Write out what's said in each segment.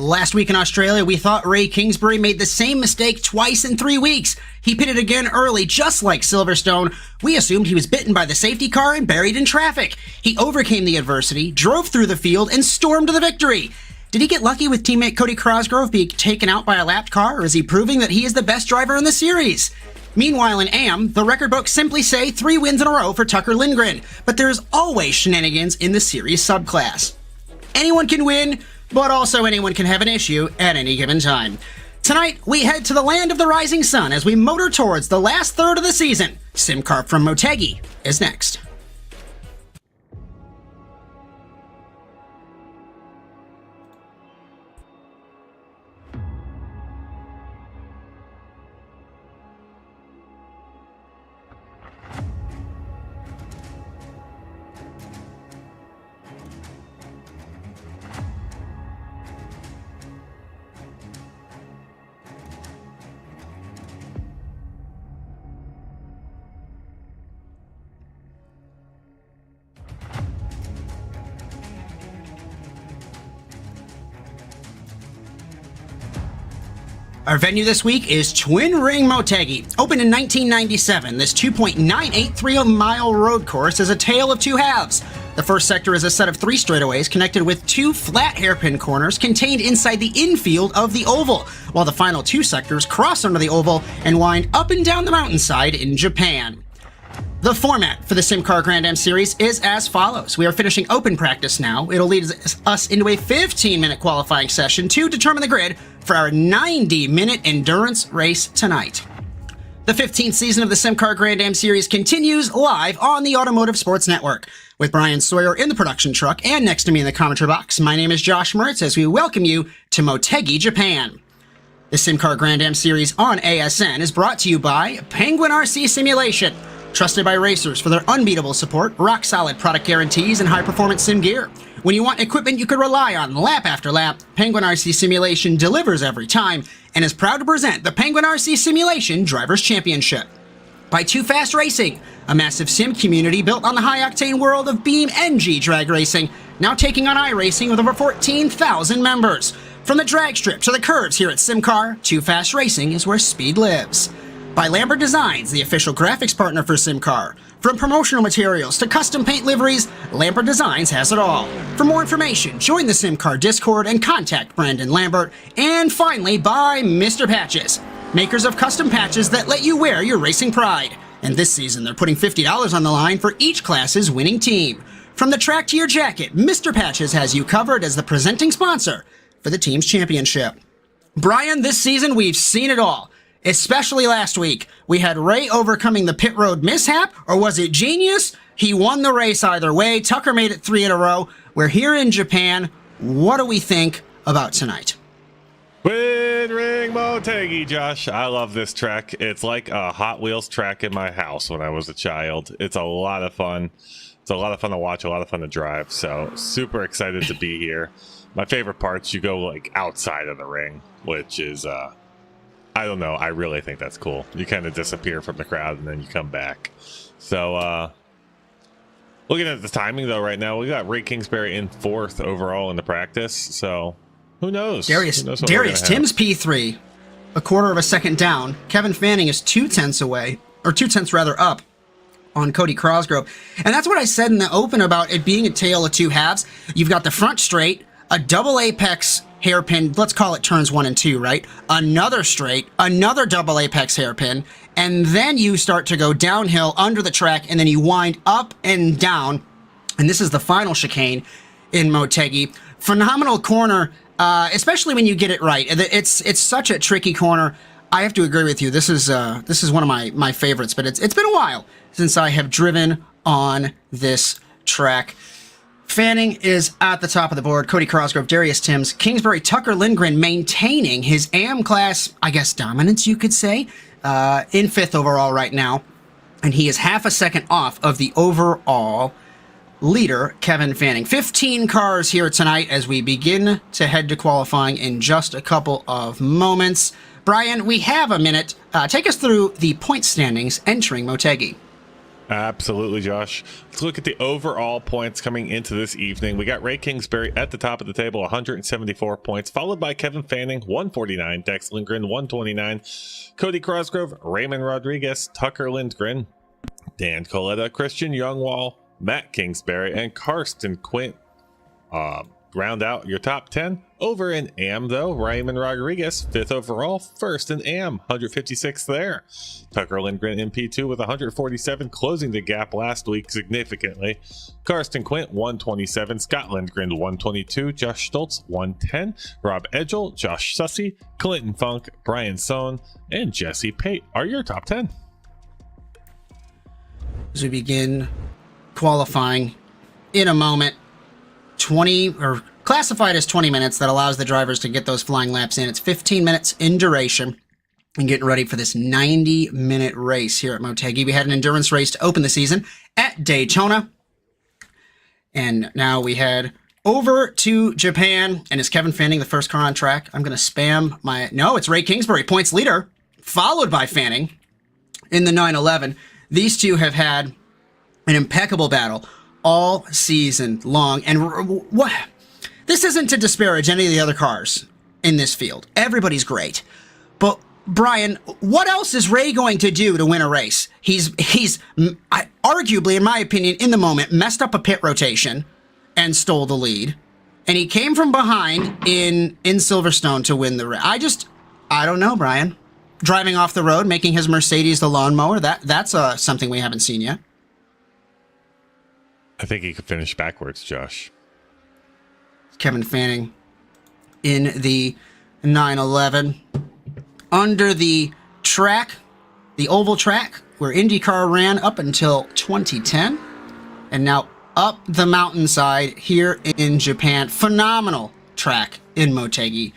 Last week in Australia, we thought Ray Kingsbury made the same mistake twice in 3 weeks. He pitted again early, just like Silverstone. We assumed he was bitten by the safety car and buried in traffic. He overcame the adversity, drove through the field, and stormed to the victory. Did he get lucky with teammate Cody Cosgrove being taken out by a lapped car, or is he proving that he is the best driver in the series? Meanwhile, in AM, the record books simply say 3 wins in a row for Tucker Lindgren, but there's always shenanigans in the series subclass. Anyone can win, but also anyone can have an issue at any given time. Tonight, we head to the land of the rising sun as we motor towards the last third of the season. SimCAR from Motegi is next. Our venue this week is Twin Ring Motegi. Opened in 1997, this 2.983-mile road course is a tale of two halves. The first sector is a set of 3 straightaways connected with 2 flat hairpin corners contained inside the infield of the oval, while the final 2 sectors cross under the oval and wind up and down the mountainside in Japan. The format for the SimCAR Grand-Am Series is as follows. We are finishing open practice now. It'll lead us into a 15-minute qualifying session to determine the grid for our 90-minute endurance race tonight. The 15th season of the SimCAR Grand-Am Series continues live on the Automotive Sports Network. With Bryan Sawyer in the production truck and next to me in the commentary box, my name is Josh Mertz as we welcome you to Motegi, Japan. The SimCAR Grand-Am Series on ASN is brought to you by Penguin RC Simulation. Trusted by racers for their unbeatable support, rock-solid product guarantees, and high-performance sim gear. When you want equipment you could rely on lap after lap, Penguin RC Simulation delivers every time and is proud to present the Penguin RC Simulation Drivers' Championship. By Too Fast Racing, a massive sim community built on the high-octane world of Beam NG drag racing, now taking on iRacing with over 14,000 members. From the drag strip to the curves here at SimCAR, Too Fast Racing is where speed lives. By Lambert Designs, the official graphics partner for SimCAR. From promotional materials to custom paint liveries, Lambert Designs has it all. For more information, join the SimCAR Discord and contact Brandon Lambert. And finally, by Mr. Patches, makers of custom patches that let you wear your racing pride. And this season, they're putting $50 on the line for each class's winning team. From the track to your jacket, Mr. Patches has you covered as the presenting sponsor for the team's championship. Bryan, this season we've seen it all. Especially last week. We had Ray overcoming the pit road mishap, or was it genius? He won the race either way. Tucker made it 3 in a row. We're here in Japan. What do we think about tonight? Twin Ring Motegi, Josh. I love this track. It's like a Hot Wheels track in my house when I was a child. It's a lot of fun. It's a lot of fun to watch, a lot of fun to drive. So super excited to be here. My favorite parts, you go like outside of the ring, which is I don't know. I really think that's cool. You kind of disappear from the crowd and then you come back. So, looking at the timing though, right now we got Ray Kingsbury in 4th overall in the practice. So, who knows? Darius Tim's P3, a quarter of a second down. Kevin Fanning is 2/10 away, or 2/10 rather up on Cody Cosgrove. And that's what I said in the open about it being a tale of two halves. You've got the front straight, a double apex hairpin, let's call it turns 1 and 2, right? Another straight, another double apex hairpin, and then you start to go downhill under the track, and then you wind up and down, and this is the final chicane in Motegi. Phenomenal corner, especially when you get it right. It's such a tricky corner. I have to agree with you. This is one of my favorites, but it's been a while since I have driven on this track. Fanning is at the top of the board. Cody Cosgrove, Darius Timms, Kingsbury, Tucker Lindgren maintaining his AM class, I guess, dominance, you could say, in 5th overall right now. And he is half a second off of the overall leader, Kevin Fanning. 15 cars here tonight as we begin to head to qualifying in just a couple of moments. Bryan, we have a minute. Take us through the point standings entering Motegi. Absolutely, Josh. Let's look at the overall points coming into this evening. We got Ray Kingsbury at the top of the table, 174 points, followed by Kevin Fanning, 149, Dex Lindgren, 129, Cody Crosgrove, Raymond Rodriguez, Tucker Lindgren, Dan Coletta, Christian Youngwall, Matt Kingsbury, and Karsten Quint. Round out your top 10. Over in AM, though, Raymond Rodriguez, 5th overall, first in AM, 156 there. Tucker Lindgren in P2 with 147, closing the gap last week significantly. Karsten Quint, 127, Scott Lindgren, 122, Josh Stoltz, 110, Rob Edgel, Josh Sussey, Clinton Funk, Brian Sohn, and Jesse Pate are your top 10. As we begin qualifying in a moment, 20 or classified as 20 minutes, that allows the drivers to get those flying laps in. It's 15 minutes in duration and getting ready for this 90-minute race here at Motegi. We had an endurance race to open the season at Daytona. And now we head over to Japan. And is Kevin Fanning the first car on track? I'm going to spam my... No, it's Ray Kingsbury, points leader, followed by Fanning in the 911. These two have had an impeccable battle all season long. And what? This isn't to disparage any of the other cars in this field. Everybody's great. But Bryan, what else is Ray going to do to win a race? He's arguably, in my opinion, in the moment, messed up a pit rotation and stole the lead. And he came from behind in Silverstone to win the race. I don't know, Bryan. Driving off the road, making his Mercedes the lawnmower, that's something we haven't seen yet. I think he could finish backwards, Josh. Kevin Fanning in the 911. Under the track, the oval track, where IndyCar ran up until 2010. And now up the mountainside here in Japan. Phenomenal track in Motegi.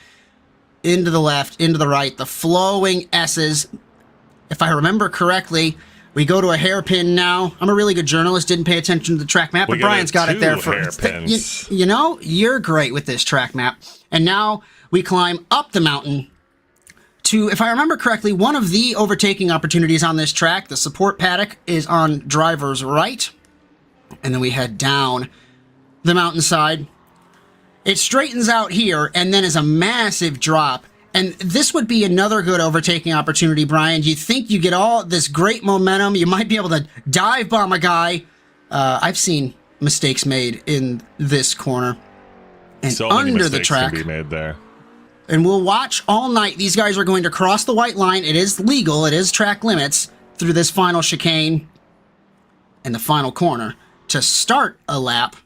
Into the left, into the right, the flowing S's. If I remember correctly, we go to a hairpin now. I'm a really good journalist, didn't pay attention to the track map, but Bryan's got it there for you know, you're great with this track map. And now we climb up the mountain to, if I remember correctly, one of the overtaking opportunities on this track. The support paddock is on driver's right. And then we head down the mountainside. It straightens out here and then is a massive drop. And this would be another good overtaking opportunity, Bryan. Do you think you get all this great momentum? You might be able to dive bomb a guy. I've seen mistakes made in this corner. And so under the track. Can be made there. And we'll watch all night. These guys are going to cross the white line. It is legal. It is track limits through this final chicane and the final corner to start a lap.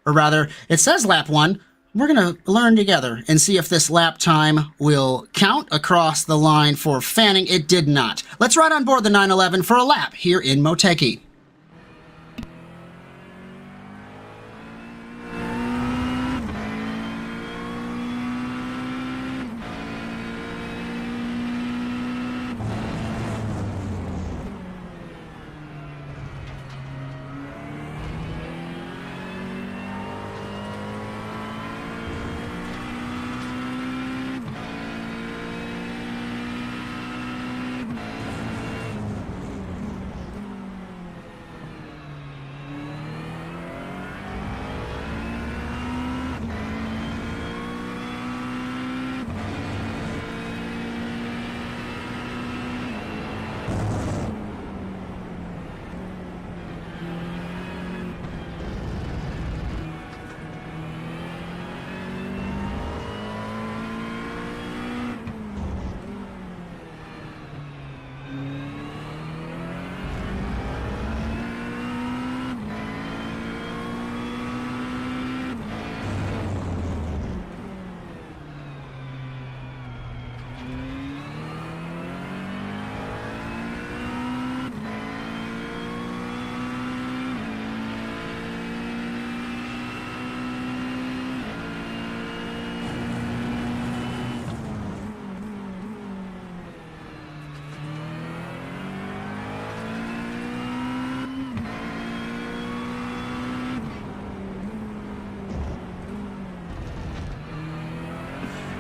Or rather, it says lap 1. We're going to learn together and see if this lap time will count across the line for Fanning. It did not. Let's ride on board the 911 for a lap here in Motegi.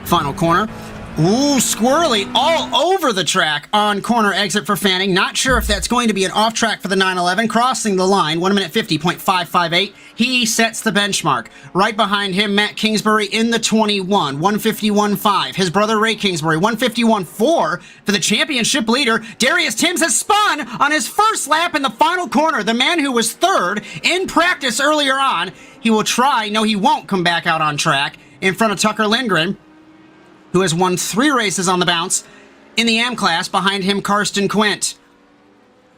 Final corner. Ooh, squirrely all over the track on corner exit for Fanning. Not sure if that's going to be an off track for the 911. Crossing the line, 1 minute 50.558. He sets the benchmark. Right behind him, Matt Kingsbury in the 21, 151.5. His brother Ray Kingsbury, 151.4 for the championship leader. Darius Timms has spun on his first lap in the final corner. The man who was third in practice earlier on. He will try, no, he won't come back out on track in front of Tucker Lindgren, who has won 3 races on the bounce in the AM class. Behind him, Karsten Quint.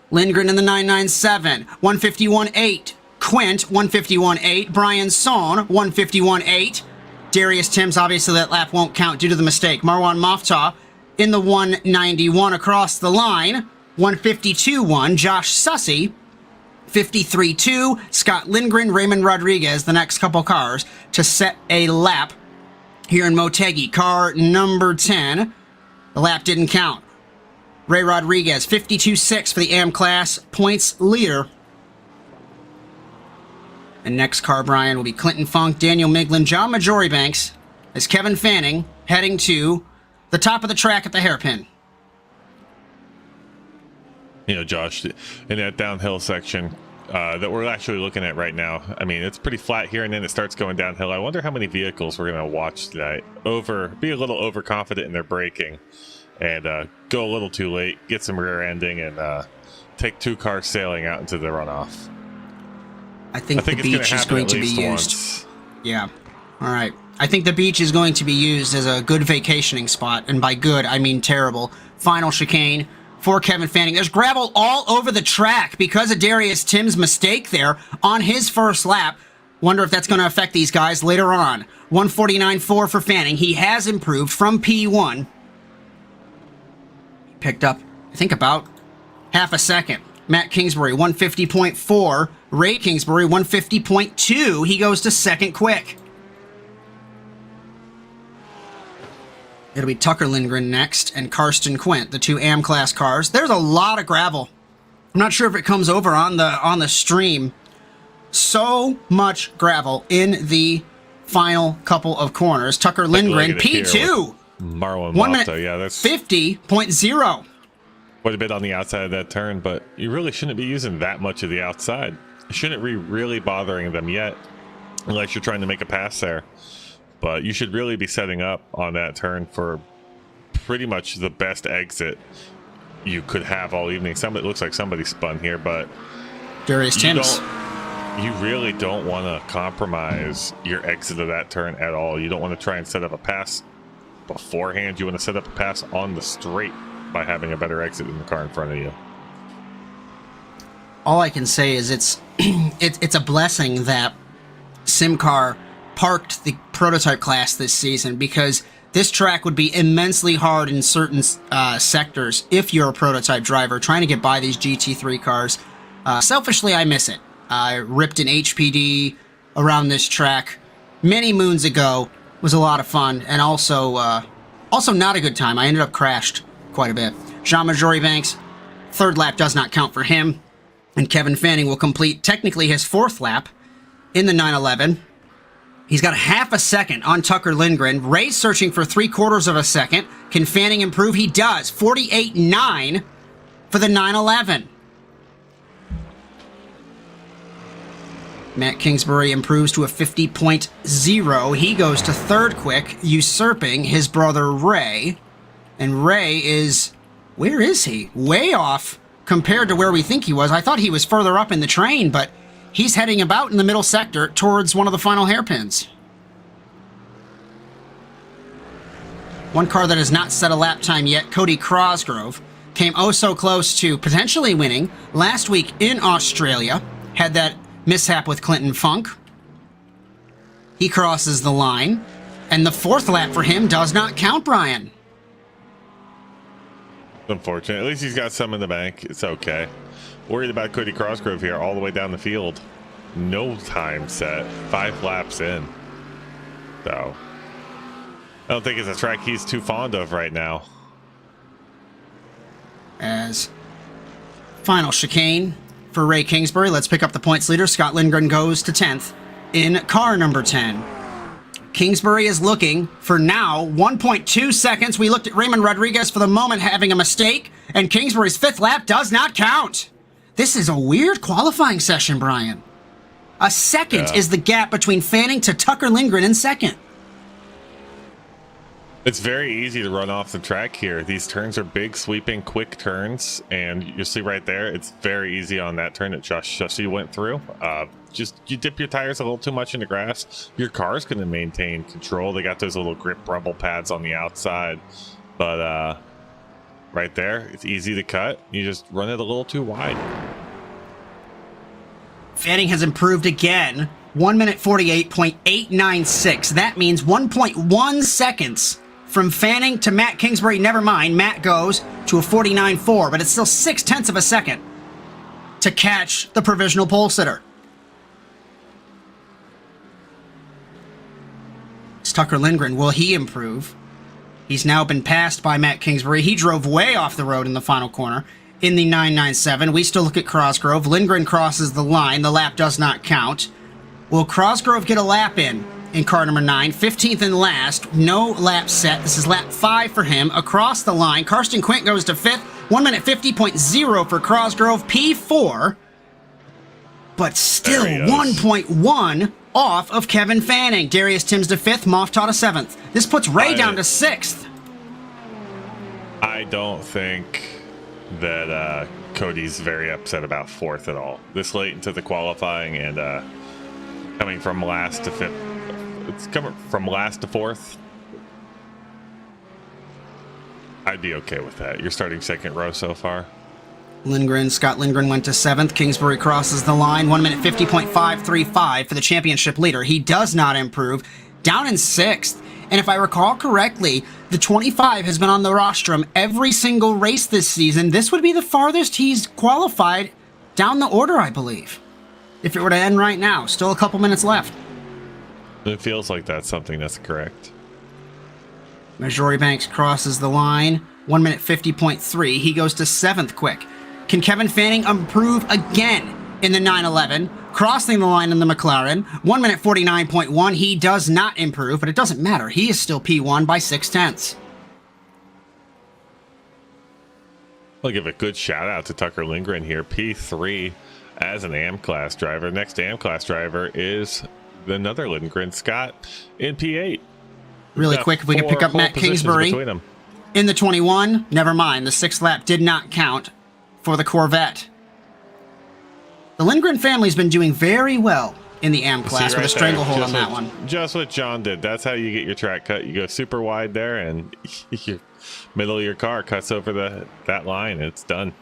Lindgren in the 997, 151.8. Quint, 151.8. Bryan Son, 151.8. Darius Timms, obviously that lap won't count due to the mistake. Marwan Moftah in the 191 across the line, 152.1. Josh Sussey, 53.2. Scott Lindgren, Raymond Rodriguez, the next couple cars to set a lap here in Motegi. Car number 10. The lap didn't count. Ray Rodriguez, 52.6 for the AM class, points leader. And next car, Bryan, will be Clinton Funk, Daniel Miglin, John Majoribanks, as Kevin Fanning heading to the top of the track at the hairpin. You know, Josh, in that downhill section that we're actually looking at right now, I mean, it's pretty flat here, and then it starts going downhill. I wonder how many vehicles we're going to watch tonight be a little overconfident in their braking and go a little too late, get some rear ending, and take 2 cars sailing out into the runoff. I think the beach is going to be used. Once. Yeah. All right. I think the beach is going to be used as a good vacationing spot, and by good, I mean terrible. Final chicane for Kevin Fanning. There's gravel all over the track because of Darius Timms' mistake there on his first lap. Wonder if that's going to affect these guys later on. 149.4 for Fanning. He has improved from P1. Picked up, I think, about half a second. Matt Kingsbury, 150.4. Ray Kingsbury, 150.2. He goes to second quick. It'll be Tucker Lindgren next and Karsten Quint, the 2 AM class cars. There's a lot of gravel. I'm not sure if it comes over on the stream. So much gravel in the final couple of corners. Tucker Lindgren, P2. Marwan 1 minute, Moftah, yeah, that's 50.0. quite a bit on the outside of that turn, but you really shouldn't be using that much of the outside. It shouldn't be really bothering them yet, unless you're trying to make a pass there. But you should really be setting up on that turn for pretty much the best exit you could have all evening. It looks like somebody spun here, but Darius Timms. You really don't want to compromise your exit of that turn at all. You don't want to try and set up a pass beforehand. You want to set up a pass on the straight by having a better exit in the car in front of you. All I can say is it's a blessing that SimCAR parked the prototype class this season, because this track would be immensely hard in certain sectors if you're a prototype driver trying to get by these GT3 cars. Selfishly, I miss it. I ripped an HPD around this track many moons ago. It was a lot of fun, and also not a good time. I ended up crashed quite a bit. Jean Majoribanks, third lap does not count for him, and Kevin Fanning will complete technically his 4th lap in the 911. He's got half a second on Tucker Lindgren. Ray's searching for 3/4 of a second. Can Fanning improve? He does. 48.9 for the 911. Matt Kingsbury improves to a 50.0. He goes to third quick, usurping his brother Ray. And Ray is... where is he? Way off compared to where we think he was. I thought he was further up in the train, but he's heading about in the middle sector towards one of the final hairpins. One car that has not set a lap time yet, Cody Crosgrove, came oh so close to potentially winning last week in Australia. Had that mishap with Clinton Funk. He crosses the line, and the 4th lap for him does not count, Bryan. Unfortunate. At least he's got some in the bank. It's okay. Worried about Cody Crosgrove here all the way down the field. No time set. 5 laps in. So I don't think it's a track he's too fond of right now. As final chicane for Ray Kingsbury. Let's pick up the points leader. Scott Lindgren goes to 10th in car number 10. Kingsbury is looking for now 1.2 seconds. We looked at Raymond Rodriguez for the moment having a mistake, and Kingsbury's 5th lap does not count. This is a weird qualifying session, Bryan. A second is the gap between Fanning to Tucker Lindgren in second. It's very easy to run off the track here. These turns are big, sweeping, quick turns, and you see right there, it's very easy on that turn that Josh Shussey went through. Just you dip your tires a little too much in the grass, your car's going to maintain control. They got those little grip rumble pads on the outside, but right there, it's easy to cut. You just run it a little too wide. Fanning has improved again. 1 minute 48.896. That means 1.1 seconds from Fanning to Matt Kingsbury. Never mind, Matt goes to a 49.4, but it's still 0.6 of a second to catch the provisional pole sitter. It's Tucker Lindgren. Will he improve? He's now been passed by Matt Kingsbury. He drove way off the road in the final corner in the 997. We still look at Cosgrove. Lindgren crosses the line. The lap does not count. Will Cosgrove get a lap in car number 9? 15th and last. No lap set. This is lap 5 for him. Across the line. Karsten Quint goes to 5th. 1 minute 50.0 for Cosgrove. P4. But still 1.1 off of Kevin Fanning. Darius Timms to 5th. Moffat to 7th. This puts Ray down to 6th. I don't think that Cody's very upset about 4th at all. This late into the qualifying and coming from last to 5th. It's coming from last to 4th. I'd be okay with that. You're starting second row so far. Scott Lindgren went to 7th. Kingsbury crosses the line. 1 minute 50.535 for the championship leader. He does not improve. Down in 6th. And if I recall correctly, the 25 has been on the rostrum every single race this season. This would be the farthest he's qualified down the order, I believe. If it were to end right now. Still a couple minutes left. It feels like that's something that's correct. Majori Banks crosses the line. 1 minute 50.3. He goes to 7th quick. Can Kevin Fanning improve again in the 911? Crossing the line in the McLaren. 1 minute 49.1. He does not improve, but it doesn't matter. He is still P1 by 0.6. I'll give a good shout out to Tucker Lindgren here. P3 as an AM class driver. Next AM class driver is another Lindgren, Scott, in P8. Really quick, if we can pick up Matt Kingsbury in the 21. Never mind, the 6th lap did not count for the Corvette. The Lindgren family's been doing very well in the AM class with a stranglehold on that one. Just what John did. That's how you get your track cut. You go super wide there, and your middle of your car cuts over that line, and it's done.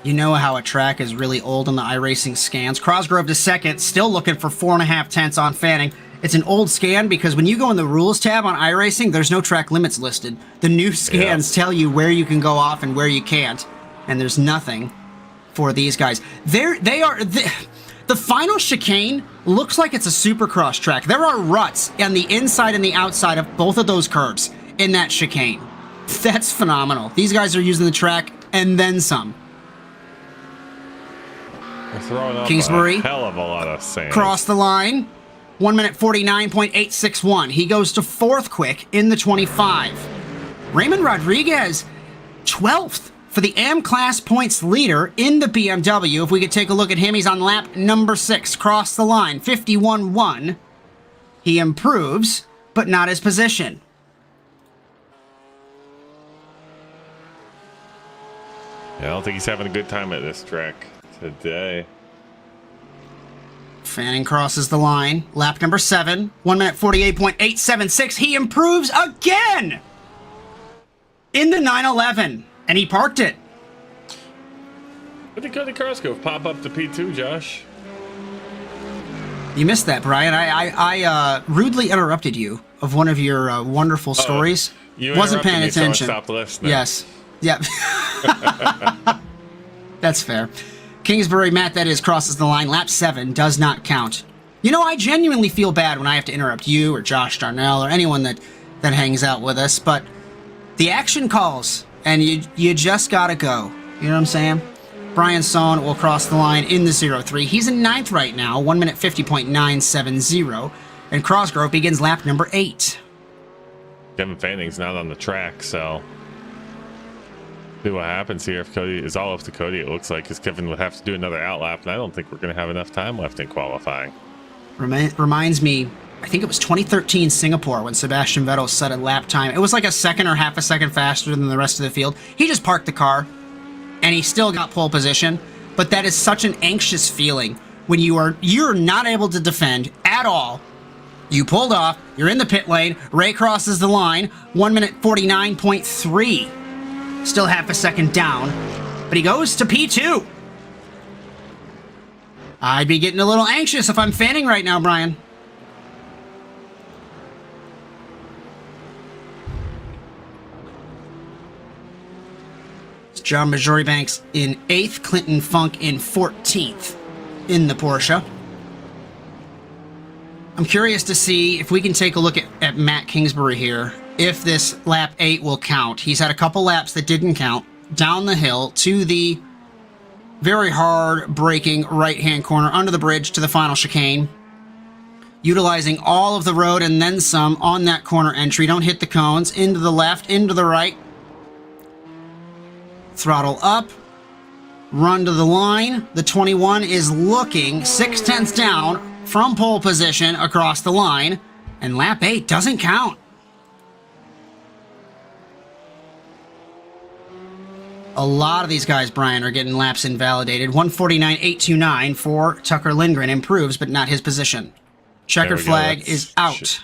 You know how a track is really old on the iRacing scans. Cosgrove to 2nd, still looking for 4.5 tenths on Fanning. It's an old scan because when you go in the rules tab on iRacing, there's no track limits listed. The new scans tell you where you can go off and where you can't, and there's nothing for these guys. The final chicane looks like it's a supercross track. There are ruts on the inside and the outside of both of those curves in that chicane. That's phenomenal. These guys are using the track and then some. They're throwing up Kingsbury, a hell of a lot of sand. Cross the line. 1 minute 49.861. He goes to 4th quick in the 25. Raymond Rodriguez, 12th for the AM class points leader in the BMW. If we could take a look at him, he's on lap number 6. Cross the line, 51.1. He improves, but not his position. Yeah, I don't think he's having a good time at this track today. Fanning crosses the line. Lap number 7. 1 minute 48.876. He improves again in the 911. And he parked it. What did Cody Cosgrove pop up to P2, Josh? You missed that, Bryan. I rudely interrupted you of one of your wonderful stories. You wasn't paying me, attention. So I stopped listening. Yes. Yep. That's fair. Kingsbury, Matt, that is, crosses the line. Lap 7 does not count. You know, I genuinely feel bad when I have to interrupt you or Josh Darnell or anyone that hangs out with us, but the action calls, and you just gotta go. You know what I'm saying? Bryan Sohn will cross the line in the 0-3. He's in 9th right now, 1 minute 50.970. And Cosgrove begins lap number 8. Kevin Fanning's not on the track, so see what happens here. If Cody is all up to Cody, it looks like, because Kevin would have to do another outlap, and I don't think we're going to have enough time left in qualifying. Reminds me, I think it was 2013 Singapore when Sebastian Vettel set a lap time. It was like a second or half a second faster than the rest of the field. He just parked the car, and he still got pole position. But that is such an anxious feeling when you're not able to defend at all. You pulled off, you're in the pit lane, Ray crosses the line, 1 minute 49.3. Still half a second down, but he goes to P2. I'd be getting a little anxious if I'm Fanning right now, Bryan. It's John Majoribanks in 8th, Clinton Funk in 14th in the Porsche. I'm curious to see if we can take a look at Matt Kingsbury here, if this lap 8 will count. He's had a couple laps that didn't count down the hill to the very hard braking right-hand corner under the bridge to the final chicane, utilizing all of the road and then some on that corner entry. Don't hit the cones. Into the left, into the right. Throttle up. Run to the line. The 21 is looking 0.6 down from pole position across the line, and lap 8 doesn't count. A lot of these guys, Bryan, are getting laps invalidated. 149.829 for Tucker Lindgren improves, but not his position. Checkered flag is out.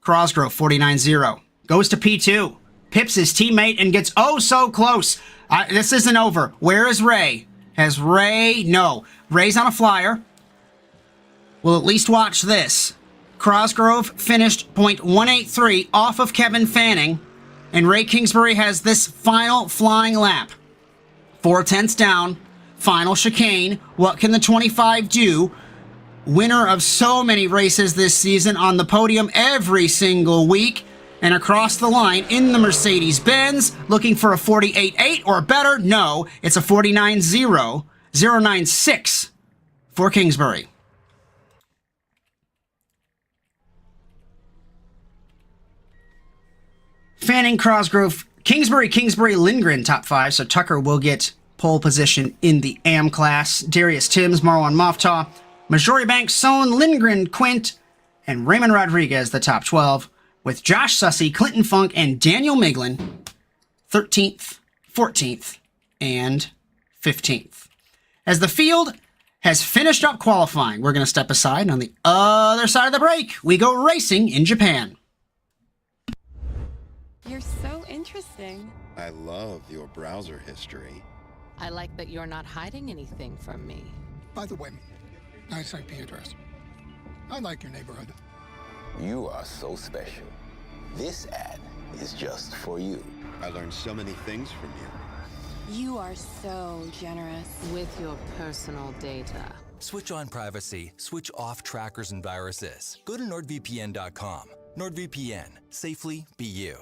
Cosgrove 49.0 goes to P2. Pips his teammate and gets oh so close. This isn't over. Where is Ray? Has Ray? No. Ray's on a flyer. We'll at least watch this. Cosgrove finished .183 off of Kevin Fanning, and Ray Kingsbury has this final flying lap. 0.4 down, final chicane. What can the 25 do? Winner of so many races this season, on the podium every single week, and across the line in the Mercedes-Benz, looking for a 48.8 or better. No, it's a 49.0, 0.96 for Kingsbury. Fanning, Cosgrove, Kingsbury, Lindgren, top 5, so Tucker will get pole position in the AM class. Darius Timms, Marwan Moftah, Majoribanks, Sohn, Lindgren, Quint, and Raymond Rodriguez, the top 12, with Josh Sussey, Clinton Funk, and Daniel Miglin, 13th, 14th, and 15th. As the field has finished up qualifying, we're going to step aside, and on the other side of the break, we go racing in Japan. You're so interesting. I love your browser history. I like that you're not hiding anything from me. By the way, nice IP address. I like your neighborhood. You are so special. This ad is just for you. I learned so many things from you. You are so generous. With your personal data. Switch on privacy, switch off trackers and viruses. Go to NordVPN.com. NordVPN. Safely be you.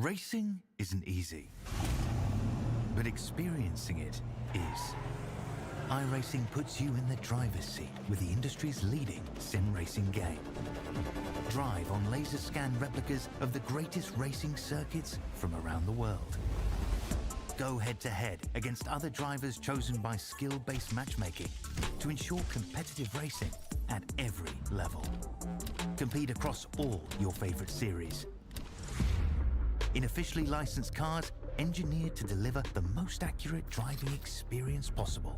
Racing isn't easy, but experiencing it is. iRacing puts you in the driver's seat with the industry's leading sim racing game. Drive on laser scan replicas of the greatest racing circuits from around the world. Go head-to-head against other drivers chosen by skill-based matchmaking to ensure competitive racing at every level. Compete across all your favorite series. In officially licensed cars, engineered to deliver the most accurate driving experience possible.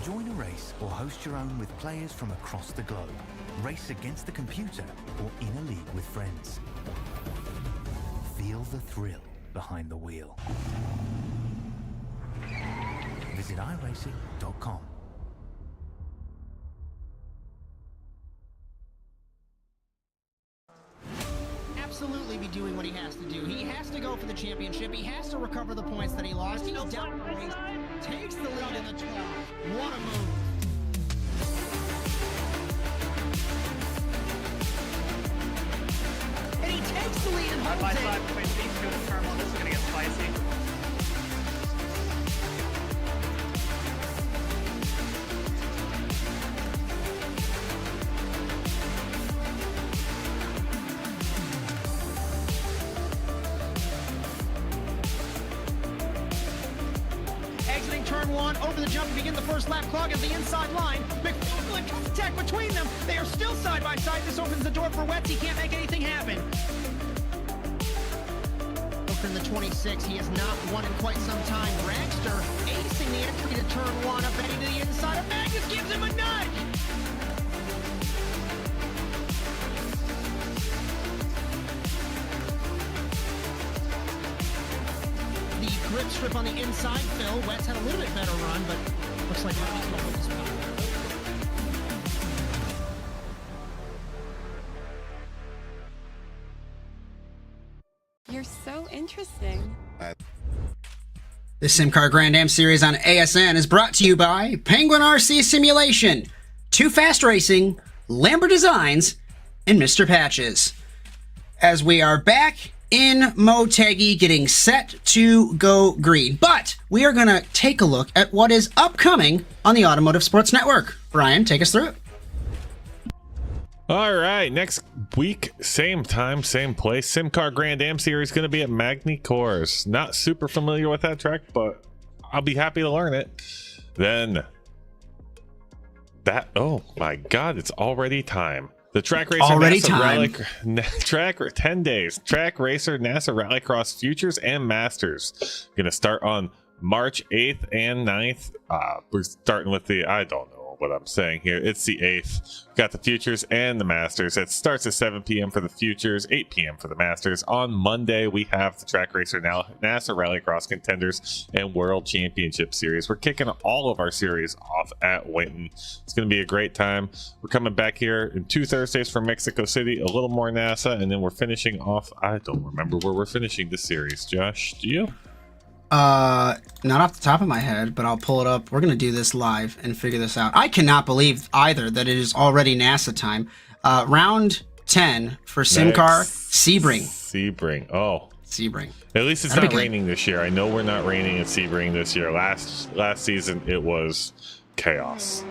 Join a race or host your own with players from across the globe. Race against the computer or in a league with friends. Feel the thrill behind the wheel. Visit iRacing.com. Absolutely be doing what he has to do. He has to go for the championship. He has to recover the points that he lost. He's down the race, takes the lead in the 12. What a move. And he takes the lead and holds it. Side between these two and turn one. This is going to get spicy. Exiting turn one, over the jump to begin the first lap, clog at the inside line. McFarland contact between them. They are still side by side. This opens the door for Wetz. He can't make anything happen. Over in the 26, he has not won in quite some time. Dragster acing the entry to turn one, up heading to the inside of Magnus, gives him a nudge. The grip strip on the inside, Phil. Wetz had a little bit better run, but looks like Magnus will hold his spot. You're so interesting. The SimCAR Grand-Am Series on ASN is brought to you by Penguin RC Simulation, Too Fast Racing, Lambert Designs, and Mr. Patches. As we are back in Motegi getting set to go green. But we are going to take a look at what is upcoming on the Automotive Sports Network. Bryan, take us through it. All right, next week, same time, same place. SimCAR Grand-Am Series going to be at Magny Course. Not super familiar with that track, but I'll be happy to learn it. Then that, oh my God, it's already time. The Track Racer already NASA time. Track 10 days. Track Racer NASA Rallycross Futures and Masters. Going to start on March 8th and 9th. We're starting with the, I don't know what I'm saying here. It's the 8th. Got the Futures and the Masters. It starts at 7 p.m. for the Futures, 8 p.m. for the Masters. On Monday, we have the Track Racer NASA Rallycross Contenders and World Championship Series. We're kicking all of our series off at Winton. It's going to be a great time. We're coming back here in 2 Thursdays from Mexico City, a little more NASA, and then we're finishing off. I don't remember where we're finishing this series. Josh, do you? Not off the top of my head, but I'll pull it up. We're going to do this live and figure this out. I cannot believe either that it is already NASA time. Round 10 for SimCAR Sebring. Sebring. Oh. Sebring. At least it's not raining this year. I know we're not raining at Sebring this year. Last season, it was chaos.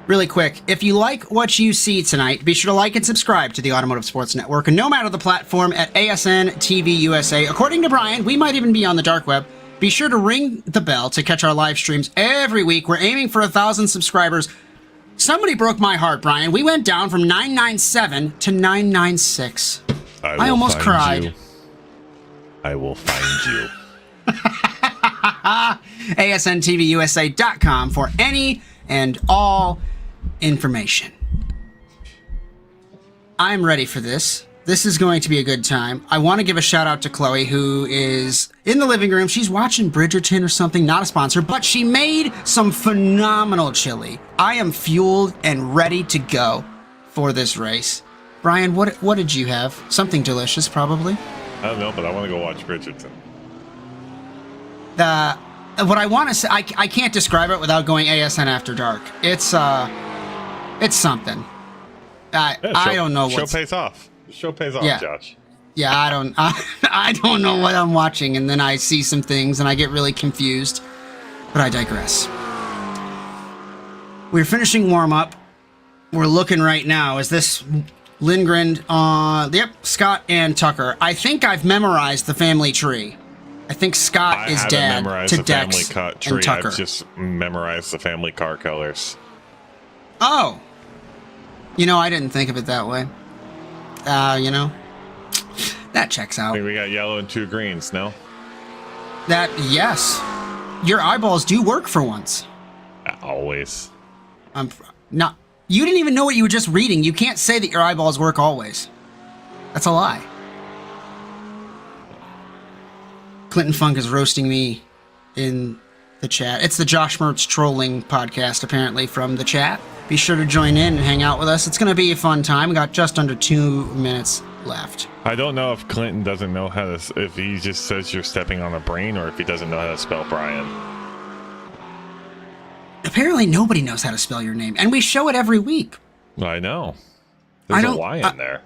Really quick, if you like what you see tonight, be sure to like and subscribe to the Automotive Sports Network, and no matter the platform at ASN TV USA. According to Bryan, we might even be on the dark web. Be sure to ring the bell to catch our live streams every week. We're aiming for 1,000 subscribers. Somebody broke my heart, Bryan. We went down from 997 to 996. I almost cried. You. I will find you. ASNTVUSA.com for any and all information. I'm ready for this. This is going to be a good time. I want to give a shout out to Chloe, who is in the living room. She's watching Bridgerton or something, not a sponsor, but she made some phenomenal chili. I am fueled and ready to go for this race. Bryan, what did you have? Something delicious, probably? I don't know, but I want to go watch Bridgerton. What I want to say, I can't describe it without going ASN After Dark. It's something. I don't know what. Show pays off. The show pays off, yeah. Josh. Yeah, I don't know what I'm watching, and then I see some things and I get really confused. But I digress. We're finishing warm-up. We're looking right now. Is this Lindgren? Yep, Scott and Tucker. I think I've memorized the family tree. I think Scott is dad to Dex and Tucker. I've just memorized the family car colors. Oh. You know, I didn't think of it that way. You know, that checks out. I think we got yellow and 2 greens, no? Yes. Your eyeballs do work for once. Always. I'm not. You didn't even know what you were just reading. You can't say that your eyeballs work always. That's a lie. Clinton Funk is roasting me in the chat. It's the Josh Mertz trolling podcast, apparently, from the chat. Be sure to join in and hang out with us. It's going to be a fun time. We got just under 2 minutes left. I don't know if Clinton doesn't know how to, if he just says you're stepping on a brain, or if he doesn't know how to spell Bryan. Apparently nobody knows how to spell your name, and we show it every week. I know. There's a Y in there.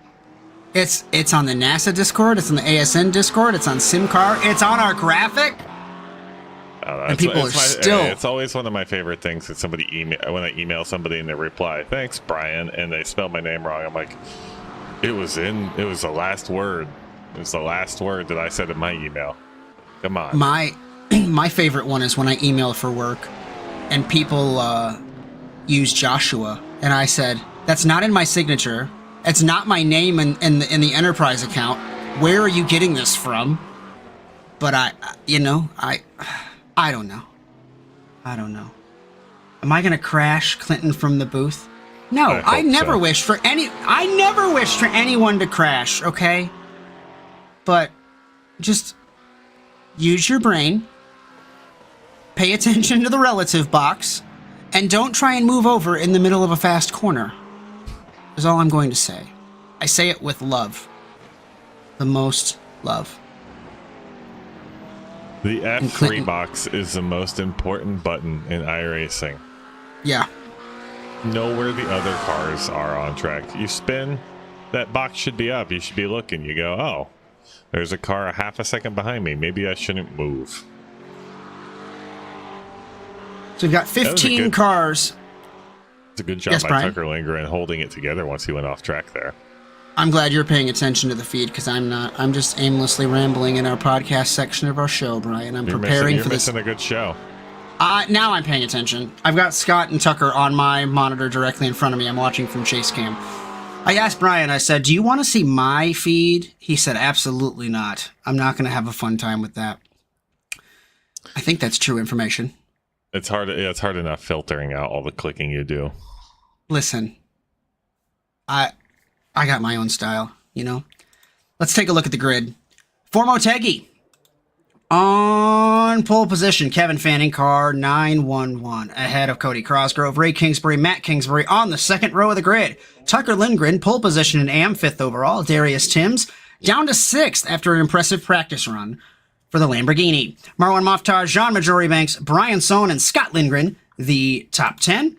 It's on the NASA Discord, it's on the ASN Discord, it's on SimCAR, it's on our graphic. And people are still... It's always one of my favorite things that somebody when I email somebody and they reply, "Thanks, Bryan," and they spell my name wrong. I'm like, it was the last word. It was the last word that I said in my email. Come on. My favorite one is when I email for work and people use Joshua, and I said, that's not in my signature. It's not my name in the enterprise account. Where are you getting this from? But I don't know. I don't know. Am I gonna crash Clinton from the booth? No, I never wished for anyone to crash, okay? But just use your brain, pay attention to the relative box, and don't try and move over in the middle of a fast corner. Is all I'm going to say. I say it with love. The most love. The F3 box is the most important button in iRacing. Yeah. Know where the other cars are on track. You spin, that box should be up. You should be looking. You go, oh, there's a car a half a second behind me. Maybe I shouldn't move. So we've got 15 cars. It's a good job by Tucker Lindgren holding it together once he went off track there. I'm glad you're paying attention to the feed, because I'm not. I'm just aimlessly rambling in our podcast section of our show, Bryan. You're missing a good show. Now I'm paying attention. I've got Scott and Tucker on my monitor directly in front of me. I'm watching from Chase Cam. I asked Bryan, I said, do you want to see my feed? He said, absolutely not. I'm not going to have a fun time with that. I think that's true information. It's hard enough filtering out all the clicking you do. Listen, I got my own style, you know? Let's take a look at the grid. For Motegi, on pole position, Kevin Fanning, car 911, ahead of Cody Cosgrove, Ray Kingsbury, Matt Kingsbury on the second row of the grid. Tucker Lindgren, pole position in AM, 5th overall. Darius Timms down to 6th after an impressive practice run for the Lamborghini. Marwan Mokhtar, Jean Majoribanks, Bryan Sohn, and Scott Lindgren, the top 10.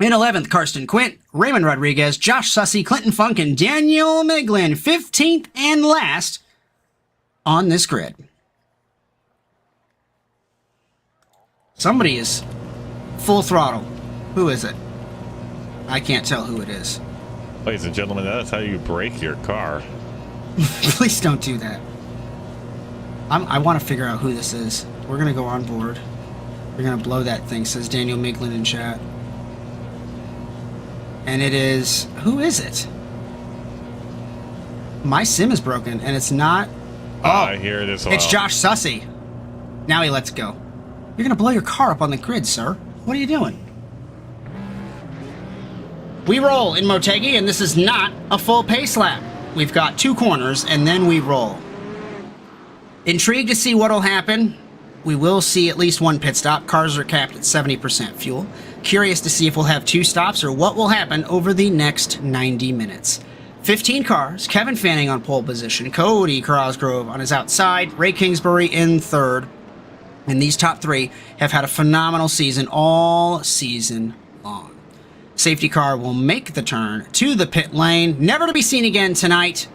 In 11th, Karsten Quint, Raymond Rodriguez, Josh Sussey, Clinton Funk, and Daniel Miglin, 15th and last on this grid. Somebody is full throttle. Who is it? I can't tell who it is. Ladies and gentlemen, that's how you brake your car. Please don't do that. I want to figure out who this is. We're going to go on board. We're going to blow that thing, says Daniel Miglin in chat. And it is... Who is it? My sim is broken, and it's not... Oh, I hear it as well. It's Josh Sussey. Now he lets go. You're going to blow your car up on the grid, sir. What are you doing? We roll in Motegi, and this is not a full pace lap. We've got 2 corners, and then we roll. Intrigued to see what'll happen. We will see at least 1 pit stop. Cars are capped at 70% fuel. Curious to see if we'll have 2 stops or what will happen over the next 90 minutes. 15 cars, Kevin Fanning on pole position, Cody Cosgrove on his outside, Ray Kingsbury in 3rd. And these top 3 have had a phenomenal season all season long. Safety car will make the turn to the pit lane, never to be seen again tonight,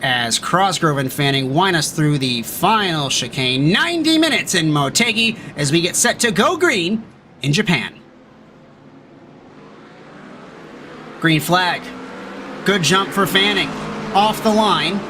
as Cosgrove and Fanning wind us through the final chicane. 90 minutes in Motegi as we get set to go green in Japan. Green flag. Good jump for Fanning. Off the line.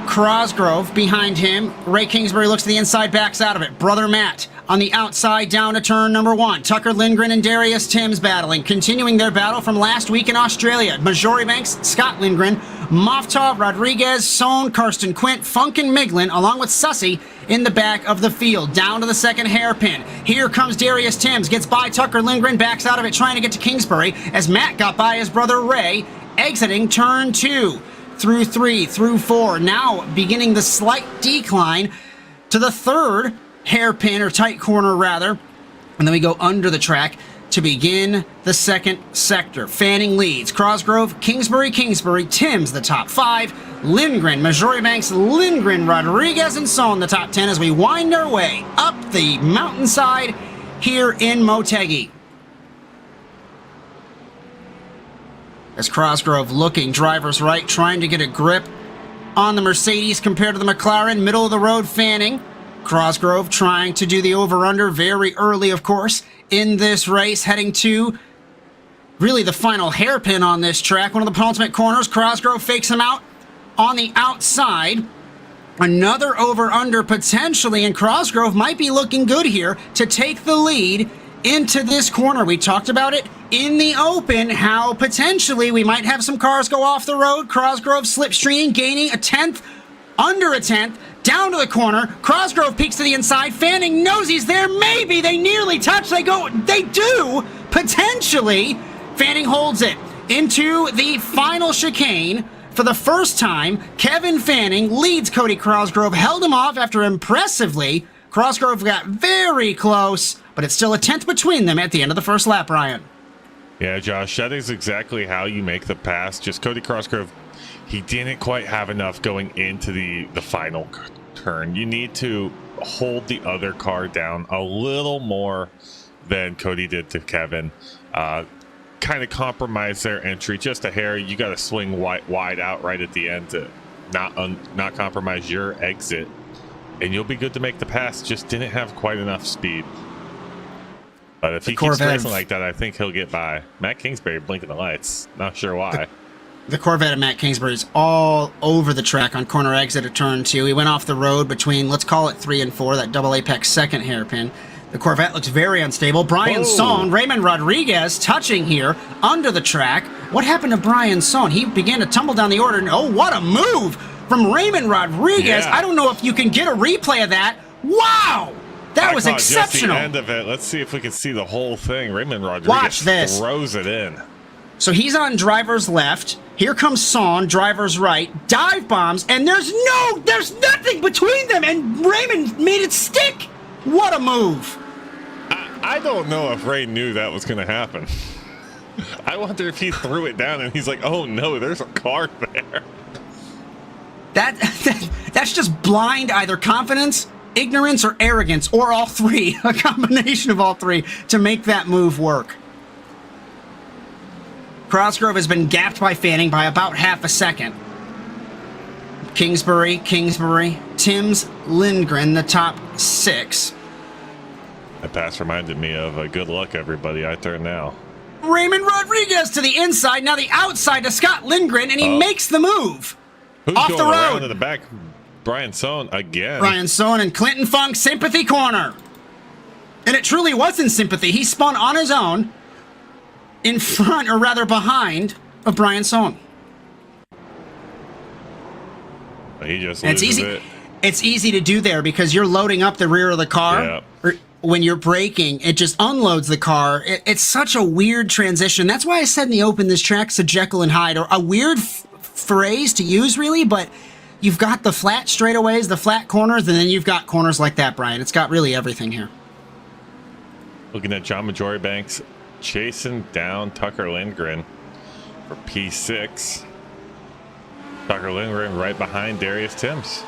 Cosgrove behind him. Ray Kingsbury looks to the inside, backs out of it. Brother Matt on the outside down to turn number 1. Tucker Lindgren and Darius Timms battling, continuing their battle from last week in Australia. Majori Banks, Scott Lindgren, Moftov, Rodriguez, Sohn, Karsten Quint, Funk and Miglin, along with Sussy in the back of the field. Down to the second hairpin. Here comes Darius Timms, gets by Tucker Lindgren, backs out of it, trying to get to Kingsbury, as Matt got by his brother Ray, exiting turn 2. Through 3, through 4, now beginning the slight decline to the third hairpin, or tight corner rather, and then we go under the track to begin the second sector. Fanning leads. Cosgrove, Kingsbury, Timms the top 5, Lindgren, Majori Banks, Lindgren, Rodriguez, and Sohn the top 10 as we wind our way up the mountainside here in Motegi. As Cosgrove looking driver's right, trying to get a grip on the Mercedes compared to the McLaren. Middle of the road, Fanning. Cosgrove trying to do the over-under very early, of course, in this race, heading to really the final hairpin on this track. One of the penultimate corners. Cosgrove fakes him out on the outside. Another over-under potentially, and Cosgrove might be looking good here to take the lead into this corner. We talked about it in the open, how potentially we might have some cars go off the road. Cosgrove slipstreaming, gaining a 10th, under a 10th, down to the corner. Cosgrove peeks to the inside. Fanning knows he's there. Maybe they nearly touch. They do, potentially. Fanning holds it into the final chicane. For the first time, Kevin Fanning leads Cody Cosgrove, held him off after impressively. Cosgrove got very close, but it's still a 10th between them at the end of the first lap, Bryan. Yeah, Josh, that is exactly how you make the pass. Just Cody Cosgrove, he didn't quite have enough going into the final turn. You need to hold the other car down a little more than Cody did to Kevin. Kind of compromise their entry just a hair. You got to swing wide out right at the end to not compromise your exit, and you'll be good to make the pass. Just didn't have quite enough speed. But if he keeps racing like that, I think he'll get by. Matt Kingsbury blinking the lights. Not sure why. The Corvette of Matt Kingsbury is all over the track on corner exit of turn 2. He went off the road between, let's call it 3 and 4, that double apex second hairpin. The Corvette looks very unstable. Bryan Sohn, Raymond Rodriguez touching here under the track. What happened to Bryan Sohn? He began to tumble down the order. And, oh, what a move from Raymond Rodriguez. Yeah. I don't know if you can get a replay of that. Wow! That was exceptional. Just the end of it. Let's see if we can see the whole thing. Raymond Rodriguez throws it in. So he's on driver's left. Here comes Sohn, driver's right. Dive bombs, and there's nothing between them, and Raymond made it stick. What a move. I don't know if Ray knew that was going to happen. I wonder if he threw it down and he's like, oh no, there's a car there. That's just blind either confidence, ignorance, or arrogance, or all three. A combination of all three to make that move work. Cosgrove has been gapped by Fanning by about half a second. Kingsbury, Timms, Lindgren, the top 6. That pass reminded me of good luck, everybody. I turn now. Raymond Rodriguez to the inside, now the outside to Scott Lindgren, and he makes the move. Who's off going the road around to the back? Bryan Sohn again. Bryan Sohn and Clinton Funk, sympathy corner. And it truly wasn't sympathy. He spun on his own in front, or rather behind, of Bryan Sohn. He just loses it. It's easy to do there because you're loading up the rear of the car. Yeah. Or when you're braking, it just unloads the car. It's such a weird transition. That's why I said in the open, this track's a Jekyll and Hyde, or a weird phrase to use, really, but you've got the flat straightaways, the flat corners, and then you've got corners like that, Bryan. It's got really everything here. Looking at John Majori Banks chasing down Tucker Lindgren for P6. Tucker Lindgren right behind Darius Timms.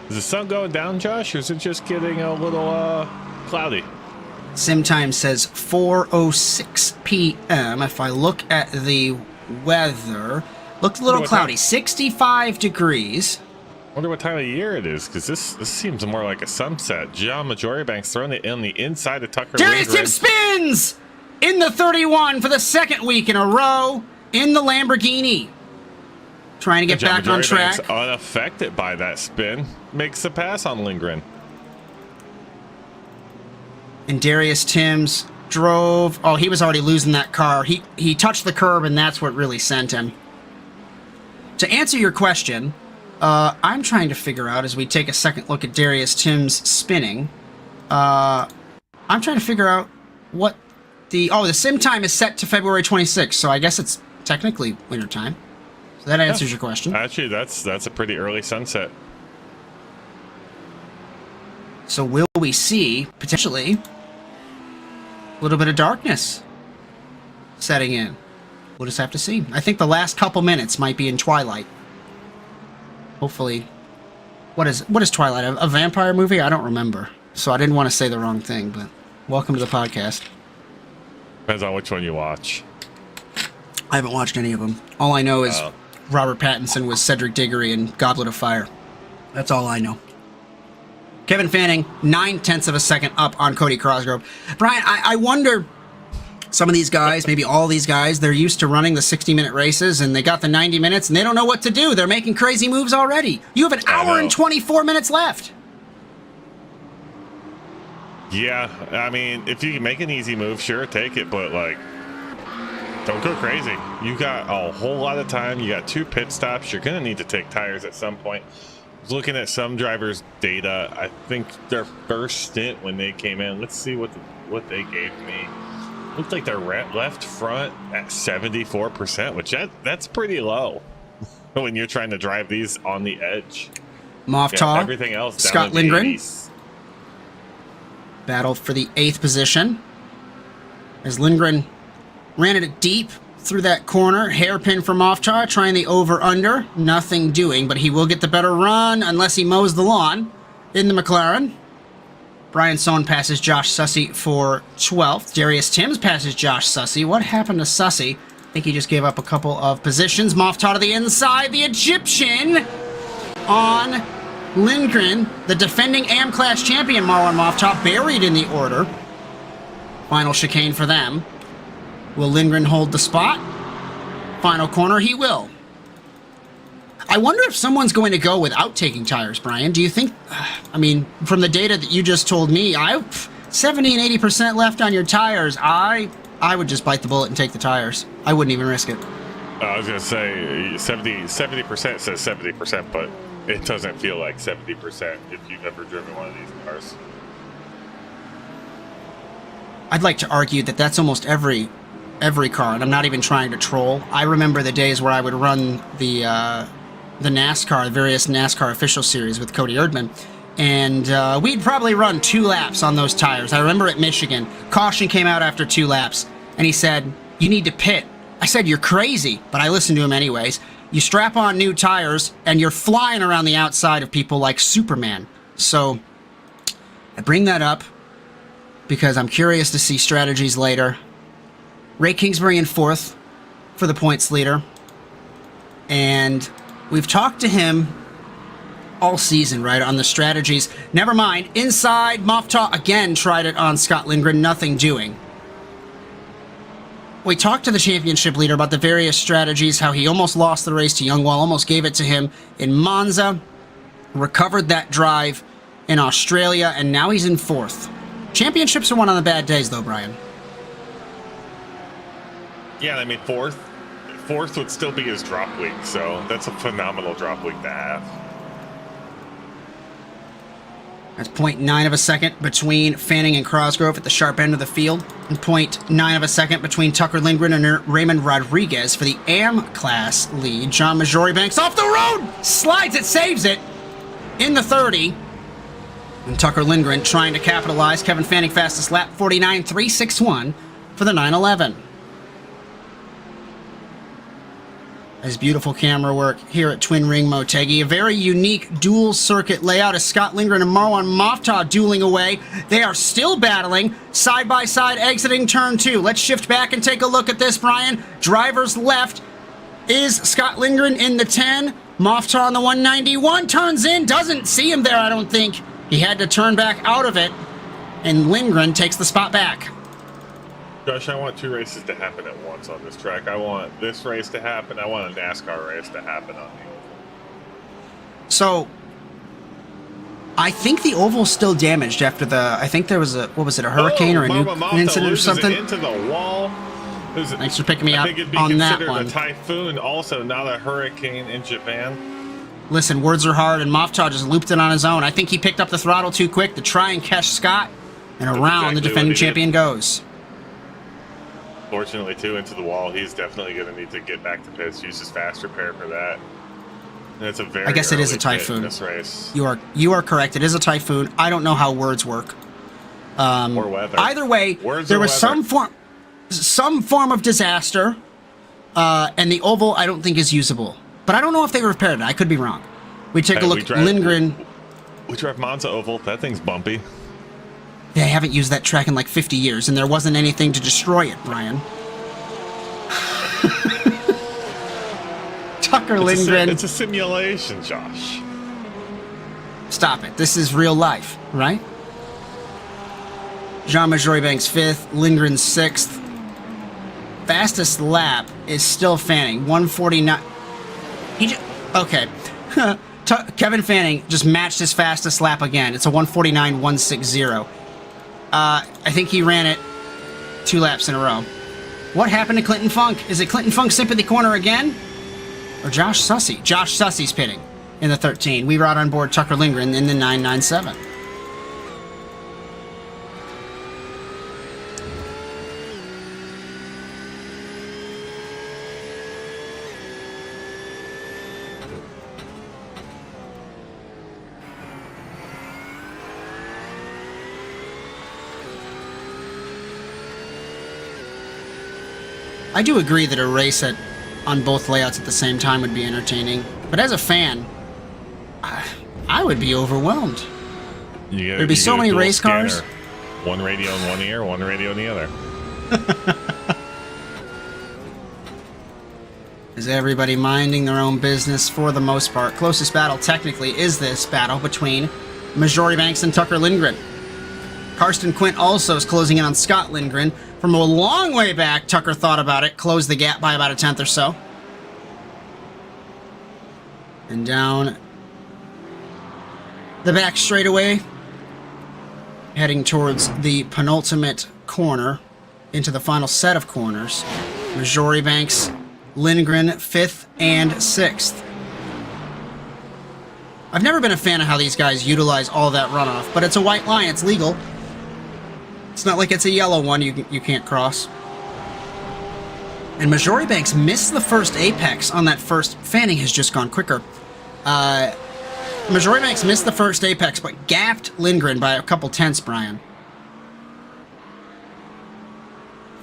Is the sun going down, Josh, or is it just getting a little cloudy? Sim time says 4:06 p.m. If I look at the weather, looks a little cloudy, 65 degrees. Wonder what time of year it is, because this seems more like a sunset. John Majoribank's throwing it on the inside of Tucker. Darius Tim spins in the 31 for the second week in a row in the Lamborghini. Trying to get back on track. Unaffected by that spin, makes the pass on Lindgren. And Darius Timms drove. Oh, he was already losing that car. He touched the curb, and that's what really sent him. To answer your question, I'm trying to figure out, as we take a second look at Darius Timms spinning, I'm trying to figure out what the sim time is set to February 26th, so I guess it's technically winter time. So that answers your question. Actually, that's a pretty early sunset. So will we see, potentially, a little bit of darkness setting in? We'll just have to see. I think the last couple minutes might be in twilight. Hopefully. What is Twilight? A vampire movie? I don't remember. So I didn't want to say the wrong thing, but welcome to the podcast. Depends on which one you watch. I haven't watched any of them. All I know is Robert Pattinson was Cedric Diggory in Goblet of Fire. That's all I know. Kevin Fanning, 9/10 of a second up on Cody Cosgrove. Bryan, I wonder, some of these guys, maybe all these guys, they're used to running the 60-minute races, and they got the 90 minutes, and they don't know what to do. They're making crazy moves already. You have an hour and 24 minutes left. Yeah, I mean, if you can make an easy move, sure, take it, but, like, don't go crazy. You got a whole lot of time. You got 2 pit stops. You're going to need to take tires at some point. Looking at some drivers' data, I think their first stint when they came in, let's see what they gave me. Looked like their left front at 74%, which that's pretty low when you're trying to drive these on the edge. Moftaw, everything else down Scott Lindgren. 80s. Battle for the 8th position. As Lindgren ran it deep through that corner. Hairpin from Moftaw, trying the over-under. Nothing doing, but he will get the better run unless he mows the lawn in the McLaren. Bryan Sohn passes Josh Sussey for 12th. Darius Timms passes Josh Sussey. What happened to Sussey? I think he just gave up a couple of positions. Moftaw to the inside. The Egyptian on Lindgren. The defending AM-Class champion, Marlon Moftaw, buried in the order. Final chicane for them. Will Lindgren hold the spot? Final corner, he will. I wonder if someone's going to go without taking tires, Bryan. Do you think, I mean, from the data that you just told me, 70 and 80% left on your tires. I would just bite the bullet and take the tires. I wouldn't even risk it. I was going to say 70% says 70%, but it doesn't feel like 70% if you've ever driven one of these cars. I'd like to argue that that's almost every car, and I'm not even trying to troll. I remember the days where I would run the NASCAR, the various NASCAR official series with Cody Erdman, and we'd probably run 2 laps on those tires. I remember at Michigan, caution came out after 2 laps, and he said, "You need to pit." I said, "You're crazy," but I listened to him anyways. You strap on new tires, and you're flying around the outside of people like Superman. So I bring that up because I'm curious to see strategies later. Ray Kingsbury in 4th for the points leader. And we've talked to him all season, right, on the strategies. Never mind. Inside, Moftaw again tried it on Scott Lindgren. Nothing doing. We talked to the championship leader about the various strategies, how he almost lost the race to Youngwall, almost gave it to him in Monza, recovered that drive in Australia, and now he's in 4th. Championships are won on the bad days, though, Bryan. Yeah, I mean, fourth would still be his drop week, so that's a phenomenal drop week to have. That's 0.9 of a second between Fanning and Cosgrove at the sharp end of the field, and 0.9 of a second between Tucker Lindgren and Raymond Rodriguez for the AM-Class lead. John Majoribanks off the road! Slides it, saves it in the 30. And Tucker Lindgren trying to capitalize. Kevin Fanning fastest lap, 49.361 for the 911. As beautiful camera work here at Twin Ring Motegi. A very unique dual circuit layout as Scott Lindgren and Marwan Moftah dueling away. They are still battling side by side exiting turn 2. Let's shift back and take a look at this, Brian. Driver's left is Scott Lindgren in the 10. Moftah on the 191 turns in, doesn't see him there, I don't think. He had to turn back out of it, and Lindgren takes the spot back. Josh, I want 2 races to happen at once on this track. I want this race to happen. I want a NASCAR race to happen on the oval. So, I think the oval's still damaged after the. I think there was a what was it, a hurricane or an incident or something? It into the wall. Thanks for picking me up I think it'd be on that considered one. a typhoon, also not a hurricane in Japan. Listen, words are hard, and Moftah just looped it on his own. I think he picked up the throttle too quick to try and catch Scott, and around the defending champion goes. Fortunately, too, into the wall. He's definitely going to need to get back to pits, use his fast repair for that. And it's a very I guess it is a early pit typhoon. in this race. You are correct. It is a typhoon. I don't know how words work. Or weather. Either way, Words there or was weather. some form of disaster, and the oval I don't think is usable. But I don't know if they repaired it. I could be wrong. We take a look. Lindgren. We drive Monza Oval. That thing's bumpy. They haven't used that track in like 50 years, and there wasn't anything to destroy it, Brian. Tucker Lindgren. It's a simulation, Josh. Stop it. This is real life, right? Jean Majoribanks 5th, Lindgren 6th. Fastest lap is still Fanning, 149. Okay. Kevin Fanning just matched his fastest lap again. It's a 149.160. I think he ran it 2 laps in a row. What happened to Clinton Funk? Is it Clinton Funk sympathy corner again? Or Josh Sussey? Josh Sussey's pitting in the 13. We ride on board Tucker Lindgren in the 997. I do agree that a race on both layouts at the same time would be entertaining, but as a fan, I would be overwhelmed. There'd be so many race cars. One radio in one ear, one radio in the other. Is everybody minding their own business for the most part? Closest battle technically is this battle between Majoribanks and Tucker Lindgren. Karsten Quint also is closing in on Scott Lindgren. From a long way back, Tucker thought about it, closed the gap by about a 10th or so. And down the back straightaway, heading towards the penultimate corner, into the final set of corners. Majoribanks, Lindgren, 5th and 6th. I've never been a fan of how these guys utilize all that runoff, but it's a white line, it's legal. It's not like it's a yellow one you can't cross. And Majoribanks missed the first apex on that first. Fanning has just gone quicker. Majoribanks missed the first apex, but gapped Lindgren by a couple tenths, Brian.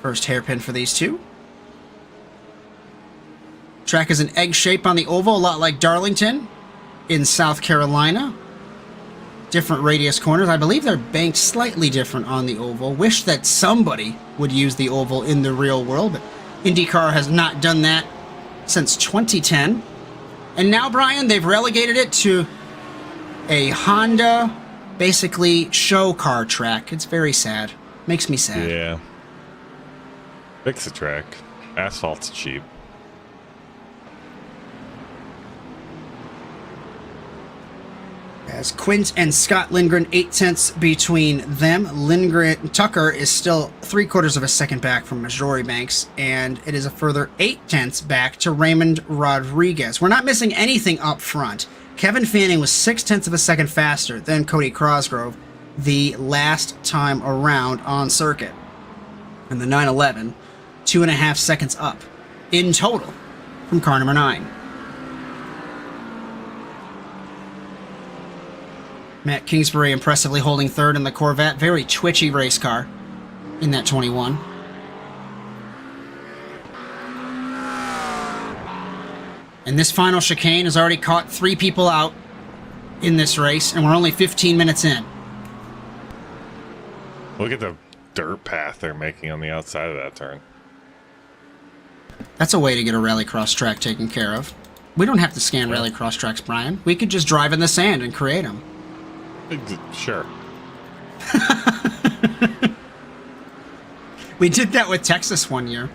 First hairpin for these two. Track is an egg shape on the oval, a lot like Darlington in South Carolina. Different radius corners. I believe they're banked slightly different on the oval. Wish that somebody would use the oval in the real world, but IndyCar has not done that since 2010. And now, Brian, they've relegated it to a Honda, basically, show car track. It's very sad. Makes me sad. Yeah. Fix the track. Asphalt's cheap. As Quint and Scott Lindgren, 8 tenths between them. Tucker is still 3/4 of a second back from Majoribanks, and it is a further 8 tenths back to Raymond Rodriguez. We're not missing anything up front. Kevin Fanning was 6 tenths of a second faster than Cody Cosgrove the last time around on circuit. And the 911, 2.5 seconds up in total from car number 9. Matt Kingsbury impressively holding third in the Corvette. Very twitchy race car in that 21. And this final chicane has already caught 3 people out in this race, and we're only 15 minutes in. Look at the dirt path they're making on the outside of that turn. That's a way to get a rallycross track taken care of. We don't have to scan rallycross tracks, Brian. We could just drive in the sand and create them. Sure. We did that with Texas one year.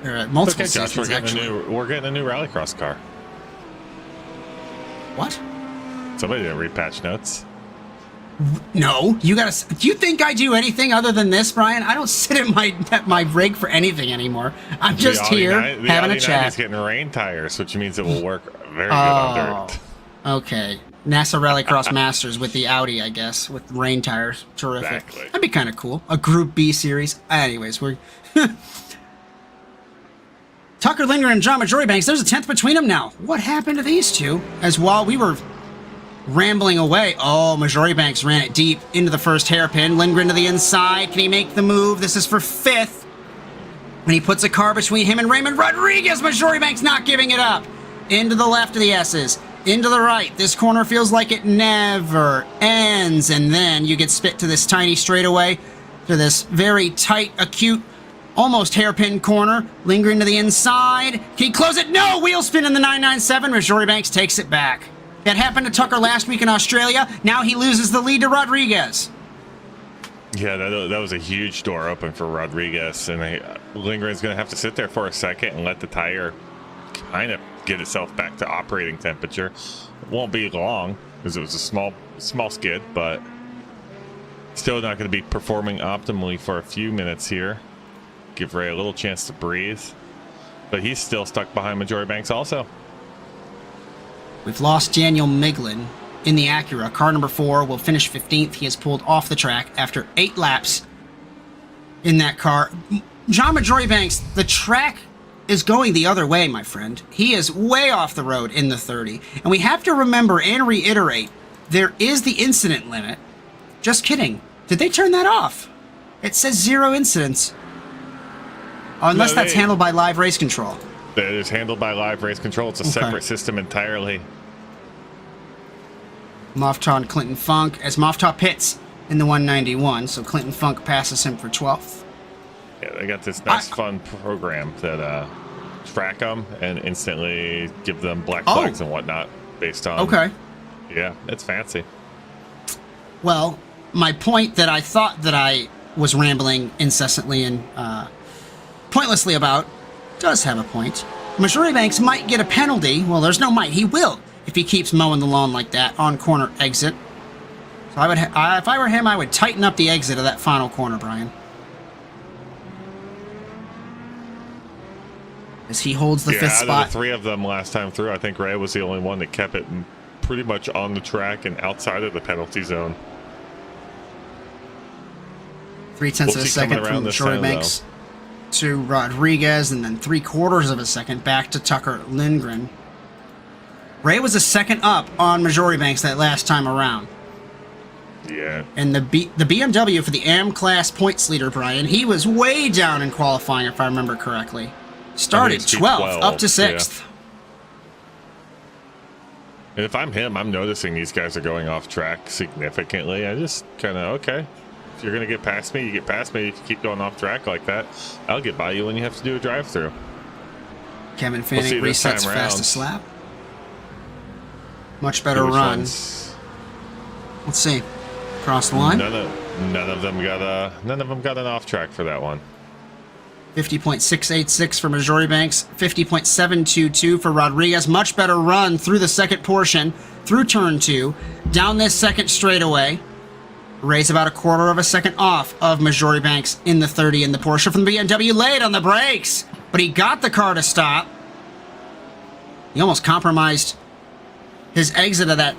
Multiple Josh, seasons, actually. we're getting a new rallycross car. What? Somebody didn't read patch notes. No, you gotta. Do you think I do anything other than this, Brian? I don't sit at my rig for anything anymore. I'm just here having a chat. It's getting rain tires, which means it will work very good on dirt. Okay, NASA Rallycross Masters with the Audi, I guess, with rain tires. Terrific. Exactly. That'd be kind of cool. A Group B series. Anyways, we're Tucker Lindgren and John Majoribanks. There's a 10th between them now. What happened to these two? As while we were rambling away. Oh, Majoribanks ran it deep into the first hairpin. Lindgren to the inside. Can he make the move? This is for 5th. And he puts a car between him and Raymond Rodriguez. Majoribanks not giving it up. Into the left of the S's. Into the right. This corner feels like it never ends. And then you get spit to this tiny straightaway. To this very tight, acute, almost hairpin corner. Lindgren to the inside. Can he close it? No! Wheel spin in the 997. Majoribanks takes it back. That happened to Tucker last week in Australia. Now he loses the lead to Rodriguez. Yeah, that was a huge door open for Rodriguez. And Lindgren's going to have to sit there for a second and let the tire kind of get itself back to operating temperature. It won't be long because it was a small skid, but still not going to be performing optimally for a few minutes here. Give Ray a little chance to breathe. But he's still stuck behind Majoribanks also. We've lost Daniel Miglin in the Acura. Car number 4 will finish 15th. He is pulled off the track after 8 laps in that car. John Majoribanks, the track is going the other way, my friend. He is way off the road in the 30. And we have to remember and reiterate, there is the incident limit. Just kidding. Did they turn that off? It says 0 incidents. Unless that's handled by live race control. That is handled by live race control. It's a separate system entirely. Moftah and Clinton Funk, as Moftah pits in the 191, so Clinton Funk passes him for 12th. Yeah, they got this nice fun program that track them and instantly give them black flags and whatnot based on... Okay. Yeah, it's fancy. Well, my point that I thought that I was rambling incessantly and pointlessly about does have a point. Majoribanks might get a penalty. Well, there's no might. He will if he keeps mowing the lawn like that on corner exit. So I would, if I were him, I would tighten up the exit of that final corner, Brian. As he holds the 5th spot. Out of the 3 of them last time through, I think Ray was the only one that kept it pretty much on the track and outside of the penalty zone. 0.3 of a second from Majoribanks to Rodriguez, and then 3/4 of a second back to Tucker Lindgren. Ray was a second up on Majoribanks that last time around. Yeah. And the BMW for the AM class points leader, Brian, he was way down in qualifying, if I remember correctly. Started 12th, up to 6th. Yeah. And if I'm him, I'm noticing these guys are going off track significantly. I just kind of, okay. If you're going to get past me, you get past me. If you keep going off track like that, I'll get by you when you have to do a drive-through. Kevin Fanning resets fastest lap. Much better run. Let's see. Cross the line. None of them got an off track for that one. 50.686 for Majoribanks, 50.722 for Rodriguez. Much better run through the second portion, through turn 2, down this second straightaway. Ray's about 1/4 of a second off of Majoribanks in the 30 in the Porsche from the BMW, late on the brakes, but he got the car to stop. He almost compromised his exit of that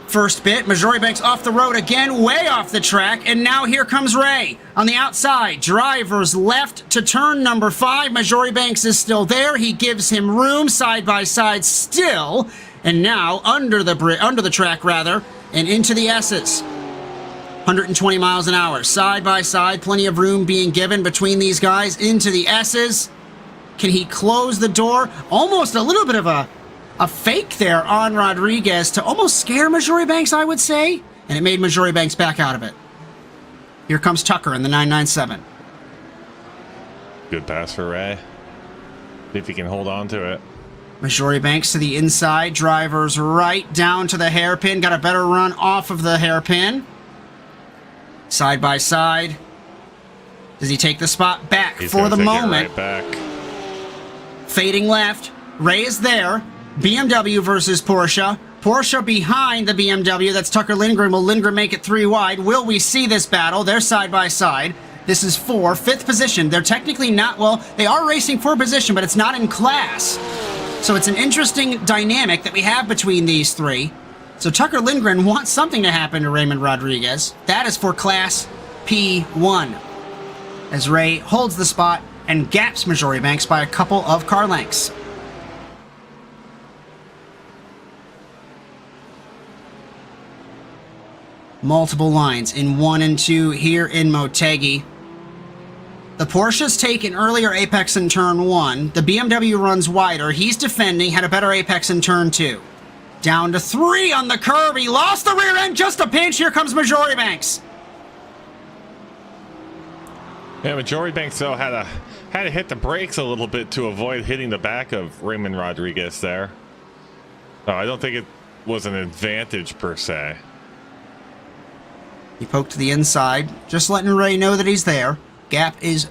first bit. Majoribanks off the road again, way off the track, and now here comes Ray on the outside. Drivers left to turn number 5. Majoribanks is still there. He gives him room, side by side still, and now under the track rather, and into the S's. 120 miles an hour, side by side, plenty of room being given between these guys into the S's. Can he close the door? Almost a little bit of a a fake there on Rodriguez to almost scare Majori Banks, I would say, and it made Majori Banks back out of it. Here comes Tucker in the 997. Good pass for Ray. See if he can hold on to it. Majori Banks to the inside, drivers right down to the hairpin. Got a better run off of the hairpin. Side by side. Does he take the spot back for the moment? Right back. Fading left. Ray is there. BMW versus Porsche. Porsche behind the BMW. That's Tucker Lindgren. Will Lindgren make it 3 wide? Will we see this battle? They're side by side. This is 4, 5th position. They're technically not, well, they are racing for position, but it's not in class. So it's an interesting dynamic that we have between these three. So Tucker Lindgren wants something to happen to Raymond Rodriguez. That is for Class P1. As Ray holds the spot and gaps Majori Banks by a couple of car lengths. Multiple lines in 1 and 2 here in Motegi. The Porsche's taken earlier apex in turn 1. The BMW runs wider. He's defending, had a better apex in turn 2. Down to 3 on the curb. He lost the rear end, just a pinch. Here comes Majori Banks. Yeah, Majori Banks though had to hit the brakes a little bit to avoid hitting the back of Raymond Rodriguez there. No, I don't think it was an advantage per se. He poked to the inside, just letting Ray know that he's there. Gap is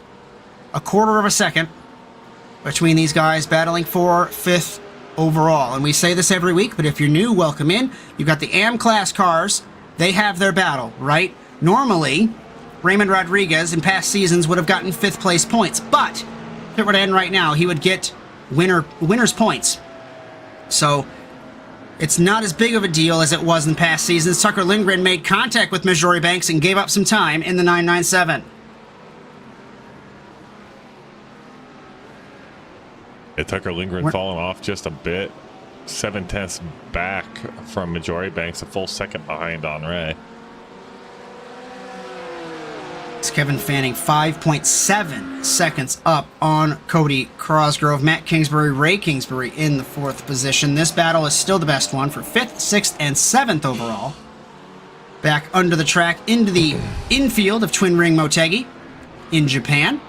a quarter of a second between these guys battling for 5th overall. And we say this every week, but if you're new, welcome in. You've got the AM class cars. They have their battle, right? Normally, Raymond Rodriguez in past seasons would have gotten 5th place points, but if it were to end right now, he would get winner's points. So it's not as big of a deal as it was in past seasons. Tucker Lindgren made contact with Majori Banks and gave up some time in the 997. Yeah, Tucker Lindgren falling off just a bit. 7/10 back from Majori Banks, a full second behind on Ray. It's Kevin Fanning 5.7 seconds up on Cody Crosgrove. Matt Kingsbury, Ray Kingsbury in the 4th position. This battle is still the best one for 5th, 6th, and 7th overall. Back under the track into the infield of Twin Ring Motegi in Japan.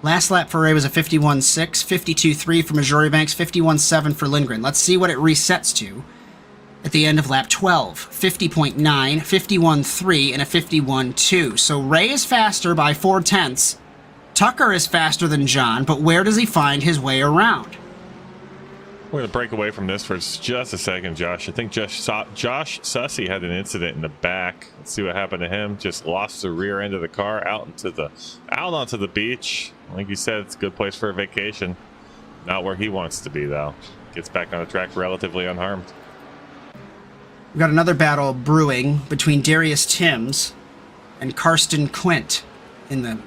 Last lap for Ray was a 51.6, 52.3 for Majori Banks, 51.7 for Lindgren. Let's see what it resets to at the end of lap 12. 50.9, 51.3, and a 51.2. So Ray is faster by 0.4. Tucker is faster than John, but where does he find his way around? We're going to break away from this for just a second, Josh. I think Josh Sussy had an incident in the back. Let's see what happened to him. Just lost the rear end of the car out onto the beach. Like you said, it's a good place for a vacation. Not where he wants to be, though. Gets back on the track relatively unharmed. We've got another battle brewing between Darius Timms and Karsten Quint in the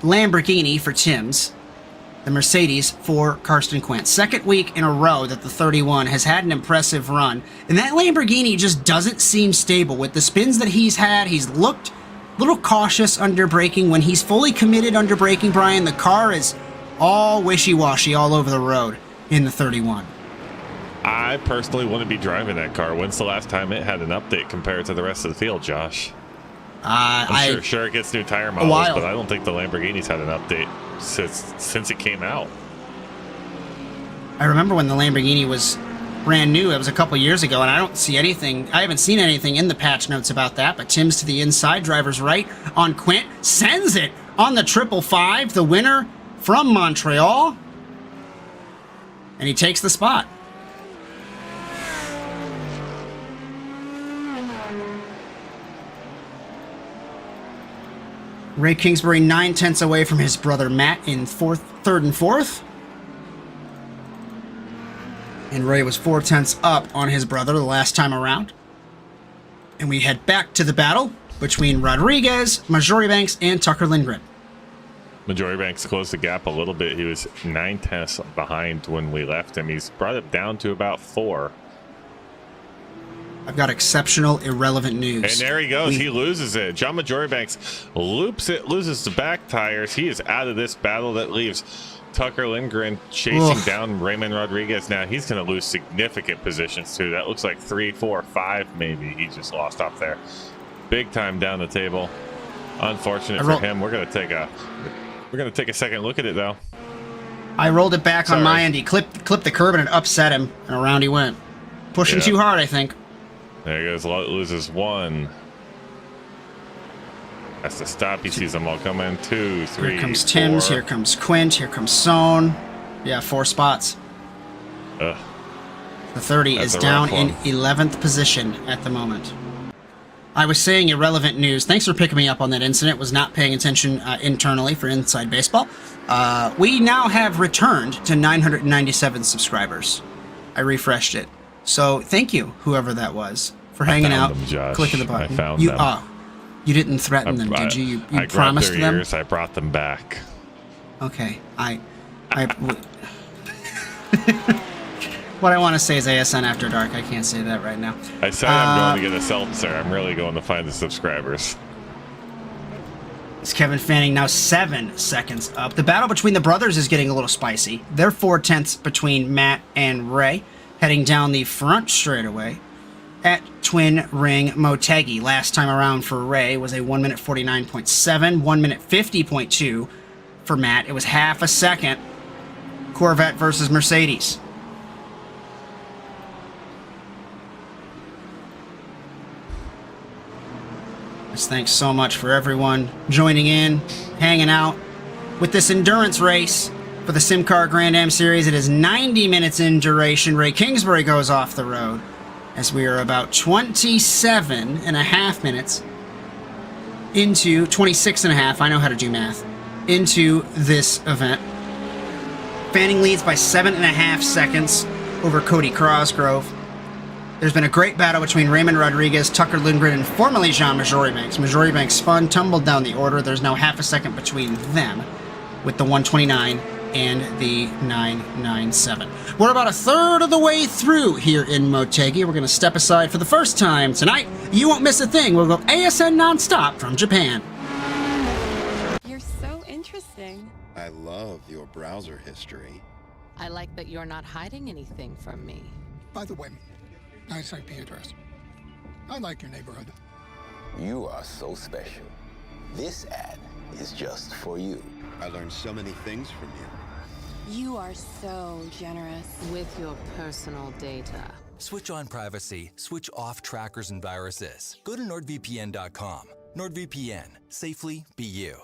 Lamborghini for Timms, the Mercedes for Karsten Quint. Second week in a row that the 31 has had an impressive run, and that Lamborghini just doesn't seem stable. With the spins that he's had, he's looked a little cautious under braking. When he's fully committed under braking, Brian, the car is all wishy-washy all over the road in the 31. I personally wouldn't be driving that car. When's the last time it had an update compared to the rest of the field, Josh? I'm sure it gets new tire models, but I don't think the Lamborghini's had an update since it came out. I remember when the Lamborghini was brand new. It was a couple years ago, and I haven't seen anything in the patch notes about that. But Tim's to the inside, driver's right on Quint, sends it on the 555, the winner from Montreal, and he takes the spot. Ray Kingsbury 9/10 away from his brother Matt in 3rd and 4th. And Ray was 4/10 up on his brother the last time around. And we head back to the battle between Rodriguez, Majori Banks, and Tucker Lindgren. Majori Banks closed the gap a little bit. He was 9/10 behind when we left him. He's brought it down to about 4. I've got exceptional, irrelevant news. And there he goes. He loses it. John Majori Banks loses the back tires. He is out of this battle. That leaves Tucker Lindgren chasing down Raymond Rodriguez. Now he's going to lose significant positions too. That looks like 3, 4, 5 maybe he just lost off there. Big time down the table. Unfortunate for him. We're going to take a second look at it though. I rolled it back on my end. He clipped the curb and it upset him, and around he went. Pushing too hard, I think. There he goes. Loses 1. Has to stop. He sees them all coming. 2, 3. Here comes 4. Timms. Here comes Quint. Here comes Sohn. Yeah, 4 spots. Ugh. The 30 is down in 11th position at the moment. I was saying irrelevant news. Thanks for picking me up on that incident. Was not paying attention internally for Inside Baseball. We now have returned to 997 subscribers. I refreshed it. So thank you, whoever that was, for hanging out, clicking the button. I found them. Oh, you didn't threaten them, did you? You promised them? Ears, I brought them back. Okay, what I want to say is ASN After Dark. I can't say that right now. I said I'm going to get a seltzer. I'm really going to find the subscribers. It's Kevin Fanning now 7 seconds up. The battle between the brothers is getting a little spicy. They're 4/10 between Matt and Ray, heading down the front straightaway at Twin Ring Motegi. Last time around for Ray was a 1 minute 49.7, 1 minute 50.2 for Matt. It was half a second. Corvette versus Mercedes. Thanks so much for everyone joining in, hanging out with this endurance race for the SimCAR Grand-Am Series. It is 90 minutes in duration. Ray Kingsbury goes off the road as we are about 27 and a half minutes into 26 and a half. I know how to do math. Into this event. Fanning leads by 7.5 seconds over Cody Crosgrove. There's been a great battle between Raymond Rodriguez, Tucker Lindgren, and formerly Jean Majoribanks. Majoribanks spun, tumbled down the order. There's now half a second between them with the 129 and the 997. We're about a third of the way through here in Motegi. We're going to step aside for the first time tonight. You won't miss a thing. We'll go ASN nonstop from Japan. You're so interesting. I love your browser history. I like that you're not hiding anything from me. By the way, nice IP address. I like your neighborhood. You are so special. This ad is just for you. I learned so many things from you. You are so generous. With your personal data. Switch on privacy, switch off trackers and viruses. Go to NordVPN.com. NordVPN. Safely be you.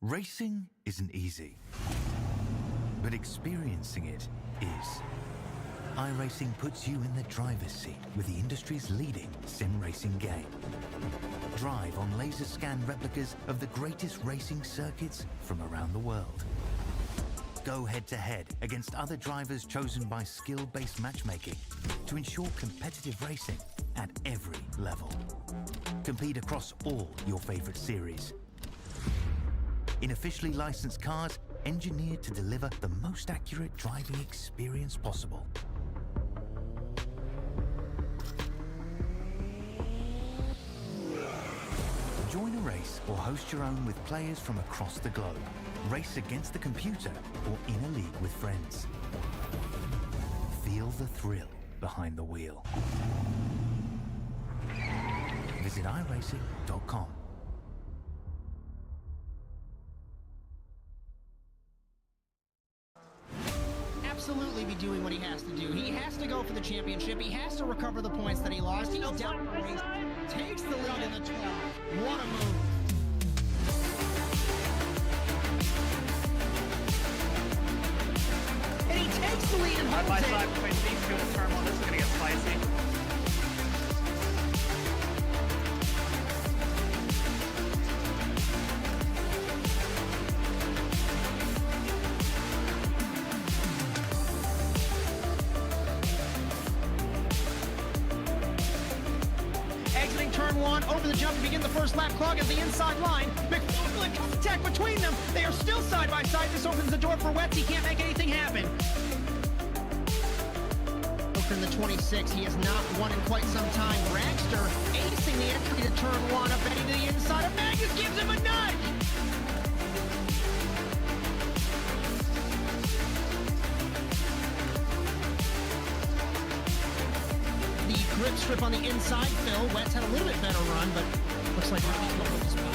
Racing isn't easy, but experiencing it is. iRacing puts you in the driver's seat with the industry's leading sim racing game. Drive on laser scan replicas of the greatest racing circuits from around the world. Go head-to-head against other drivers chosen by skill-based matchmaking to ensure competitive racing at every level. Compete across all your favorite series. In officially licensed cars, engineered to deliver the most accurate driving experience possible. Join a race or host your own with players from across the globe. Race against the computer or in a league with friends. Feel the thrill behind the wheel. Visit iRacing.com. Absolutely be doing what he has to do. He has to go for the championship. He has to recover the points that he lost. He's down the race, takes the lead in the 12. What a move. And he takes the lead and Side by holds side it. between these two in turn one. This is going to get spicy. Exiting turn one, over the jump to begin the first lap, clog at the inside line. McFarland contact between them. They are still side by side. This opens the door for Wetz. He can't make anything happen. Over in the 26, he has not won in quite some time. Dragster acing the entry to turn one, up heading to the inside of Magnus, gives him a nudge. The grip strip on the inside, Phil. Wetz had a little bit better run, but looks like Ronnie's going to as well.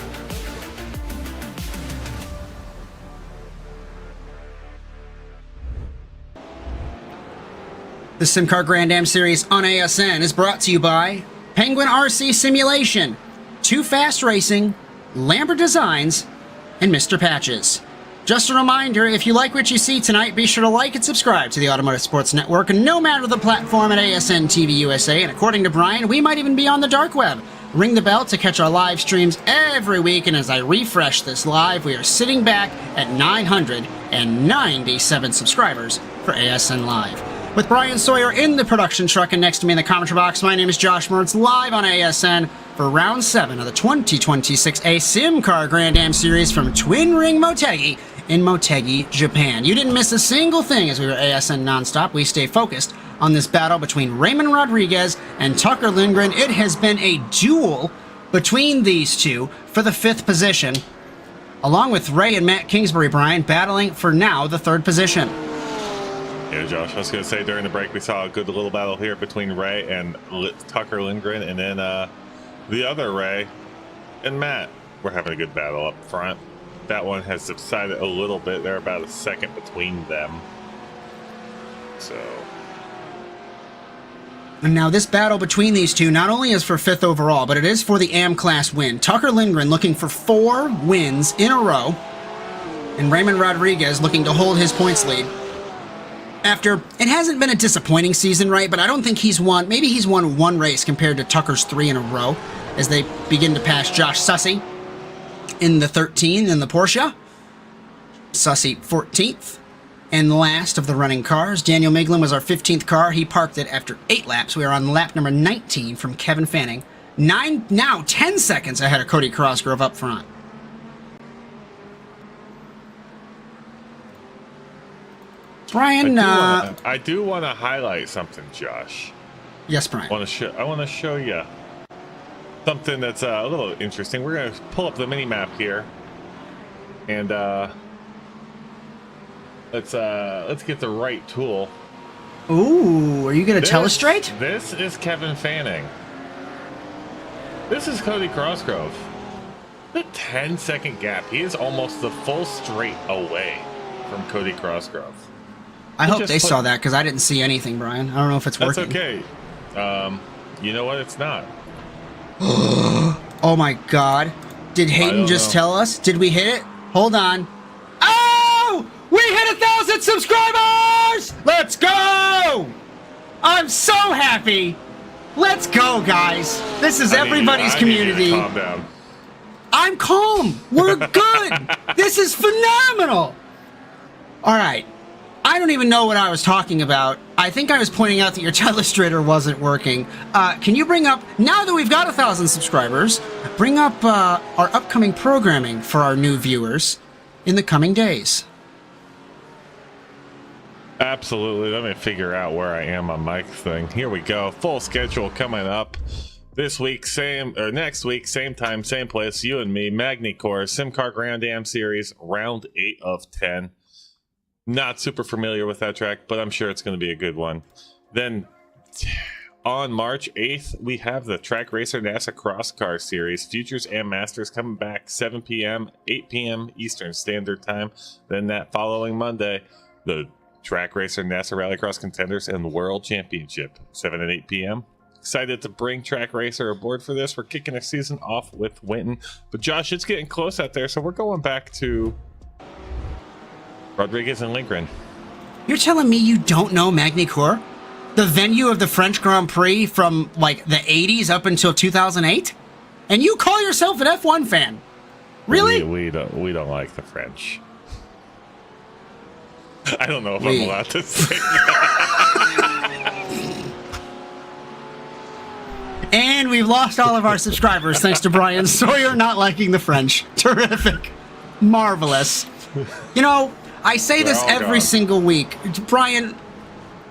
The SimCAR Grand-Am Series on ASN is brought to you by Penguin RC Simulation, Too Fast Racing, Lambert Designs, and Mr. Patches. Just a reminder, if you like what you see tonight, be sure to like and subscribe to the Automotive Sports Network, no matter the platform at ASN TV USA, and according to Bryan, we might even be on the dark web. Ring the bell to catch our live streams every week, and as I refresh this live, we are sitting back at 997 subscribers for ASN Live. With Bryan Sawyer in the production truck and next to me in the commentary box, my name is Josh Mertz, live on ASN for Round 7 of the 2026 SimCAR Grand-Am Series from Twin Ring Motegi in Motegi, Japan. You didn't miss a single thing as we were ASN nonstop. We stay focused on this battle between Raymond Rodriguez and Tucker Lindgren. It has been a duel between these two for the 5th position, along with Ray and Matt Kingsbury, Bryan, battling for now the 3rd position. Yeah, Josh, I was going to say during the break we saw a good little battle here between Ray and Tucker Lindgren, and then the other Ray and Matt were having a good battle up front. That one has subsided a little bit. They're about a second between them. So... And now this battle between these two not only is for 5th overall, but it is for the AM class win. Tucker Lindgren looking for 4 wins in a row, and Raymond Rodriguez looking to hold his points lead. After, it hasn't been a disappointing season, right? But I don't think he's won, maybe he's won 1 race compared to Tucker's 3 in a row as they begin to pass Josh Sussey in the 13 in the Porsche. Sussey 14th and last of the running cars. Daniel Miglin was our 15th car. He parked it after 8 laps. We are on lap number 19 from Kevin Fanning. 10 seconds ahead of Cody Crossgrove up front. Bryan, I do want to highlight something, Josh. Yes, Bryan. I want to show you something that's a little interesting. We're going to pull up the mini map here, and let's get the right tool. Ooh, are you going to telestrate? This is Kevin Fanning. This is Cody Crossgrove. The 10-second gap. He is almost the full straight away from Cody Crossgrove. I hope they saw that because I didn't see anything, Bryan. I don't know if it's working. That's okay. You know what? It's not. Oh my God. Did Hayden just tell us? Did we hit it? Hold on. Oh! We hit 1,000 subscribers! Let's go! I'm so happy. Let's go, guys. This is everybody's I need you to community. calm down. I'm calm. We're good. This is phenomenal. All right. I don't even know what I was talking about. I think I was pointing out that your telestrator wasn't working. Can you bring up, now that we've got 1,000 subscribers, bring up our upcoming programming for our new viewers in the coming days? Absolutely. Let me figure out where I am on Mike's thing. Here we go. Full schedule coming up this week, next week, same time, same place. You and me, MagniCore, SimCAR Grand-Am Series, round 8 of 10. Not super familiar with that track, but I'm sure it's going to be a good one. Then on March 8th, we have the Track Racer NASA Cross Car Series, Futures and Masters coming back 7 p.m., 8 p.m. Eastern Standard Time. Then that following Monday, the Track Racer NASA Rallycross Contenders and World Championship, 7 and 8 p.m. Excited to bring Track Racer aboard for this. We're kicking the season off with Winton. But Josh, it's getting close out there, so we're going back to Rodriguez and Lindgren. You're telling me you don't know MagniCore? The venue of the French Grand Prix from like the 80s up until 2008? And you call yourself an F1 fan? Really? We don't like the French. I don't know if I'm allowed to say that. And we've lost all of our subscribers thanks to Bryan Sawyer not liking the French. Terrific. Marvelous. You know, I say this every single week. Bryan,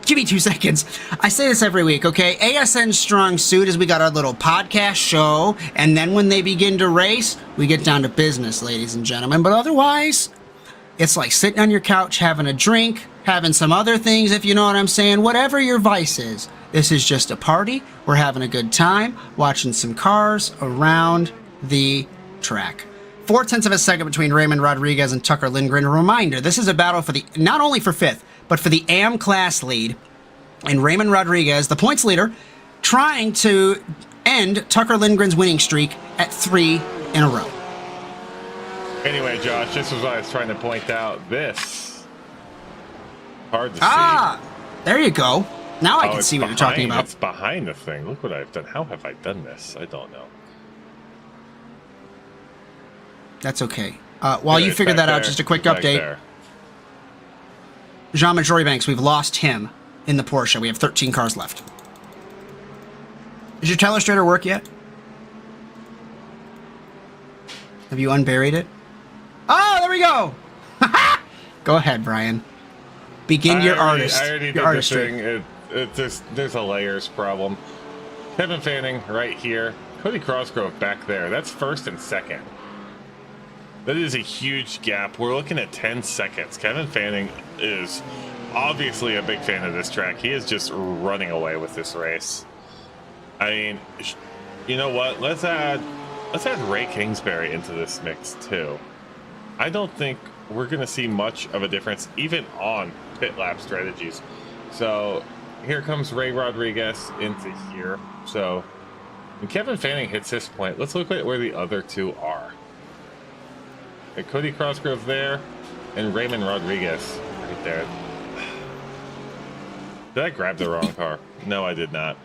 give me 2 seconds. I say this every week, okay? ASN's strong suit is we got our little podcast show, and then when they begin to race, we get down to business, ladies and gentlemen. But otherwise, it's like sitting on your couch, having a drink, having some other things, if you know what I'm saying. Whatever your vice is, this is just a party. We're having a good time, watching some cars around the track. 0.4 of a second between Raymond Rodriguez and Tucker Lindgren. A reminder, this is a battle for the not only for 5th, but for the AM class lead. And Raymond Rodriguez, the points leader, trying to end Tucker Lindgren's winning streak at 3 in a row. Anyway, Josh, this was what I was trying to point out. This hard to see. There you go. Now I can see what you're talking about. It's behind the thing. Look what I've done. How have I done this? I don't know. That's okay. While you figure that out, just a quick update. Jean-Majori Banks, we've lost him in the Porsche. We have 13 cars left. Does your telestrator work yet? Have you unburied it? Oh, there we go. Go ahead, Bryan. Begin your artist. I already did the thing. There's a layers problem. Kevin Fanning right here. Cody Crossgrove back there. That's first and second. That is a huge gap. We're looking at 10 seconds. Kevin Fanning is obviously a big fan of this track. He is just running away with this race. I mean, you know what? Let's add Ray Kingsbury into this mix too. I don't think we're going to see much of a difference even on pit lap strategies. So here comes Ray Rodriguez into here. So when Kevin Fanning hits this point, let's look at where the other two are. Cody Crossgrove there, and Raymond Rodriguez right there. Did I grab the wrong car? No, I did not.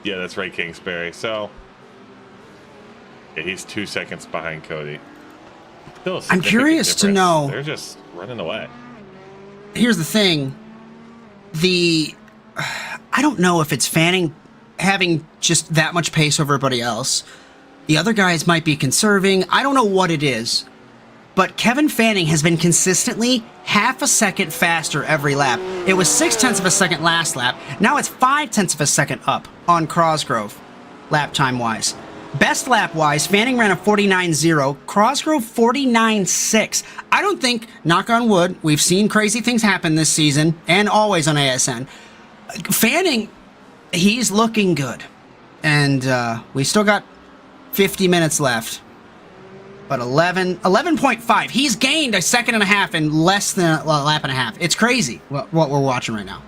Yeah, that's Ray Kingsbury. So, yeah, he's 2 seconds behind Cody. Still a I'm curious to know. They're just running away. Here's the thing. I don't know if it's Fanning having just that much pace over everybody else. The other guys might be conserving. I don't know what it is. But Kevin Fanning has been consistently half a second faster every lap. It was 0.6 of a second last lap. Now it's 0.5 of a second up on Crossgrove, lap time wise. Best lap wise, Fanning ran a 49.0, Crossgrove 49.6. I don't think, knock on wood, we've seen crazy things happen this season and always on ASN. Fanning, he's looking good. And we still got 50 minutes left. But 11.5. He's gained a second and a half in less than a lap and a half. It's crazy what we're watching right now.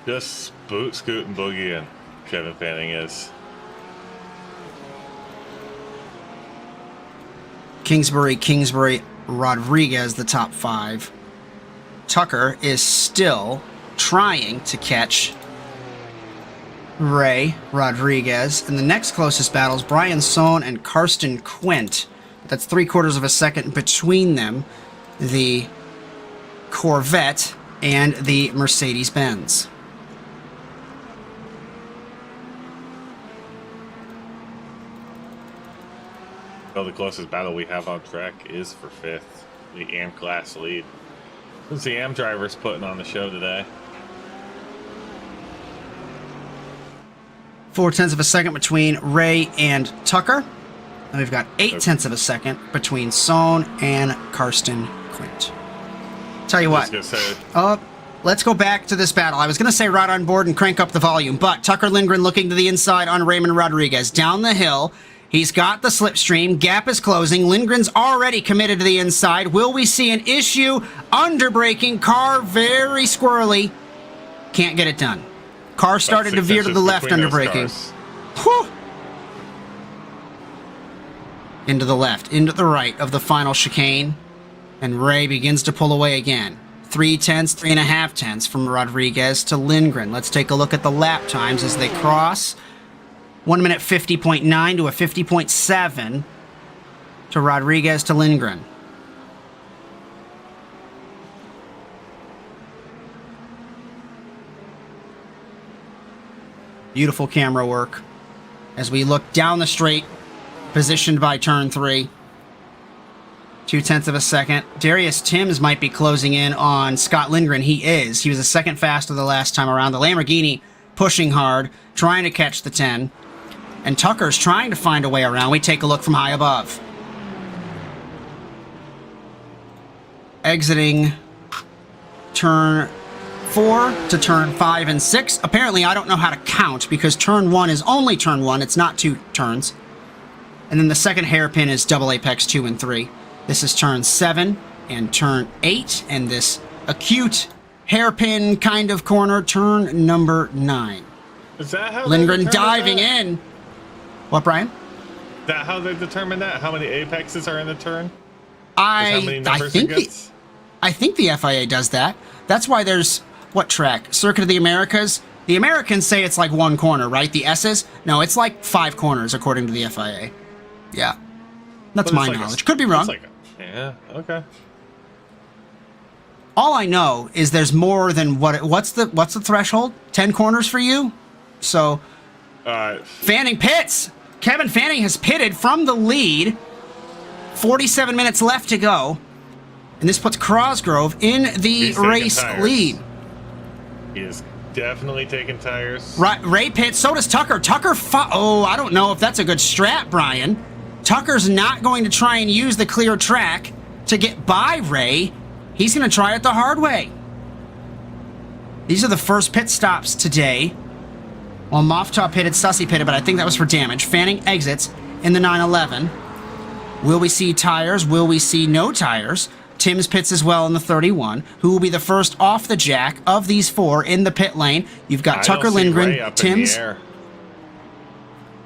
Just scoot and boogie in. Kevin Fanning is. Kingsbury, Rodriguez, the top 5. Tucker is still trying to catch Ray Rodriguez. And the next closest battle is Bryan Sohn and Karsten Quint. That's 3/4 of a second between them. The Corvette and the Mercedes-Benz. So the closest battle we have on track is for 5th, the AM class lead. Who's the AM drivers putting on the show today? 4/10 of a second between Ray and Tucker. And we've got 8/10 of a second between Sohn and Karsten Quint. Tell you what. Let's go back to this battle. I was going to say right on board and crank up the volume, but Tucker Lindgren looking to the inside on Raymond Rodriguez. Down the hill. He's got the slipstream. Gap is closing. Lindgren's already committed to the inside. Will we see an issue? Underbraking. Car very squirrely. Can't get it done. Car started to veer to the left underbraking. Whew. Into the left. Into the right of the final chicane. And Ray begins to pull away again. 3/10, 3.5 from Rodriguez to Lindgren. Let's take a look at the lap times as they cross. 1 minute 50.9 to a 50.7 to Rodriguez to Lindgren. Beautiful camera work as we look down the straight, positioned by turn 3. 2/10 of a second. Darius Timms might be closing in on Scott Lindgren. He is. He was a second faster the last time around. The Lamborghini pushing hard, trying to catch the 10. And Tucker's trying to find a way around. We take a look from high above. Exiting turn 4 to turn 5 and 6. Apparently, I don't know how to count because turn 1 is only turn 1. It's not 2 turns. And then the second hairpin is double apex 2 and 3. This is turn 7 and turn 8. And this acute hairpin kind of corner, turn number 9. Is that how Lindgren diving in. What, Brian? Is that how they determine that? How many apexes are in the turn? I think the FIA does that. That's why there's, what track? Circuit of the Americas? The Americans say it's like 1 corner, right? The S's? No, it's like 5 corners according to the FIA. Yeah. That's my knowledge. Could be wrong. Yeah, okay. All I know is there's more than what's the threshold? 10 corners for you? So Fanning pits. Kevin Fanning has pitted from the lead. 47 minutes left to go. And this puts Cosgrove in the race lead. He is definitely taking tires. Right, Ray pits. So does Tucker. I don't know if that's a good strat, Brian. Tucker's not going to try and use the clear track to get by Ray. He's going to try it the hard way. These are the first pit stops today. Well, Moftop pitted, Sussy pitted, but I think that was for damage. Fanning exits in the 911. Will we see tires? Will we see no tires? Timms pits as well in the 31. Who will be the first off the jack of these 4 in the pit lane? You've got Tucker Lindgren, Timms.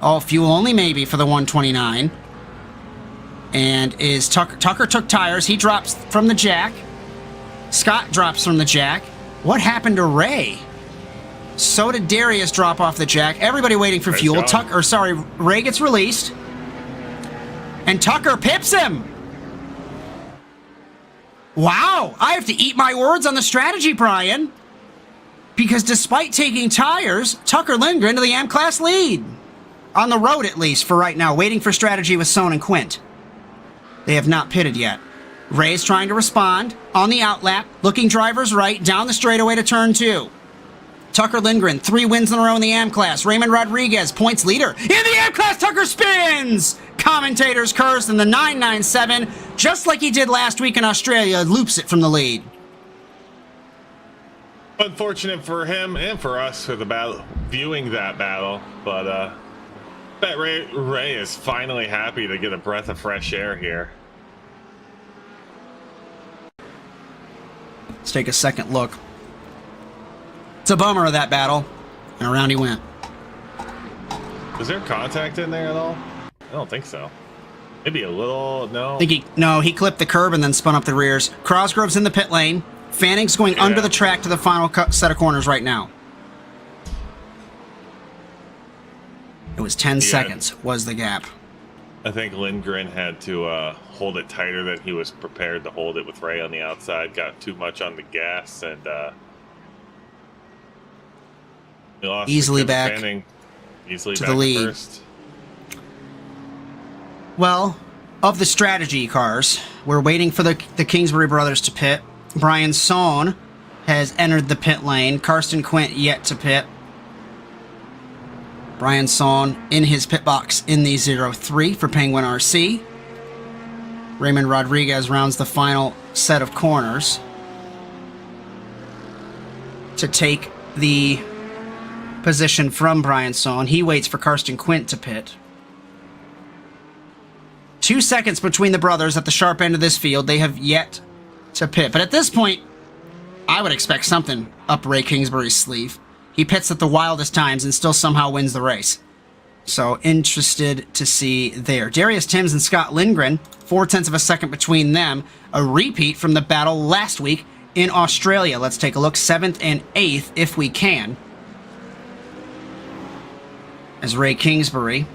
Oh, fuel only maybe for the 129. And is Tucker took tires. He drops from the jack. Scott drops from the jack. What happened to Ray? So did Darius drop off the jack. Everybody waiting for fuel. Ray gets released. And Tucker pips him. Wow. I have to eat my words on the strategy, Brian. Because despite taking tires, Tucker Lindgren to the AM class lead. On the road, at least, for right now. Waiting for strategy with Sohn and Quint. They have not pitted yet. Ray's trying to respond on the outlap. Looking drivers right. Down the straightaway to turn 2. Tucker Lindgren, 3 wins in a row in the AM class. Raymond Rodriguez, points leader. In the AM class, Tucker spins! Commentators curse, and the 997, just like he did last week in Australia, loops it from the lead. Unfortunate for him and for us for the battle, viewing that battle, but bet Ray is finally happy to get a breath of fresh air here. Let's take a second look. It's a bummer of that battle, and around he went. Was there contact in there at all? I don't think so. Maybe a little, no. He clipped the curb and then spun up the rears. Cosgrove's in the pit lane. Fanning's going under the track to the final set of corners right now. It was 10 seconds was the gap. I think Lindgren had to hold it tighter than he was prepared to hold it with Ray on the outside. Got too much on the gas and he lost easily back Fanning. Easily to back the lead. First. Well, of the strategy cars, we're waiting for the Kingsbury brothers to pit. Bryan Sohn has entered the pit lane. Karsten Quint yet to pit. Bryan Sohn in his pit box in the 03 for Penguin RC. Raymond Rodriguez rounds the final set of corners to take the position from Bryan Sohn. He waits for Karsten Quint to pit. 2 seconds between the brothers at the sharp end of this field. They have yet to pit. But at this point, I would expect something up Ray Kingsbury's sleeve. He pits at the wildest times and still somehow wins the race. So interested to see there. Darius Timms and Scott Lindgren, 0.4 of a second between them. A repeat from the battle last week in Australia. Let's take a look. 7th and 8th if we can. As Ray Kingsbury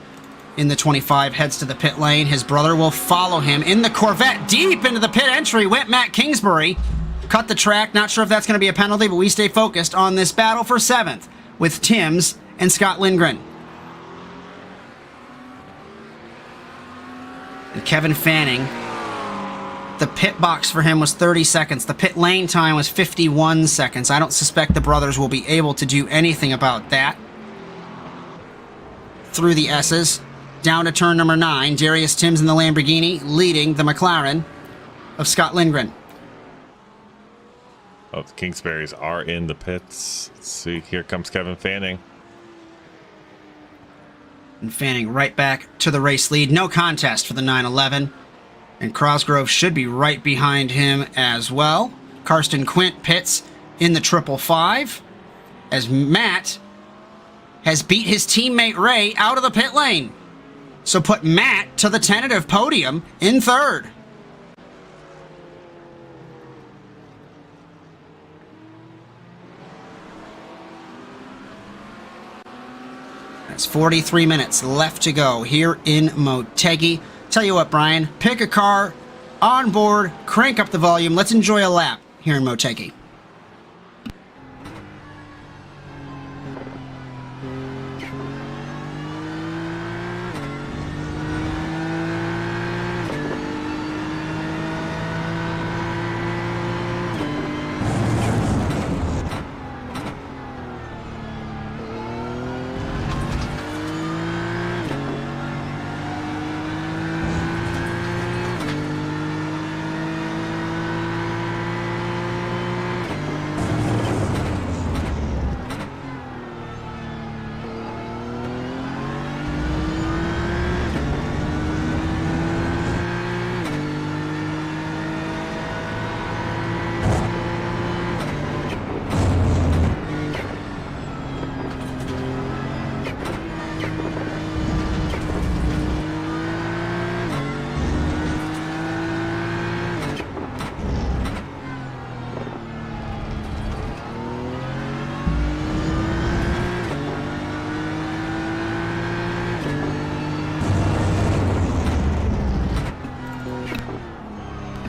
in the 25 heads to the pit lane. His brother will follow him in the Corvette. Deep into the pit entry went Matt Kingsbury. Cut the track. Not sure if that's going to be a penalty, but we stay focused on this battle for 7th with Timms and Scott Lindgren. And Kevin Fanning, the pit box for him was 30 seconds. The pit lane time was 51 seconds. I don't suspect the brothers will be able to do anything about that. Through the S's, down to turn number 9. Darius Timms in the Lamborghini leading the McLaren of Scott Lindgren. Oh, the Kingsburys are in the pits. Let's see, here comes Kevin Fanning. And Fanning right back to the race lead. No contest for the 911. And Cosgrove should be right behind him as well. Karsten Quint pits in the 555 as Matt has beat his teammate Ray out of the pit lane. So put Matt to the tentative podium in 3rd. That's 43 minutes left to go here in Motegi. Tell you what, Brian, pick a car, on board, crank up the volume. Let's enjoy a lap here in Motegi.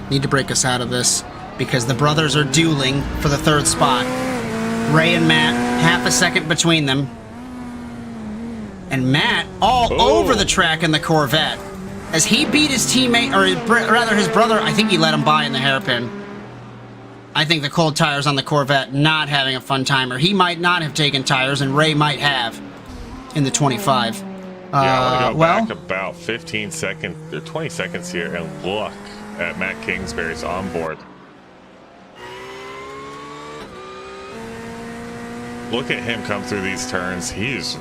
Need to break us out of this because the brothers are dueling for the 3rd spot. Ray and Matt, half a second between them. And Matt all over the track in the Corvette. As he beat his teammate, or rather his brother, I think he let him by in the hairpin. I think the cold tires on the Corvette not having a fun timer. He might not have taken tires, and Ray might have in the 25. Yeah, I want to go back about 15 seconds, or 20 seconds here, and look at Matt Kingsbury's onboard. Look at him come through these turns. He's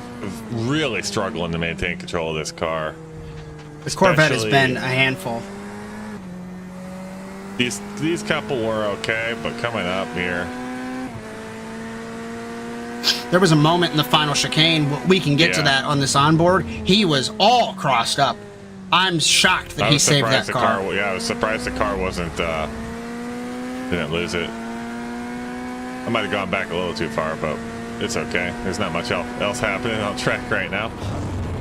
really struggling to maintain control of this car. This Corvette has been a handful. These couple were okay, but coming up here, there was a moment in the final chicane. We can get to that on this onboard. He was all crossed up. I'm shocked that he saved that car. Yeah, I was surprised the car wasn't didn't lose it. I might have gone back a little too far, but it's okay. There's not much else happening on track right now.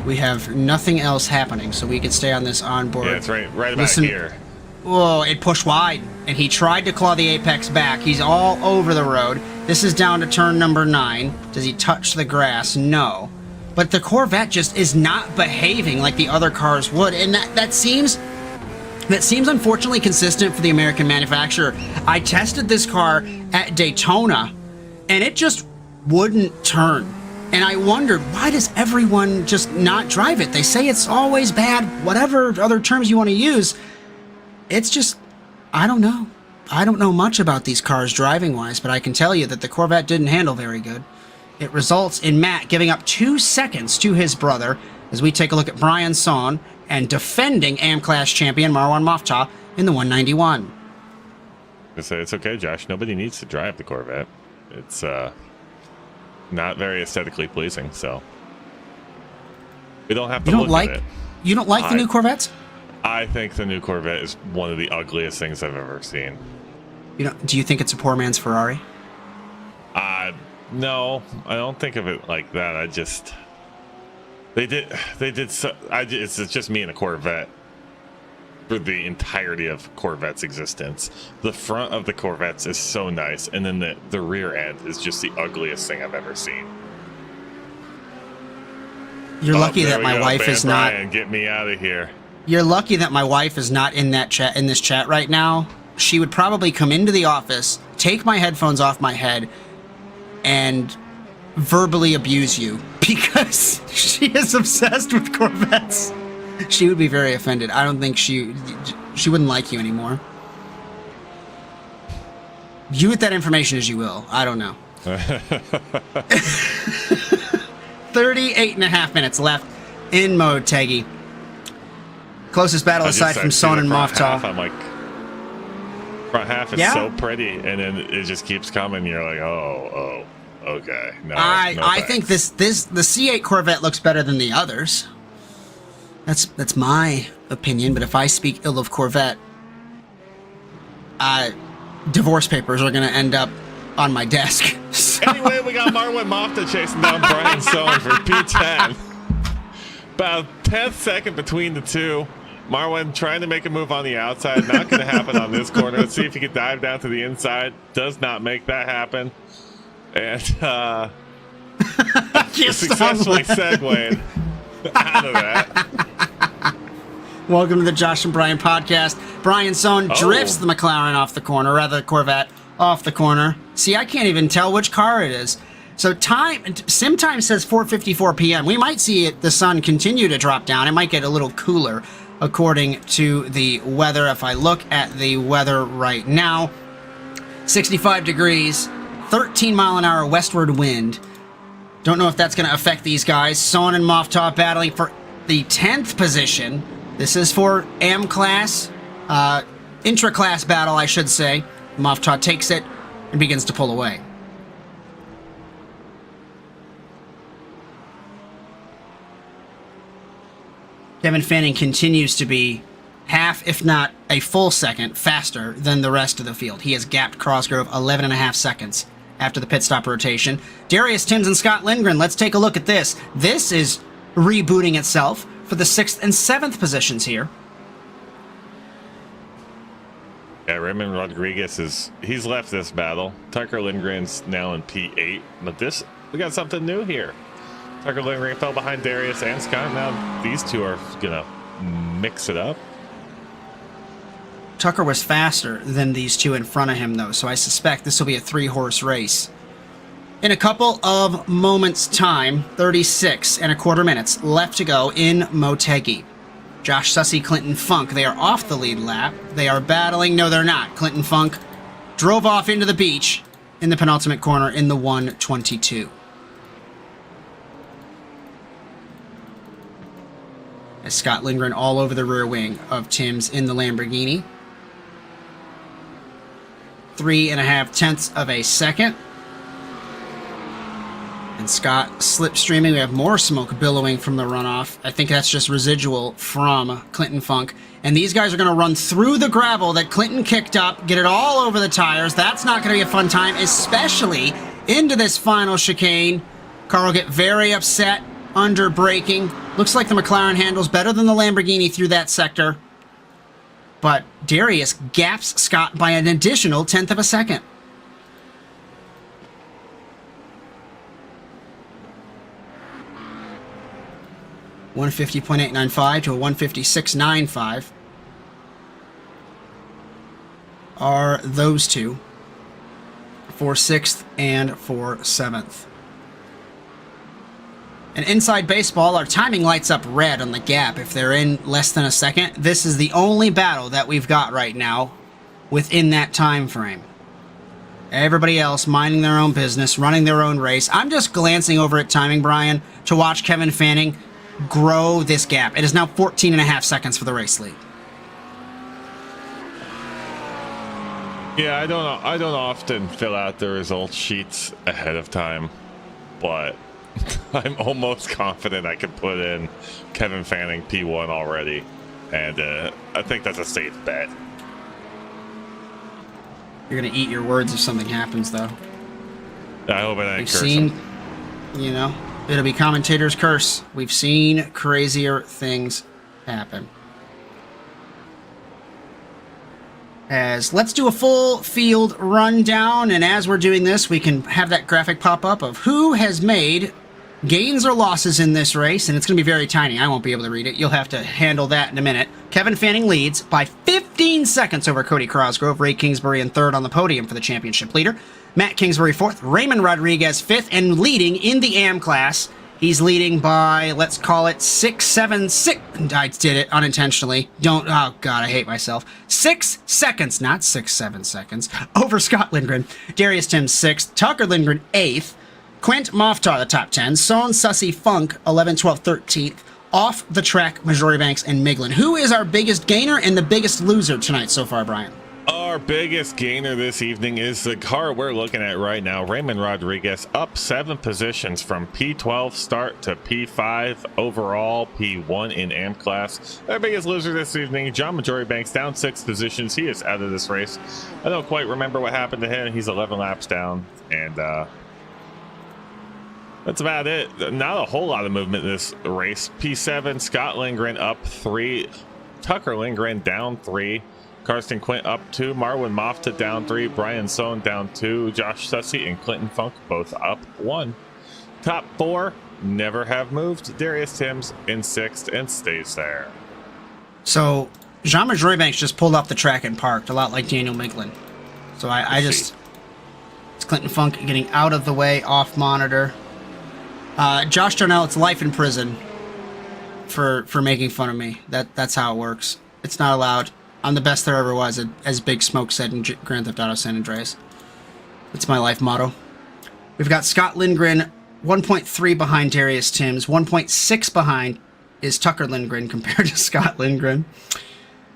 We have nothing else happening, so we can stay on this onboard. Yeah, it's right about here. Whoa, it pushed wide, and he tried to claw the apex back. He's all over the road. This is down to turn number 9. Does he touch the grass? No. But the Corvette just is not behaving like the other cars would, and that seems unfortunately consistent for the American manufacturer. I tested this car at Daytona, and it just wouldn't turn. And I wondered, why does everyone just not drive it? They say it's always bad, whatever other terms you want to use. It's just, I don't know. I don't know much about these cars driving-wise, but I can tell you that the Corvette didn't handle very good. It results in Matt giving up 2 seconds to his brother as we take a look at Bryan Son and defending AM-Class champion Marwan Mafta in the 191. I say it's okay, Josh. Nobody needs to drive the Corvette. It's not very aesthetically pleasing, so we don't have to look at it. You don't like the new Corvettes? I think the new Corvette is one of the ugliest things I've ever seen. Do you think it's a poor man's Ferrari? No, I don't think of it like that. I just it's just me and a Corvette for the entirety of Corvette's existence. The front of the Corvettes is so nice, and then the rear end is just the ugliest thing I've ever seen. You're lucky that my wife is not. Bryan, get me out of here. You're lucky that my wife is not in this chat right now. She would probably come into the office, take my headphones off my head, and verbally abuse you because she is obsessed with Corvettes. She would be very offended. I don't think she wouldn't like you anymore. View it that information as you will. I don't know. 38.5 minutes left in Motegi. Closest battle aside from Son and Mafta. I'm like, front half is so pretty, and then it just keeps coming. You're like, oh, okay. No, I think the C8 Corvette looks better than the others. That's my opinion. But if I speak ill of Corvette, divorce papers are going to end up on my desk. So. Anyway, we got Marwan Mafta chasing down Bryan Son for P10. About 10th second between the two. Marwan trying to make a move on the outside. Not going to happen on this corner. Let's see if he can dive down to the inside. Does not make that happen. And successfully segued out of that. Welcome to the Josh and Bryan podcast. Bryan Son drifts the McLaren off the corner, rather the Corvette off the corner. See, I can't even tell which car it is. So sim time says 4:54 p.m. We might see the sun continue to drop down. It might get a little cooler according to the weather. If I look at the weather right now, 65 degrees, 13 mile an hour westward wind. Don't know if that's going to affect these guys. Son and Mafta battling for the 10th position. This is for AM-Class, intra-class battle, I should say. Mafta takes it and begins to pull away. Kevin Fanning continues to be half, if not a full second, faster than the rest of the field. He has gapped Cosgrove 11.5 seconds after the pit stop rotation. Darius Timms and Scott Lindgren, let's take a look at this. This is rebooting itself for the 6th and 7th positions here. Yeah, Raymond Rodriguez he's left this battle. Tucker Lindgren's now in P8, but we got something new here. Tucker Lindgren fell behind Darius and Scott. Now these two are gonna mix it up. Tucker was faster than these two in front of him, though, so I suspect this will be a 3-horse race. In a couple of moments' time, 36.25 minutes left to go in Motegi. Josh Sussey, Clinton Funk, they are off the lead lap. They are battling. No, they're not. Clinton Funk drove off into the beach in the penultimate corner in the 122. As Scott Lindgren all over the rear wing of Timms in the Lamborghini. 3.5 tenths of a second. And Scott slipstreaming. We have more smoke billowing from the runoff. I think that's just residual from Clinton Funk. And these guys are going to run through the gravel that Clinton kicked up, get it all over the tires. That's not going to be a fun time, especially into this final chicane. Carl will get very upset under braking. Looks like the McLaren handles better than the Lamborghini through that sector. But Darius gaps Scott by an additional 1/10 of a second. .895 to a 156.95 are those two for 6th and for 7th. And inside baseball, our timing lights up red on the gap if they're in less than a second. This is the only battle that we've got right now within that time frame. Everybody else minding their own business, running their own race. I'm just glancing over at timing, Brian, to watch Kevin Fanning grow this gap. It is now 14.5 seconds for the race lead. Yeah, I don't often fill out the results sheets ahead of time, but I'm almost confident I can put in Kevin Fanning P1 already, and I think that's a safe bet. You're gonna eat your words if something happens, though. I hope it ain't We've cursing. seen, you know, it'll be commentator's curse. We've seen crazier things happen. As let's do a full field rundown, and as we're doing this, we can have that graphic pop up of who has made gains or losses in this race, and it's going to be very tiny. I won't be able to read it. You'll have to handle that in a minute. Kevin Fanning leads by 15 seconds over Cody Cosgrove. Ray Kingsbury in 3rd on the podium for the championship leader. Matt Kingsbury 4th. Raymond Rodriguez 5th, and leading in the AM class. He's leading by, let's call it 6, 7, 6. I did it unintentionally. Don't, oh God, I hate myself. 6 seconds, not 6, 7 seconds, over Scott Lindgren. Darius Tims 6th. Tucker Lindgren 8th. Quint Moftar, the top 10. Son Sussy Funk, 11, 12, 13th. Off the track, Majority Banks and Miglin. Who is our biggest gainer and the biggest loser tonight so far, Brian? Our biggest gainer this evening is the car we're looking at right now. Raymond Rodriguez up 7 positions from P12 start to P5 overall, P1 in AM class. Our biggest loser this evening, John Majority Banks, down 6 positions. He is out of this race. I don't quite remember what happened to him. He's 11 laps down, and that's about it. Not a whole lot of movement in this race. P7, Scott Lindgren up 3, Tucker Lindgren down 3, Karsten Quint up 2, Marwin Mofta down 3, Bryan Sohn down 2, Josh Sussy and Clinton Funk both up 1. Top 4 never have moved. Darius Tims in 6th and stays there. So Jean Majority Banks just pulled off the track and parked, a lot like Daniel Miglin. So I just, it's Clinton Funk getting out of the way, off monitor. Josh Darnell, it's life in prison for making fun of me. That's how it works. It's not allowed. I'm the best there ever was, as Big Smoke said in Grand Theft Auto San Andreas. It's my life motto. We've got Scott Lindgren 1.3 behind Darius Tims. 1.6 behind is Tucker Lindgren compared to Scott Lindgren.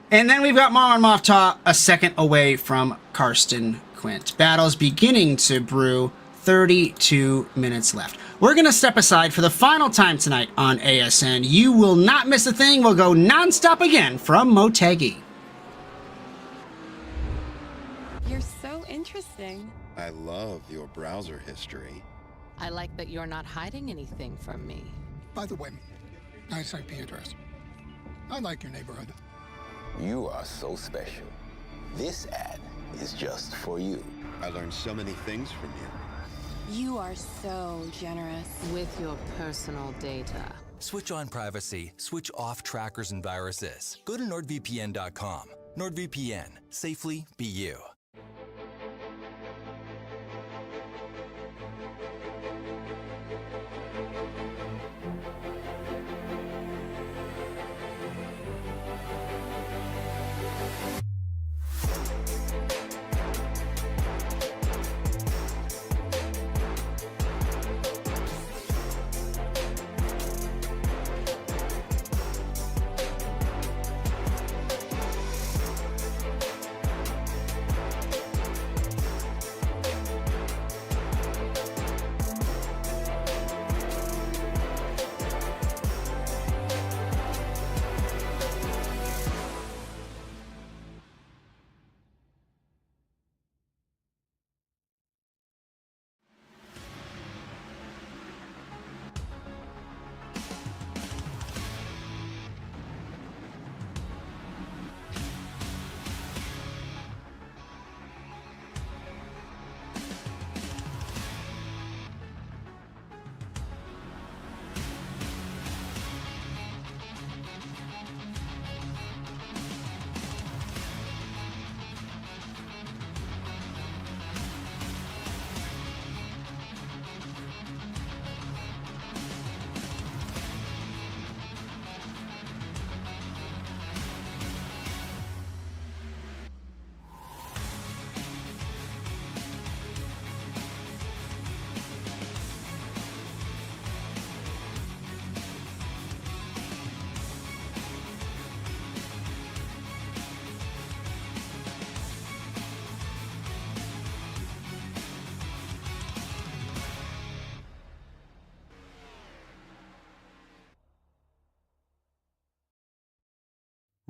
And then we've got Marwan Mofta a second away from Karsten Quint. Battles beginning to brew. 32 minutes left. We're going to step aside for the final time tonight on ASN. You will not miss a thing. We'll go nonstop again from Motegi. You're so interesting. I love your browser history. I like that you're not hiding anything from me. By the way, nice IP address. I like your neighborhood. You are so special. This ad is just for you. I learned so many things from you. You are so generous. With your personal data. Switch on privacy, switch off trackers and viruses. Go to NordVPN.com. NordVPN. Safely be you.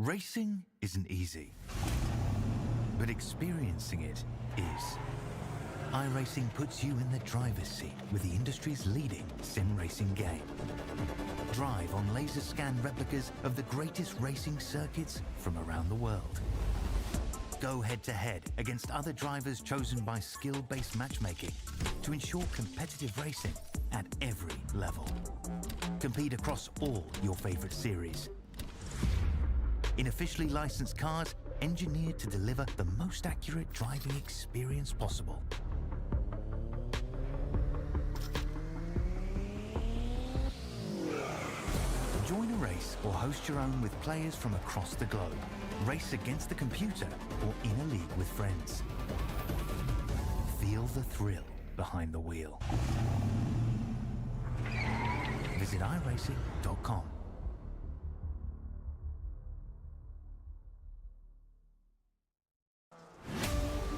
Racing isn't easy, but experiencing it is. iRacing puts you in the driver's seat with the industry's leading sim racing game. Drive on laser scan replicas of the greatest racing circuits from around the world. Go head-to-head against other drivers chosen by skill-based matchmaking to ensure competitive racing at every level. Compete across all your favorite series. In officially licensed cars, engineered to deliver the most accurate driving experience possible. Join a race or host your own with players from across the globe. Race against the computer or in a league with friends. Feel the thrill behind the wheel. Visit iRacing.com.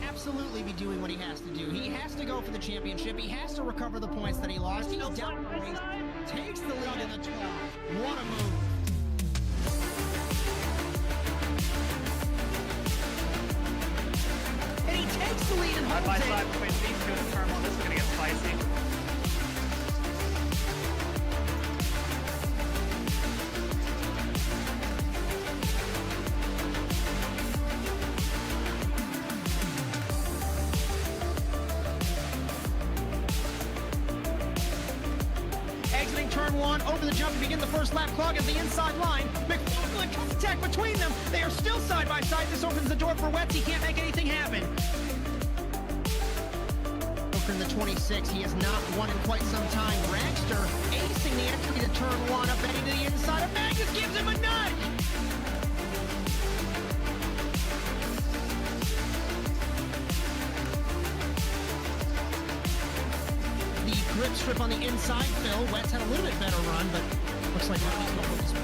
Absolutely be doing what he has to do. He has to go for the championship. He has to recover the points that he lost. He's down the race, takes the lead in the 12. What a move. And he takes the lead and holds Side by it. side between these two in turn one. This is going to get spicy. Exiting turn one, over the jump to begin the first lap, clog at the inside line. McFarland contact between them. They are still side by side. This opens the door for Wetz. He can't make anything happen. Over in the 26, he has not won in quite some time. Dragster acing the entry to turn one, up heading to the inside of Magnus, gives him a nudge. The grip strip on the inside, Phil. Wetz had a little bit better run, but looks like Mertz will hold the spot.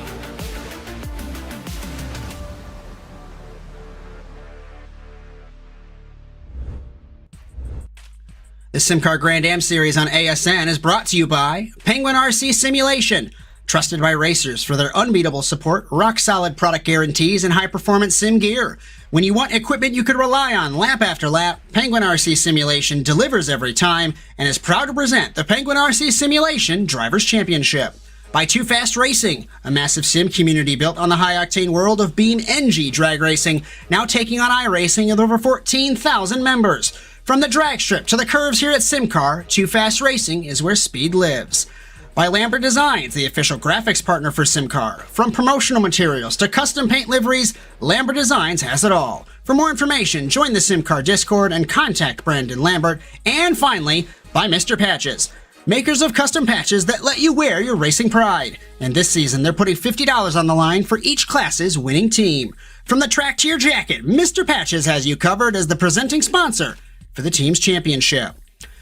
The SimCAR Grand-Am Series on ASN is brought to you by Penguin RC Simulation, trusted by racers for their unbeatable support, rock-solid product guarantees, and high-performance sim gear. When you want equipment you could rely on lap after lap, Penguin RC Simulation delivers every time and is proud to present the Penguin RC Simulation Drivers' Championship. By Too Fast Racing, a massive sim community built on the high-octane world of Beam NG drag racing, now taking on iRacing with over 14,000 members. From the drag strip to the curves here at SimCAR, Too Fast Racing is where speed lives. By Lambert Designs, the official graphics partner for SimCAR. From promotional materials to custom paint liveries, Lambert Designs has it all. For more information, join the SimCAR Discord and contact Brandon Lambert. And finally, by Mr. Patches, makers of custom patches that let you wear your racing pride. And this season, they're putting $50 on the line for each class's winning team. From the track to your jacket, Mr. Patches has you covered as the presenting sponsor for the team's championship.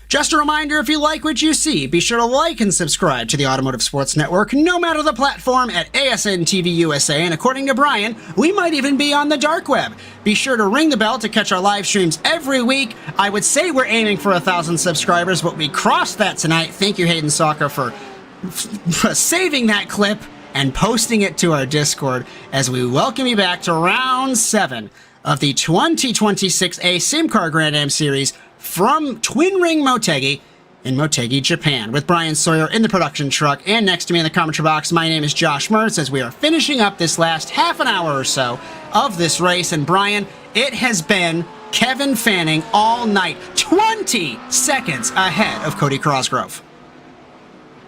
Just a reminder, if you like what you see, be sure to like and subscribe to the Automotive Sports Network, no matter the platform, at ASN TV USA, and according to Bryan, we might even be on the dark web. Be sure to ring the bell to catch our live streams every week. I would say we're aiming for 1,000 subscribers, but we crossed that tonight. Thank you, Hayden Sawyer, for saving that clip and posting it to our Discord as we welcome you back to Round 7 of the 2026 SimCAR Grand-Am Series from Twin Ring Motegi in Motegi, Japan, with Bryan Sawyer in the production truck, and next to me in the commentary box, my name is Josh Mertz, as we are finishing up this last half an hour or so of this race. And Bryan, it has been Kevin Fanning all night, 20 seconds ahead of Cody Cosgrove.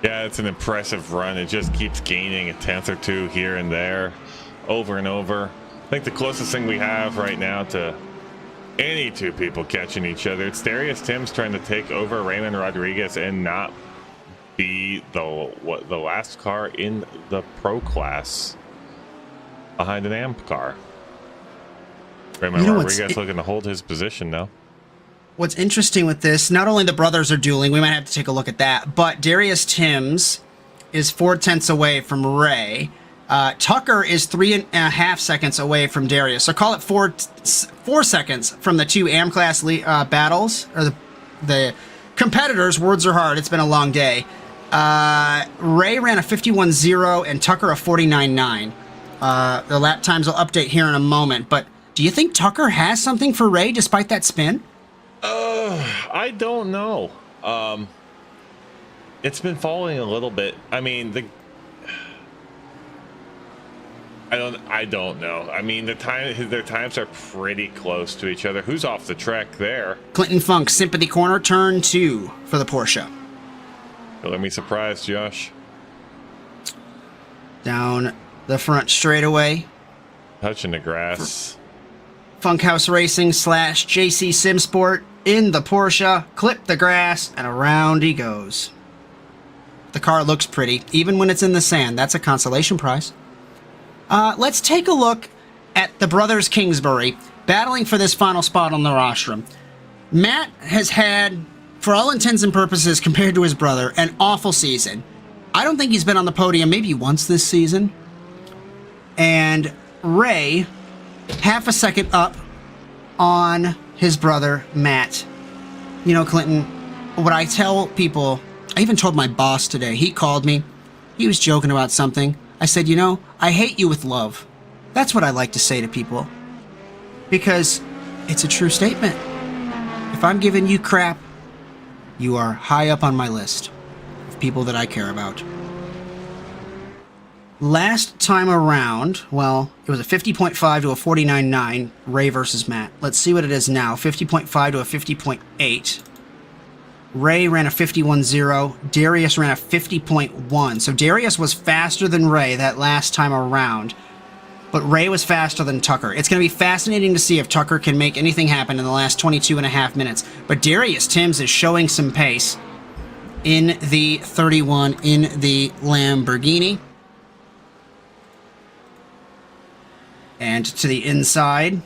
Yeah, it's an impressive run. It just keeps gaining a tenth or two here and there, over and over. I think the closest thing we have right now to any two people catching each other, it's Darius Timms trying to take over Raymond Rodriguez and not be the last car in the pro class behind an AMP car. Raymond Rodriguez looking to hold his position now. What's interesting with this, not only the brothers are dueling, we might have to take a look at that, but Darius Timms is 4/10 away from Ray. Tucker is 3.5 seconds away from Darius. So call it 4 seconds from the two AM class battles, or the competitors. Words are hard. It's been a long day. Ray ran a 51.0 and Tucker a 49.9. The lap times will update here in a moment, but do you think Tucker has something for Ray despite that spin? I don't know. It's been falling a little bit. I mean, I don't know. I mean, their times are pretty close to each other. Who's off the track there? Clinton Funk, Sympathy Corner, turn 2 for the Porsche. Don't let me surprise, Josh. Down the front straightaway. Touching the grass. Funkhouse Racing / JC Simsport in the Porsche. Clip the grass, and around he goes. The car looks pretty, even when it's in the sand. That's a consolation prize. Let's take a look at the brothers Kingsbury battling for this final spot on the rostrum. Matt has had, for all intents and purposes, compared to his brother, an awful season. I don't think he's been on the podium maybe once this season. And Ray, half a second up on his brother, Matt. You know, Clinton, what I tell people, I even told my boss today, he called me, he was joking about something. I said, you know, I hate you with love. That's what I like to say to people. Because it's a true statement. If I'm giving you crap, you are high up on my list of people that I care about. Last time around, well, it was a 50.5 to a 49.9, Ray versus Matt. Let's see what it is now. 50.5 to a 50.8. Ray ran a 51.0. Darius ran a 50.1. So Darius was faster than Ray that last time around. But Ray was faster than Tucker. It's going to be fascinating to see if Tucker can make anything happen in the last 22 and a half minutes. But Darius Timms is showing some pace in the 31 in the Lamborghini. And to the inside,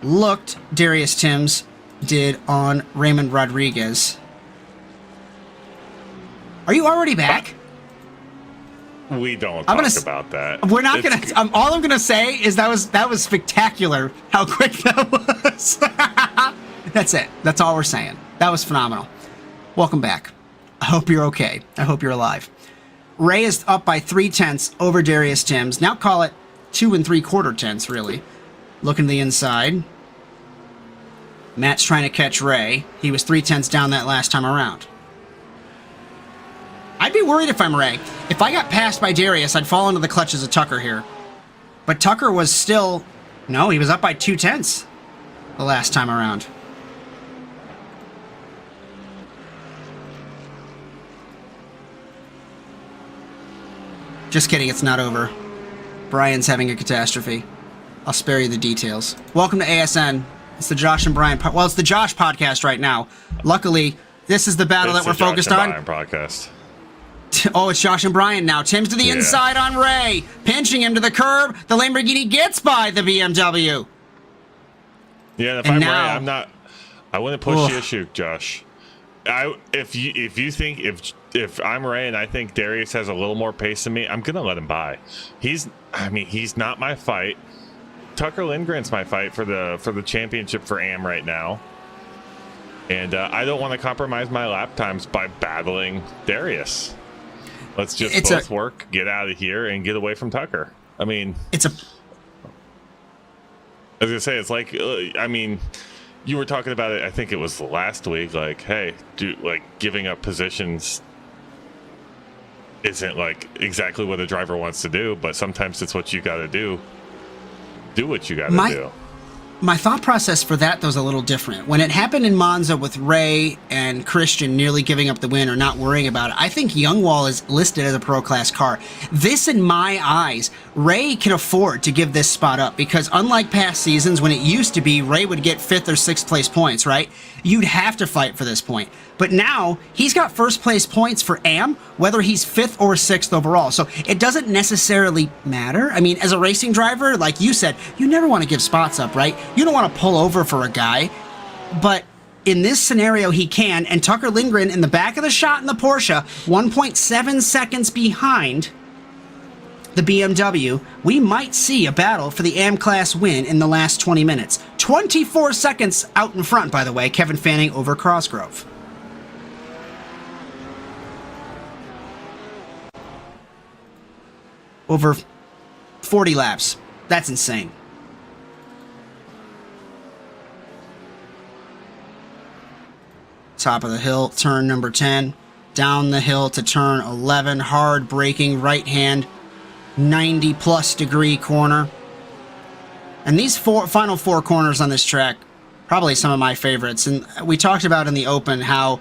looked Darius Timms did on Raymond Rodriguez. Are you already back? We don't talk about that. We're not going to. All I'm going to say is that was spectacular how quick that was. That's it. That's all we're saying. That was phenomenal. Welcome back. I hope you're okay. I hope you're alive. Ray is up by 0.3 over Darius Timms. Now call it 2 3/4 tenths, really. Looking to the inside. Matt's trying to catch Ray. He was 0.3 down that last time around. I'd be worried if I'm Ray. If I got passed by Darius, I'd fall into the clutches of Tucker here. But Tucker was still... No, he was up by 0.2 the last time around. Just kidding, it's not over. Bryan's having a catastrophe. I'll spare you the details. Welcome to ASN. It's the Josh and Bryan... Well, it's the Josh podcast right now. Luckily, this is the battle that we're focused on. It's the Josh and Bryan podcast. Oh, it's Josh and Bryan now. Tim's to the inside on Ray. Pinching him to the curb. The Lamborghini gets by the BMW. Yeah, if I'm Ray, I wouldn't push the issue, Josh. If you think if I'm Ray and I think Darius has a little more pace than me, I'm gonna let him by. He's not my fight. Tucker Lindgren's my fight for the championship for AM right now, and I don't want to compromise my lap times by battling Darius. Let's just both work, get out of here, and get away from Tucker. I mean, I was gonna say, it's like, you were talking about it, I think it was last week, like, hey, giving up positions isn't like exactly what a driver wants to do, but sometimes it's what you got to do. Do what you got to do. My thought process for that, though, is a little different. When it happened in Monza with Ray and Christian nearly giving up the win or not worrying about it, I think Youngwall is listed as a pro-class car. This, in my eyes, Ray can afford to give this spot up because unlike past seasons when it used to be Ray would get 5th or 6th place points, right? You'd have to fight for this point. But now, he's got first place points for AM, whether he's 5th or 6th overall. So it doesn't necessarily matter. I mean, as a racing driver, like you said, you never want to give spots up, right? You don't want to pull over for a guy. But in this scenario, he can. And Tucker Lindgren in the back of the shot in the Porsche, 1.7 seconds behind the BMW. We might see a battle for the AM class win in the last 20 minutes. 24 seconds out in front, by the way, Kevin Fanning over Crossgrove. Over 40 laps. That's insane. Top of the hill, turn number 10. Down the hill to turn 11. Hard braking, right hand, 90-plus degree corner. And these final four corners on this track, probably some of my favorites. And we talked about in the open how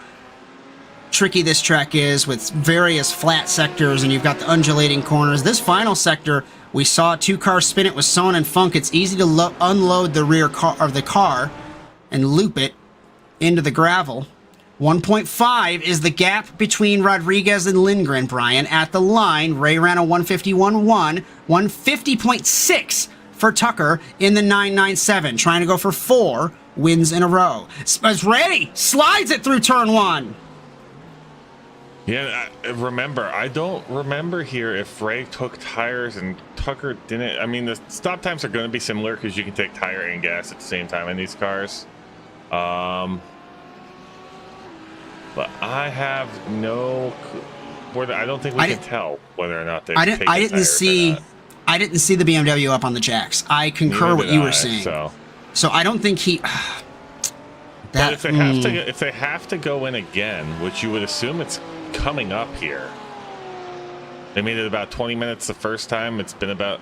tricky this track is with various flat sectors, and you've got the undulating corners. This final sector, we saw two-car spin it with Son and Funk. It's easy to unload the rear car of the car and loop it into the gravel. 1.5 is the gap between Rodriguez and Lindgren, Bryan. At the line, Ray ran a 151.1, 150.6 for Tucker in the 997, trying to go for 4 wins in a row. Is ready, slides it through turn 1. Yeah, remember, I don't remember here if Ray took tires and Tucker didn't. I mean, the stop times are going to be similar because you can take tire and gas at the same time in these cars. But I have no. I don't think we can tell whether or not they. I didn't see the BMW up on the jacks. I concur what you were saying. So I don't think he. But if they have to go in again, which you would assume it's coming up here. They made it about 20 minutes the first time. It's been about.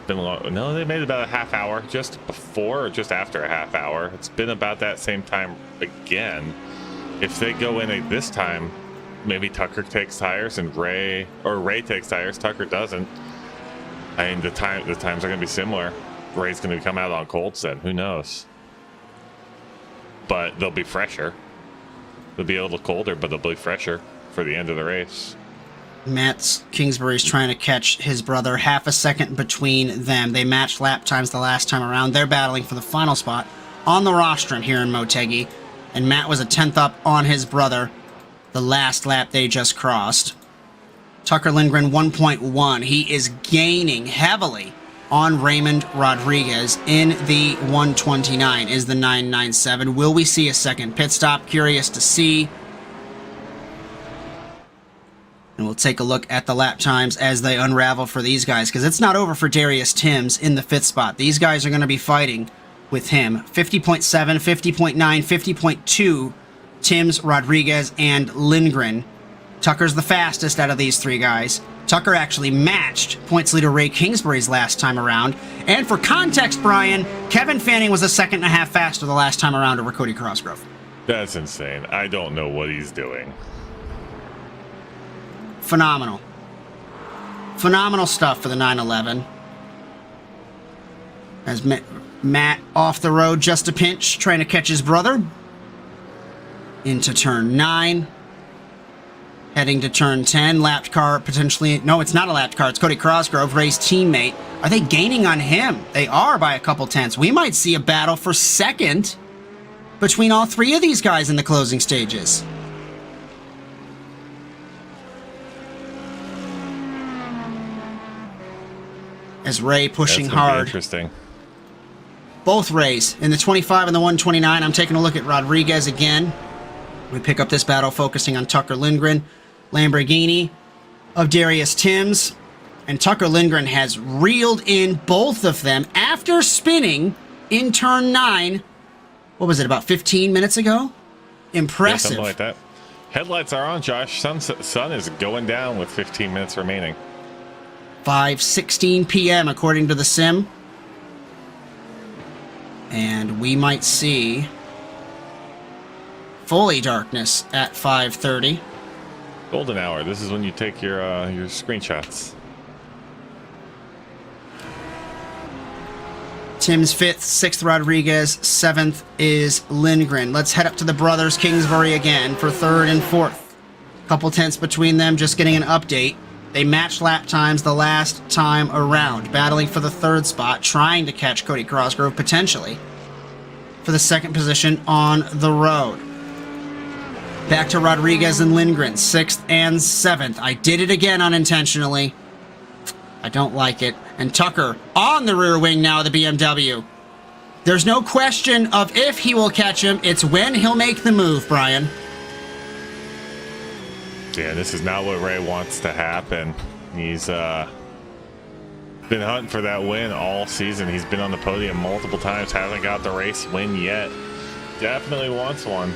No, they made it about a half hour just before or just after a half hour. It's been about that same time again. If they go in this time, maybe Tucker takes tires and Ray takes tires, Tucker doesn't. I mean, the times are going to be similar. Ray's going to come out on colds then. Who knows? But they'll be fresher. They'll be a little colder, but they'll be fresher for the end of the race. Mertz, Kingsbury's trying to catch his brother. Half a second between them. They matched lap times the last time around. They're battling for the final spot on the rostrum here in Motegi. And Matt was a 10th up on his brother the last lap they just crossed. Tucker Lindgren 1.1. He is gaining heavily on Raymond Rodriguez in the 129 is the 997. Will we see a second pit stop? Curious to see. And we'll take a look at the lap times as they unravel for these guys, because it's not over for Darius Timms in the 5th spot. These guys are going to be fighting with him. 50.7, 50.9, 50.2, Timms, Rodriguez, and Lindgren. Tucker's the fastest out of these 3 guys. Tucker actually matched points leader Ray Kingsbury's last time around. And for context, Bryan, Kevin Fanning was a second and a half faster the last time around over Cody Cosgrove. That's insane. I don't know what he's doing. Phenomenal. Phenomenal stuff for the 911. As Matt off the road just a pinch, trying to catch his brother. Into turn 9. Heading to turn 10. Lapped car potentially. No, it's not a lapped car. It's Cody Cosgrove, Ray's teammate. Are they gaining on him? They are by a couple tenths. We might see a battle for second between all 3 of these guys in the closing stages. As Ray pushing hard. Interesting. Both Rays in the 25 and the 129. I'm taking a look at Rodriguez again. We pick up this battle focusing on Tucker Lindgren. Lamborghini of Darius Timms. And Tucker Lindgren has reeled in both of them after spinning in turn 9. What was it, about 15 minutes ago? Impressive. Yeah, something like that. Headlights are on, Josh. Sun is going down with 15 minutes remaining. 5:16 p.m. according to the sim. And we might see fully darkness at 5:30. Golden hour. This is when you take your screenshots. Tim's 5th, 6th Rodriguez, 7th is Lindgren. Let's head up to the brothers Kingsbury again for 3rd and 4th. Couple tenths between them, just getting an update. They matched lap times the last time around, battling for the 3rd spot, trying to catch Cody Cosgrove potentially for the 2nd position on the road. Back to Rodriguez and Lindgren, 6th and 7th. I did it again unintentionally. I don't like it. And Tucker on the rear wing now of the BMW. There's no question of if he will catch him. It's when he'll make the move, Bryan. Yeah, this is not what Ray wants to happen. He's Been hunting for that win all season. He's been on the podium multiple times, hasn't got the race win yet. Definitely wants one.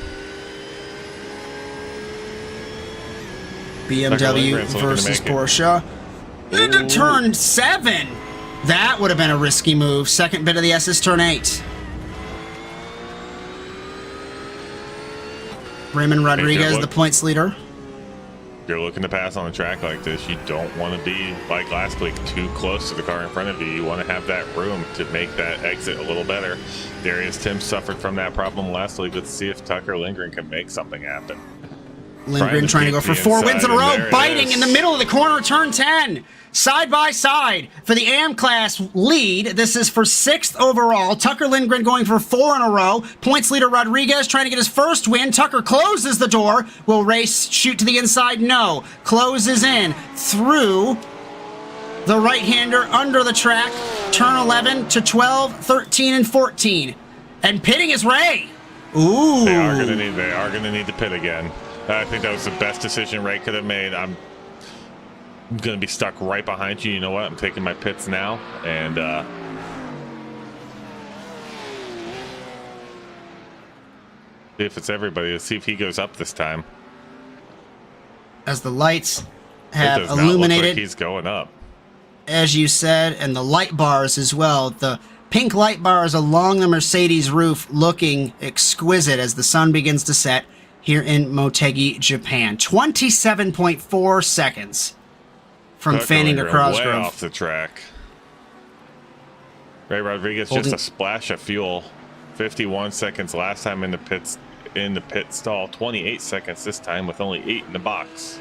BMW versus Porsche. Into turn 7. That would have been a risky move. Second bit of the S is turn 8. Raymond Rodriguez, the points leader. If you're looking to pass on a track like this, you don't want to be, like last week, too close to the car in front of you. You want to have that room to make that exit a little better. Darius Tim suffered from that problem last week. Let's see if Tucker Lindgren can make something happen. Lindgren trying to go for 4 wins in a row, biting in the middle of the corner, turn 10. Side by side for the AM class lead. This is for 6th overall. Tucker Lindgren going for 4 in a row. Points leader Rodriguez trying to get his first win. Tucker closes the door. Will race shoot to the inside? No. Closes in through the right-hander under the track. Turn 11 to 12, 13, and 14. And pitting is Ray. Ooh. They are gonna need to pit again. I think that was the best decision Ray could have made. I'm going to be stuck right behind you. You know what? I'm taking my pits now. And see if it's everybody. Let's see if he goes up this time. As the lights have it does not illuminated. look like he's going up. As you said, and the light bars as well. The pink light bars along the Mercedes roof looking exquisite as the sun begins to set here in Motegi, Japan. 27.4 seconds from Fanning to Cosgrove. Way off the track. Ray Rodriguez just a splash of fuel. 51 seconds last time in the pit stall. 28 seconds this time with only 8 in the box.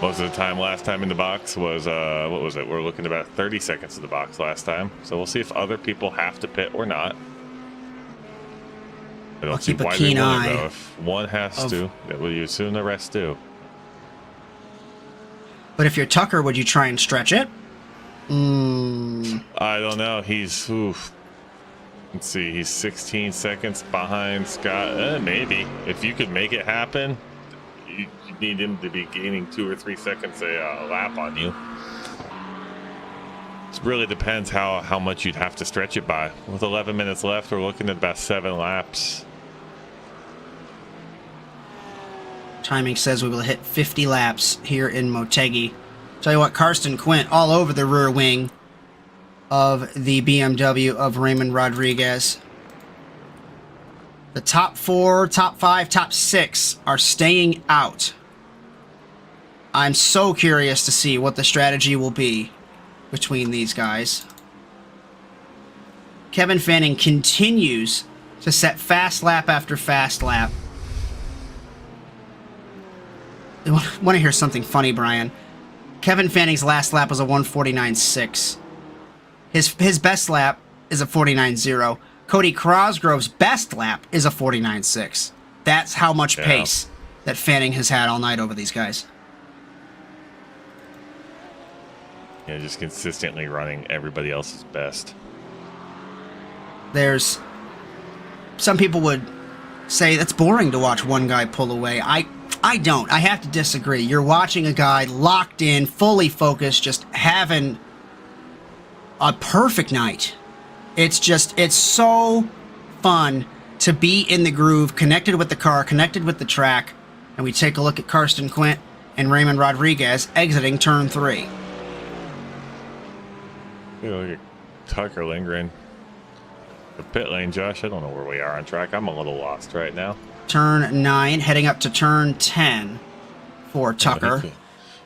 Most of the time last time in the box was what was it? We're looking at about 30 seconds in the box last time. So we'll see if other people have to pit or not. I don't see why they wouldn't, though. If one has to, well, you assume the rest do. But if you're Tucker, would you try and stretch it? I don't know. He's let's see. He's 16 seconds behind Scott. Maybe if you could make it happen, you need him to be gaining 2 or 3 seconds a lap on you. It really depends how much you'd have to stretch it by. With 11 minutes left, we're looking at about 7 laps. Timing says we will hit 50 laps here in Motegi. Tell you what, Karsten Quint all over the rear wing of the BMW of Raymond Rodriguez. The top 4, top 5, top 6 are staying out. I'm so curious to see what the strategy will be between these guys. Kevin Fanning continues to set fast lap after fast lap. I want to hear something funny, Brian. Kevin Fanning's last lap was a 1:49.6. His best lap is a 49.0. Cody Cosgrove's best lap is a 49.6. That's how much pace that Fanning has had all night over these guys. Yeah, just consistently running everybody else's best. There's some people would say that's boring to watch one guy pull away. I don't. I have to disagree. You're watching a guy locked in, fully focused, just having a perfect night. It's so fun to be in the groove, connected with the car, connected with the track. And we take a look at Karsten Quint and Raymond Rodriguez exiting turn 3. Look at Tucker Lindgren. The pit lane, Josh. I don't know where we are on track. I'm a little lost right now. Turn 9, heading up to turn 10 for Tucker.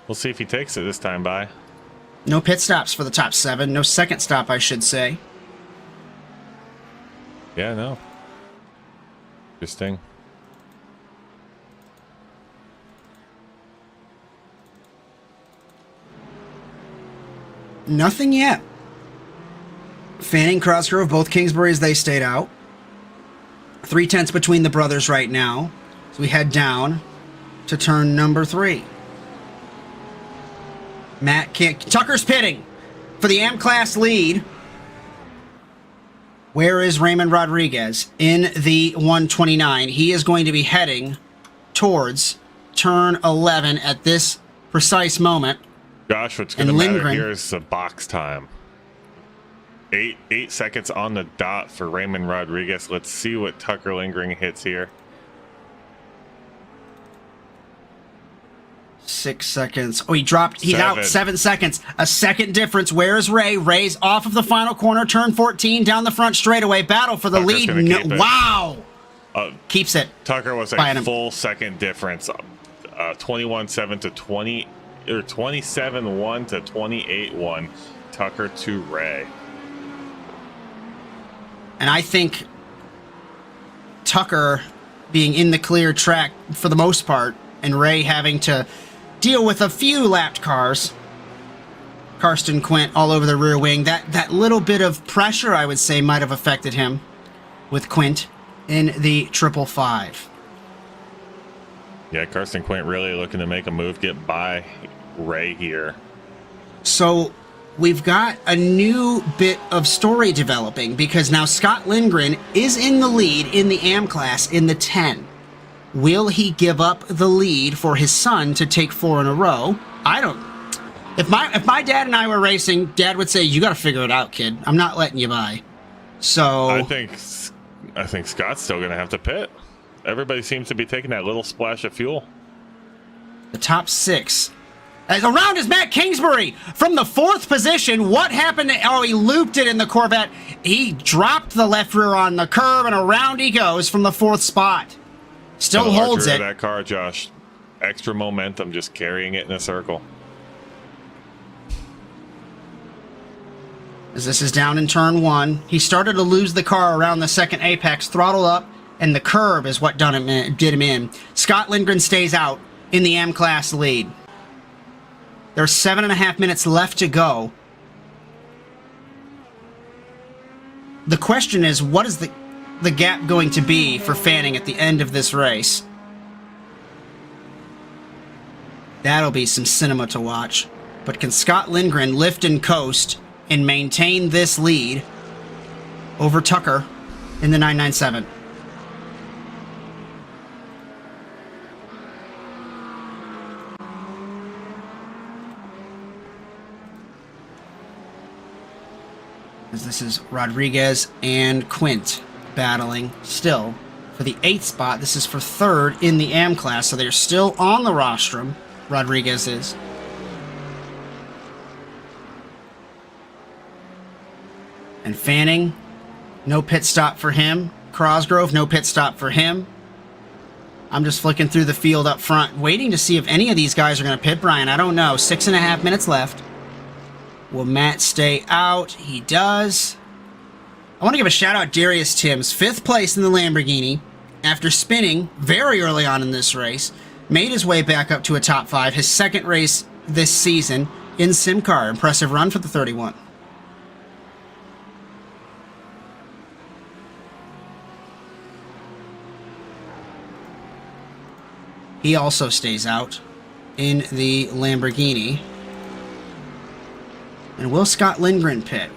We'll see if he takes it this time by. No pit stops for the top 7. No second stop, I should say. Yeah, no. Interesting. Nothing yet. Fanning, Cosgrove, both Kingsburys, they stayed out. 3/10 between the brothers right now. So we head down to turn number 3. Tucker's pitting for the AM class lead. Where is Raymond Rodriguez? In the 129. He is going to be heading towards turn 11 at this precise moment. Josh, what's going to And matter Lindgren. here is the box time. 8 seconds on the dot for Raymond Rodriguez. Let's see what Tucker Lindgren hits here. 6 seconds. Oh, he dropped. He's out 7. 7 seconds. A second difference. Where's Ray? Ray's off of the final corner, turn 14, down the front straightaway. Battle for the Tucker's lead. gonna keep it. Wow. Keeps it. Tucker was By a him. full second difference. 21-7 to 20, or 27-1 to 28-1. Tucker to Ray. And I think Tucker being in the clear track for the most part, and Ray having to deal with a few lapped cars. Karsten Quint all over the rear wing. That little bit of pressure, I would say, might have affected him with Quint in the 555. Yeah, Karsten Quint really looking to make a move, get by Ray here. So we've got a new bit of story developing because now Scott Lindgren is in the lead in the AM class in the 10. Will he give up the lead for his son to take 4 in a row? I don't. If my dad and I were racing, Dad would say, "You got to figure it out, kid. I'm not letting you by." So I think Scott's still going to have to pit. Everybody seems to be taking that little splash of fuel. the top 6. Around is Matt Kingsbury from the 4th position. What happened? Oh, he looped it in the Corvette. He dropped the left rear on the curb, and around he goes from the 4th spot. Still The holds larger it. That car, Josh. Extra momentum, just carrying it in a circle. As this is down in turn 1, he started to lose the car around the second apex, throttle up, and the curb is what did him in. Scott Lindgren stays out in the M-Class lead. There's 7.5 minutes left to go. The question is, what is the gap going to be for Fanning at the end of this race? That'll be some cinema to watch. But can Scott Lindgren lift and coast and maintain this lead over Tucker in the 997? As this is Rodriguez and Quint battling still for the 8th spot. This is for 3rd in the AM class, so they're still on the rostrum. Rodriguez is. And Fanning, no pit stop for him. Cosgrove, no pit stop for him. I'm just flicking through the field up front, waiting to see if any of these guys are going to pit Bryan. I don't know. 6.5 minutes left. Will Matt stay out? He does. I want to give a shout out Darius Timms, 5th place in the Lamborghini after spinning very early on in this race. Made his way back up to a top 5, his 2nd race this season in SimCAR. Impressive run for the 31. He also stays out in the Lamborghini. And will Scott Lindgren pit?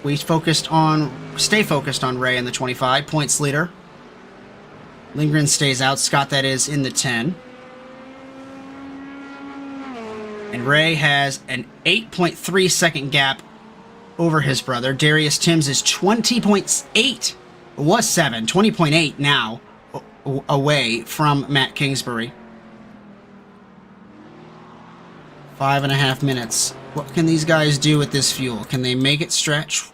Stay focused on Ray in the 25, points leader. Lindgren stays out, Scott that is, in the 10. And Ray has an 8.3 second gap over his brother. Darius Timms is 20.8. It was 7, 20.8 now away from Matt Kingsbury. 5.5 minutes. What can these guys do with this fuel? Can they make it stretch?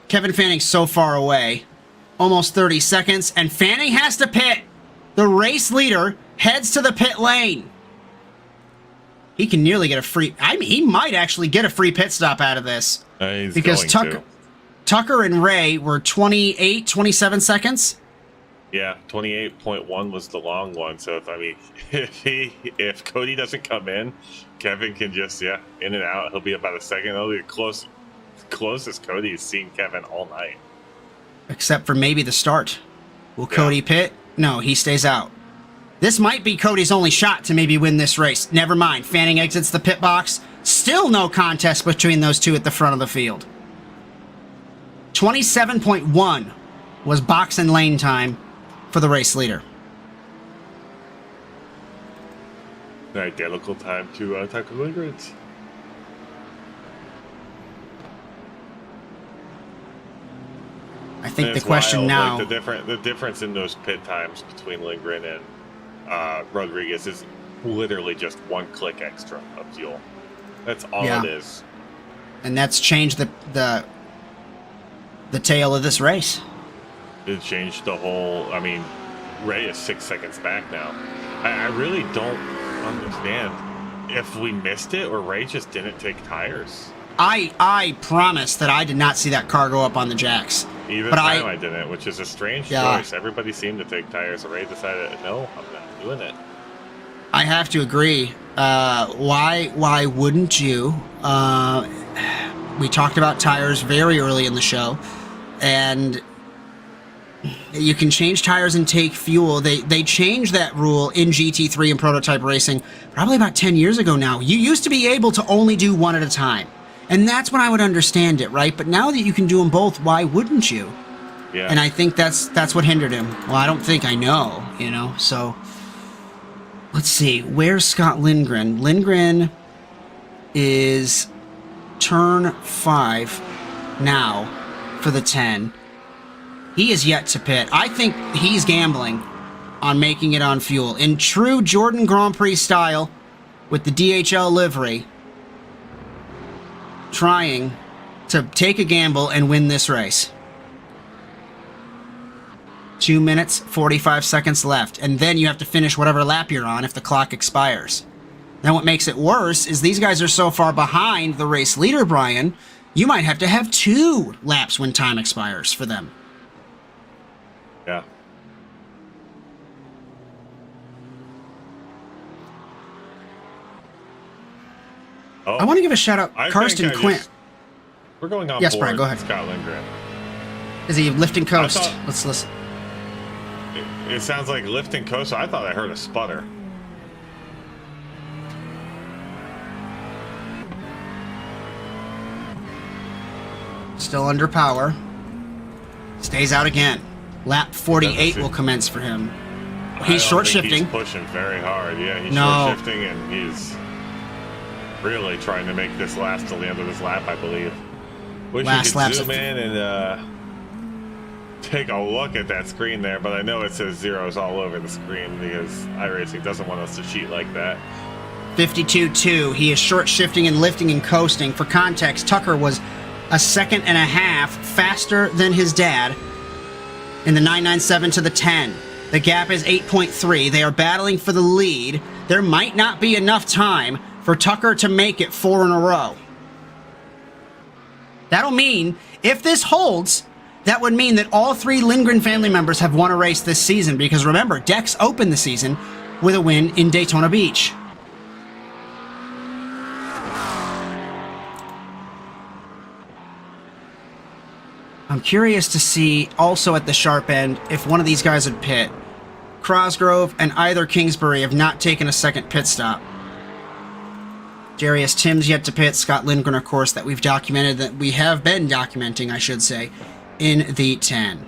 Kevin Fanning so far away. Almost 30 seconds, and Fanning has to pit. The race leader heads to the pit lane. He can nearly get a free... he might actually get a free pit stop out of this. Because Tucker and Ray were 28, 27 seconds. Yeah, 28.1 was the long one. So if Cody doesn't come in, Kevin can just in and out. He'll be about a second. He'll be closest Cody has seen Kevin all night. Except for maybe the start. Will Cody pit? No, he stays out. This might be Cody's only shot to maybe win this race. Never mind. Fanning exits the pit box. Still no contest between those two at the front of the field. 27.1 was box and lane time for the race leader. Identical time to Tucker Lindgren's. I think And the question wild, now... like the difference in those pit times between Lindgren and Rodriguez is literally just one click extra of fuel. That's all it is. And that's changed the tail of this race. It changed the whole... I mean, Ray is 6 seconds back now. I really don't understand if we missed it or Ray just didn't take tires. I promise that I did not see that car go up on the jacks. Either time I didn't, which is a strange choice. Everybody seemed to take tires. Ray decided, no, I'm not doing it. I have to agree. Why wouldn't you? We talked about tires very early in the show, and you can change tires and take fuel. They changed that rule in GT3 and prototype racing probably about 10 years ago now. You used to be able to only do one at a time. And that's when I would understand it, right? But now that you can do them both, why wouldn't you? Yeah. And I think that's what hindered him. Well, I don't think I know, you know. So let's see. Where's Scott Lindgren? Lindgren is turn 5 now for the 10. He is yet to pit. I think he's gambling on making it on fuel. In true Jordan Grand Prix style with the DHL livery, trying to take a gamble and win this race. 2 minutes, 45 seconds left, and then you have to finish whatever lap you're on if the clock expires. Then what makes it worse is these guys are so far behind the race leader, Bryan, you might have to have 2 laps when time expires for them. Yeah. Oh, I want to give a shout out, Karsten Quinn. We're going on yes, board. Bryan, go ahead. Scott Lindgren. Is he lift and coast? Let's listen. It sounds like lift and coast. I thought I heard a sputter. Still under power. Stays out again. Lap 48 will commence for him. He's short shifting. He's pushing very hard. Yeah, he's No. short shifting and he's really trying to make this last till the end of this lap, I believe. Wish Last you could lap's zoom in and take a look at that screen there, but I know it says zeros all over the screen because iRacing doesn't want us to cheat like that. 52.2. He is short shifting and lifting and coasting. For context, Tucker was a second and a half faster than his dad in the 997 to the 10. The gap is 8.3. They are battling for the lead. There might not be enough time for Tucker to make it 4 in a row. That'll mean, if this holds, that would mean that all 3 Lindgren family members have won a race this season, because remember, Dex opened the season with a win in Daytona Beach. I'm curious to see, also at the sharp end, if one of these guys would pit. Cosgrove and either Kingsbury have not taken a second pit stop. Jarius Tim's yet to pit. Scott Lindgren, of course, that we've documented, that we have been documenting, I should say, in the 10.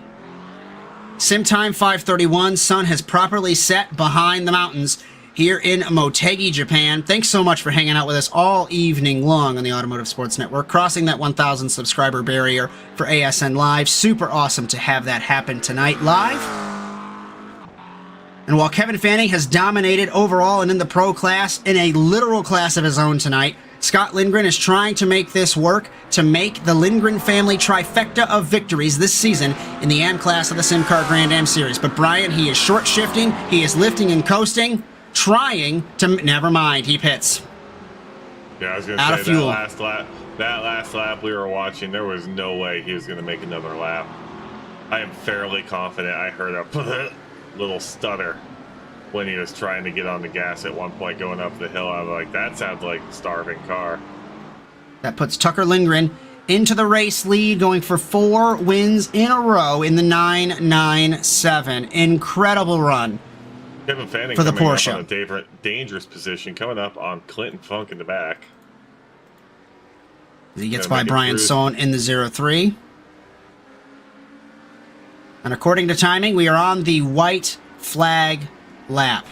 Sim time 5:31. Sun has properly set behind the mountains here in Motegi, Japan. Thanks so much for hanging out with us all evening long on the Automotive Sports Network, crossing that 1,000 subscriber barrier for ASN Live. Super awesome to have that happen tonight live. And while Kevin Fanning has dominated overall and in the pro class, in a literal class of his own tonight, Scott Lindgren is trying to make this work to make the Lindgren family trifecta of victories this season in the AM class of the SimCAR Grand-Am Series. But Bryan, he is short shifting, he is lifting and coasting, trying to... Never mind, he pits. Yeah, I was going Out to of say fuel. that last lap we were watching, there was no way he was going to make another lap. I am fairly confident I heard a little stutter when he was trying to get on the gas at one point going up the hill. I was like, that sounds like a starving car. That puts Tucker Lindgren into the race lead, going for 4 wins in a row in the 997. Incredible run Kevin Fanning for the coming Porsche. up on a dangerous position, coming up on Clinton Funk in the back. He gets Gonna by make it Bryan through. Sohn in the 03. And according to timing, we are on the white flag lap.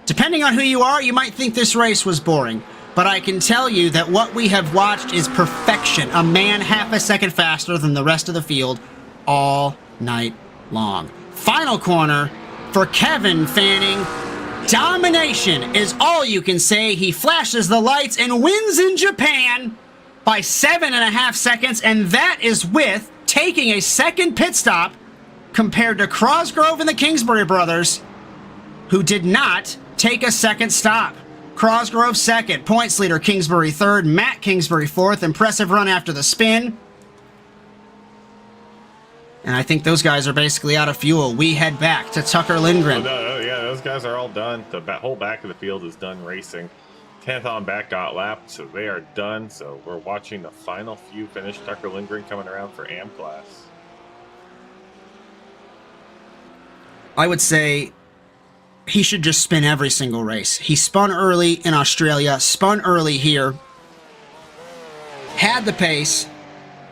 Depending on who you are, you might think this race was boring. But I can tell you that what we have watched is perfection. A man half a second faster than the rest of the field all night long. Final corner for Kevin Fanning. Domination is all you can say. He flashes the lights and wins in Japan by 7.5 seconds, and that is with taking a second pit stop compared to Cosgrove and the Kingsbury brothers, who did not take a second stop. Cosgrove second, points leader Kingsbury third, Matt Kingsbury fourth. Impressive run after the spin. And I think those guys are basically out of fuel. We head back to Tucker Lindgren. Yeah, those guys are all done. The whole back of the field is done racing. 10th on back got lapped, so they are done. So we're watching the final few finish. Tucker Lindgren coming around for AM class. I would say he should just spin every single race. He spun early in Australia, spun early here, had the pace,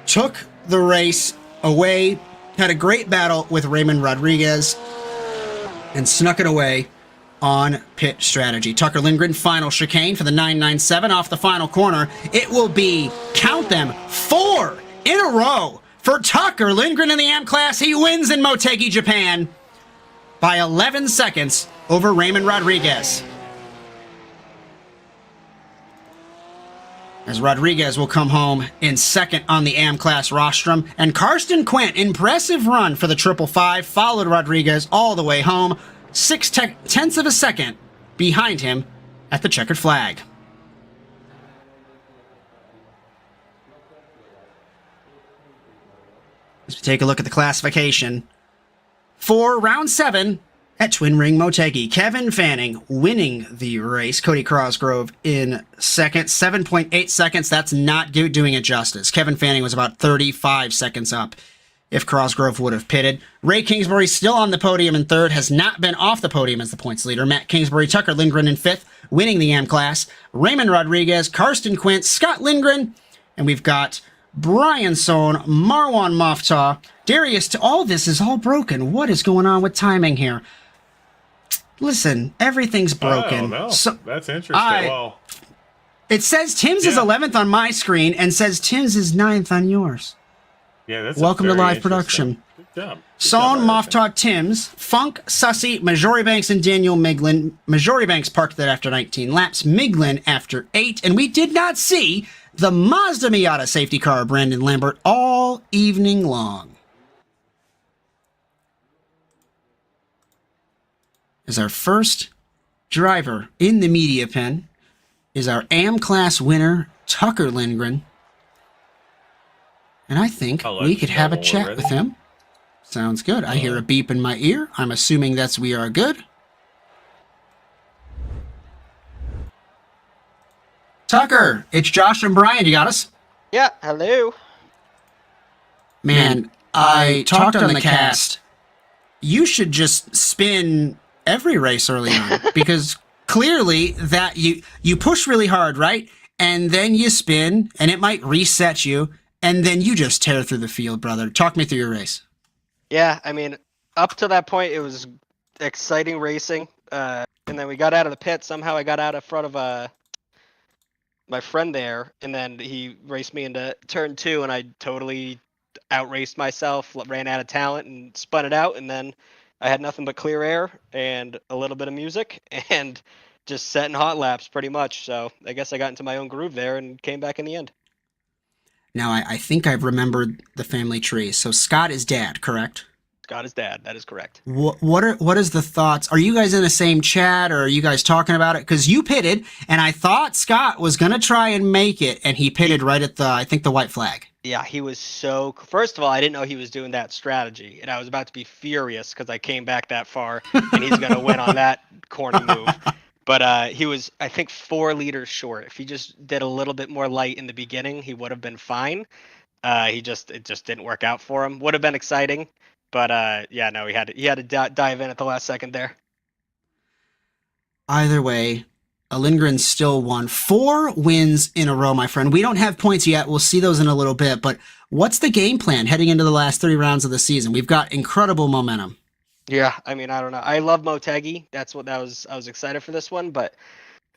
took the race away, had a great battle with Raymond Rodriguez, and snuck it away on pit strategy. Tucker Lindgren, final chicane for the 997 off the final corner. It will be, count them, 4 in a row for Tucker Lindgren in the AM class. He wins in Motegi, Japan by 11 seconds over Raymond Rodriguez. As Rodriguez will come home in second on the AM class rostrum. And Karsten Quint, impressive run for the 555, followed Rodriguez all the way home, 0.6 of a second behind him at the checkered flag. As we take a look at the classification for round 7 at Twin Ring Motegi, Kevin Fanning winning the race. Cody Cosgrove in second, 7.8 seconds. That's not doing it justice. Kevin Fanning was about 35 seconds up if Cosgrove would have pitted. Ray Kingsbury still on the podium in third, has not been off the podium as the points leader. Matt Kingsbury, Tucker Lindgren in fifth, winning the AM class. Raymond Rodriguez, Karsten Quint, Scott Lindgren, and we've got Bryan Sohn, Marwan Moftah, Darius. All this is all broken. What is going on with timing here? Listen, everything's broken. Oh, no. So, that's interesting. it says Tim's is 11th on my screen and says Tim's is 9th on yours. Yeah, that's welcome to live production. Good job. Sohn, Moftah, Tim's, Funk, Sussy, Majori Banks, and Daniel Miglin. Majori Banks parked that after 19 laps. Miglin after 8. And we did not see the Mazda Miata safety car, Brandon Lambert, all evening long. As our first driver in the media pen is our AM class winner, Tucker Lindgren. And I think we could have a chat with him. Sounds good. I hear a beep in my ear. I'm assuming that's we are good. Tucker, it's Josh and Bryan. You got us? Yeah, hello. Man, I talked on the cast. You should just spin every race early on, because clearly that you push really hard, right? And then you spin, and it might reset you, and then you just tear through the field, brother. Talk me through your race. Yeah, I mean, up to that point, it was exciting racing. And then we got out of the pit. Somehow I got out in front of my friend there, and then he raced me into turn 2, and I totally outraced myself, ran out of talent, and spun it out, and then I had nothing but clear air and a little bit of music and just setting hot laps pretty much. So I guess I got into my own groove there and came back in the end. Now, I think I've remembered the family tree. So Scott is dad, correct? Scott is dad. That is correct. What is the thoughts? Are you guys in the same chat, or are you guys talking about it? Because you pitted, and I thought Scott was going to try and make it, and he pitted right at the white flag. Yeah, he was so... First of all, I didn't know he was doing that strategy, and I was about to be furious because I came back that far, and he's going to win on that corny move. But he was, I think, 4 liters short. If he just did a little bit more light in the beginning, he would have been fine. It just didn't work out for him. Would have been exciting, but yeah, no, he had to dive in at the last second there. Either way, Lindgren still won 4 wins in a row, my friend. We don't have points yet. We'll see those in a little bit. But what's the game plan heading into the last 3 rounds of the season? We've got incredible momentum. Yeah, I mean, I don't know. I love Motegi. I was excited for this one, but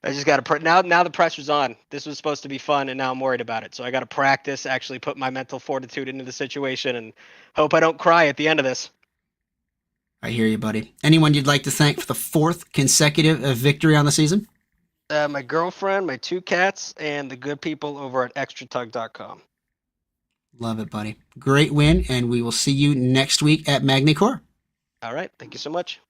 I just got to now the pressure's on. This was supposed to be fun, and now I'm worried about it. So I got to practice, actually put my mental fortitude into the situation, and hope I don't cry at the end of this. I hear you, buddy. Anyone you'd like to thank for the 4th consecutive victory on the season? My girlfriend, my 2 cats, and the good people over at extratug.com. Love it, buddy. Great win, and we will see you next week at Magny-Cours. All right. Thank you so much.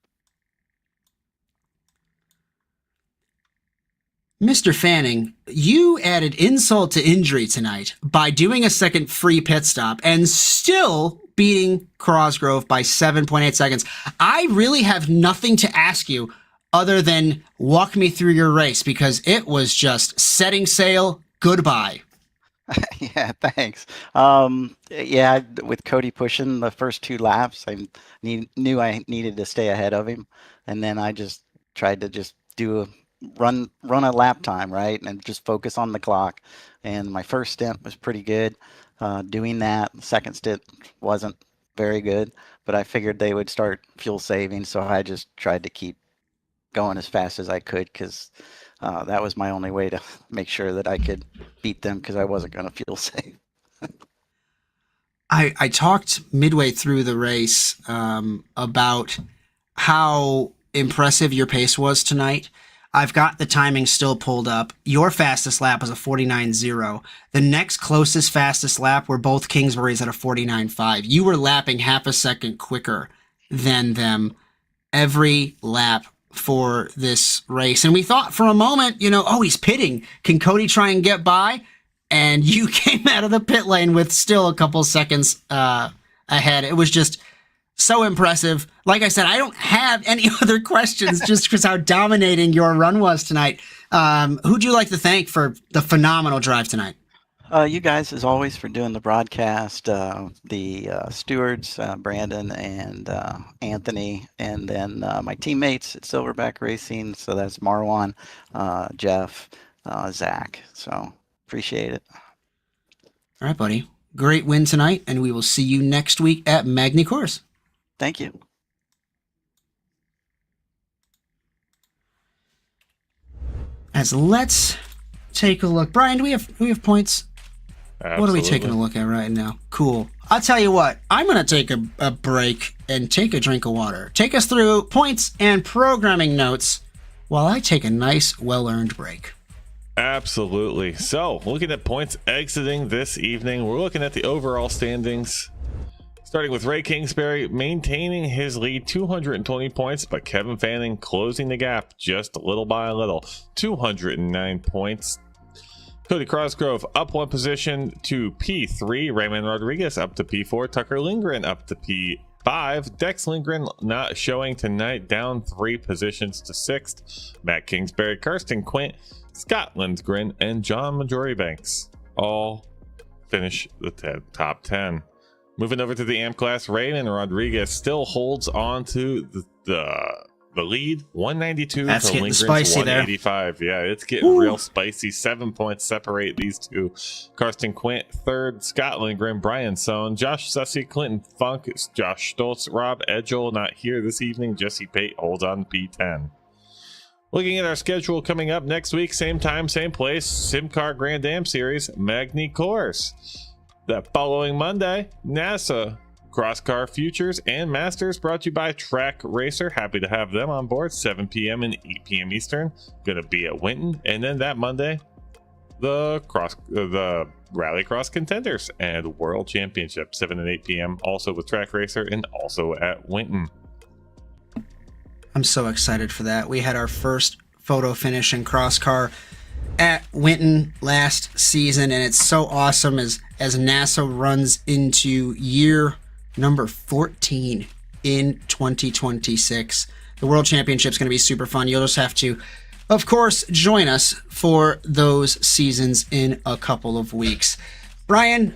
Mr. Fanning, you added insult to injury tonight by doing a second free pit stop and still beating Cosgrove by 7.8 seconds. I really have nothing to ask you other than walk me through your race because it was just setting sail, goodbye. Yeah, thanks. Yeah, with Cody pushing the first 2 laps, I knew I needed to stay ahead of him, and then I just tried to just run a lap time, right, and just focus on the clock. And my first stint was pretty good. Doing that, the second stint wasn't very good, but I figured they would start fuel saving, so I just tried to keep going as fast as I could because that was my only way to make sure that I could beat them because I wasn't going to fuel save. I talked midway through the race about how impressive your pace was tonight. I've got the timing still pulled up. Your fastest lap was a 49.0. The next closest fastest lap were both Kingsbury's at a 49.5. You were lapping half a second quicker than them every lap for this race. And we thought for a moment, oh, he's pitting. Can Cody try and get by? And you came out of the pit lane with still a couple seconds ahead. It was just so impressive. Like I said, I don't have any other questions just because how dominating your run was tonight. Who'd you like to thank for the phenomenal drive tonight? You guys, as always, for doing the broadcast, the stewards, Brandon and Anthony, and then my teammates at Silverback Racing. So that's Marwan, Jeff, Zach. So appreciate it. All right, buddy. Great win tonight, and we will see you next week at Magny-Cours. Thank you. As let's take a look. Bryan, do we have points? Absolutely. What are we taking a look at right now? Cool. I'll tell you what. I'm going to take a break and take a drink of water. Take us through points and programming notes while I take a nice, well-earned break. Absolutely. So, looking at points exiting this evening, we're looking at the overall standings. Starting with Ray Kingsbury maintaining his lead, 220 points, but Kevin Fanning closing the gap just little by little, 209 points. Cody Cosgrove up 1 position to P3. Raymond Rodriguez up to P4. Tucker Lindgren up to P5. Dex Lindgren not showing tonight, down 3 positions to 6th. Matt Kingsbury, Kirsten Quint, Scott Lindgren, and John Majoribanks all finish the top 10. Moving over to the AMP class, Raymond Rodriguez still holds on to the lead, 192 That's to getting Lindgren's spicy 185 there. Yeah, it's getting real spicy. 7 points separate these two. Karsten Quint third, Scott Lindgren, Brian Sohn, Josh Sussy, Clinton Funk, Josh Stoltz, Rob Edgel not here this evening. Jesse Pate holds on P10. Looking at our schedule coming up next week, same time, same place, SimCAR Grand-Am Series, Magny-Cours. The following Monday, NASA Cross Car Futures and Masters, brought to you by Track Racer. Happy to have them on board, 7 p.m. and 8 p.m. Eastern. Going to be at Winton. And then that Monday, the Rallycross Contenders and World Championship, 7 and 8 p.m. Also with Track Racer and also at Winton. I'm so excited for that. We had our first photo finish in Cross Car at Winton last season, and it's so awesome as NASA runs into year number 14 in 2026. The World Championship's going to be super fun. You'll just have to, of course, join us for those seasons in a couple of weeks. Bryan,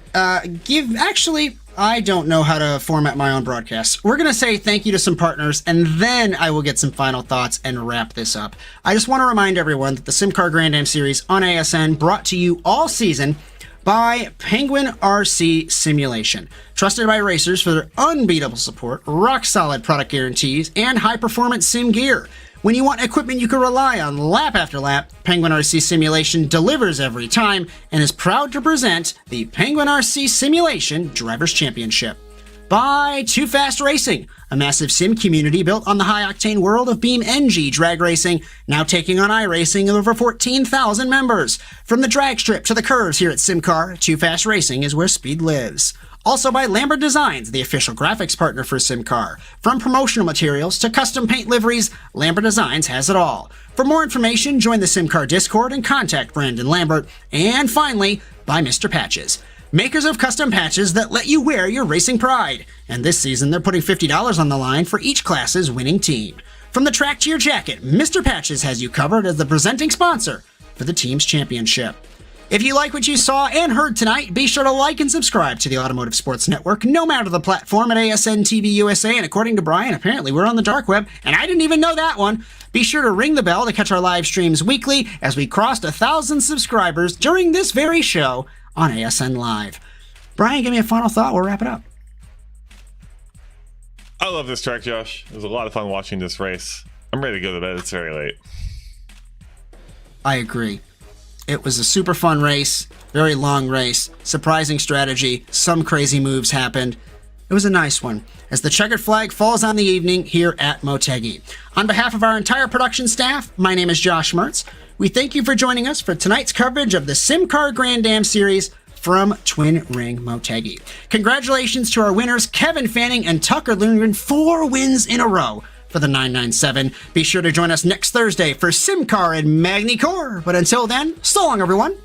I don't know how to format my own broadcasts. We're going to say thank you to some partners, and then I will get some final thoughts and wrap this up. I just want to remind everyone that the SimCAR Grand-Am Series on ASN, brought to you all season By Penguin RC Simulation. Trusted by racers for their unbeatable support, rock-solid product guarantees, and high-performance sim gear. When you want equipment you can rely on lap after lap, Penguin RC Simulation delivers every time and is proud to present the Penguin RC Simulation Drivers' Championship. By Too Fast Racing, a massive sim community built on the high-octane world of BeamNG drag racing, now taking on iRacing with over 14,000 members. From the drag strip to the curves here at SimCAR, Too Fast Racing is where speed lives. Also by Lambert Designs, the official graphics partner for SimCAR. From promotional materials to custom paint liveries, Lambert Designs has it all. For more information, join the SimCAR Discord and contact Brandon Lambert. And finally, by Mr. Patches. Makers of custom patches that let you wear your racing pride. And this season, they're putting $50 on the line for each class's winning team. From the track to your jacket, Mr. Patches has you covered as the presenting sponsor for the team's championship. If you like what you saw and heard tonight, be sure to like and subscribe to the Automotive Sports Network, no matter the platform at ASN TV USA. And according to Bryan, apparently we're on the dark web, and I didn't even know that one. Be sure to ring the bell to catch our live streams weekly as we crossed 1,000 subscribers during this very show on ASN Live. Bryan, give me a final thought. We'll wrap it up. I love this track, Josh. It was a lot of fun watching this race. I'm ready to go to bed. It's very late. I agree. It was a super fun race, very long race, surprising strategy, some crazy moves happened. It was a nice one, as the checkered flag falls on the evening here at Motegi. On behalf of our entire production staff, my name is Josh Mertz. We thank you for joining us for tonight's coverage of the SimCAR Grand-Am Series from Twin Ring Motegi. Congratulations to our winners, Kevin Fanning and Tucker Lundgren, 4 wins in a row for the 997. Be sure to join us next Thursday for SimCAR and Magny Core. But until then, so long, everyone.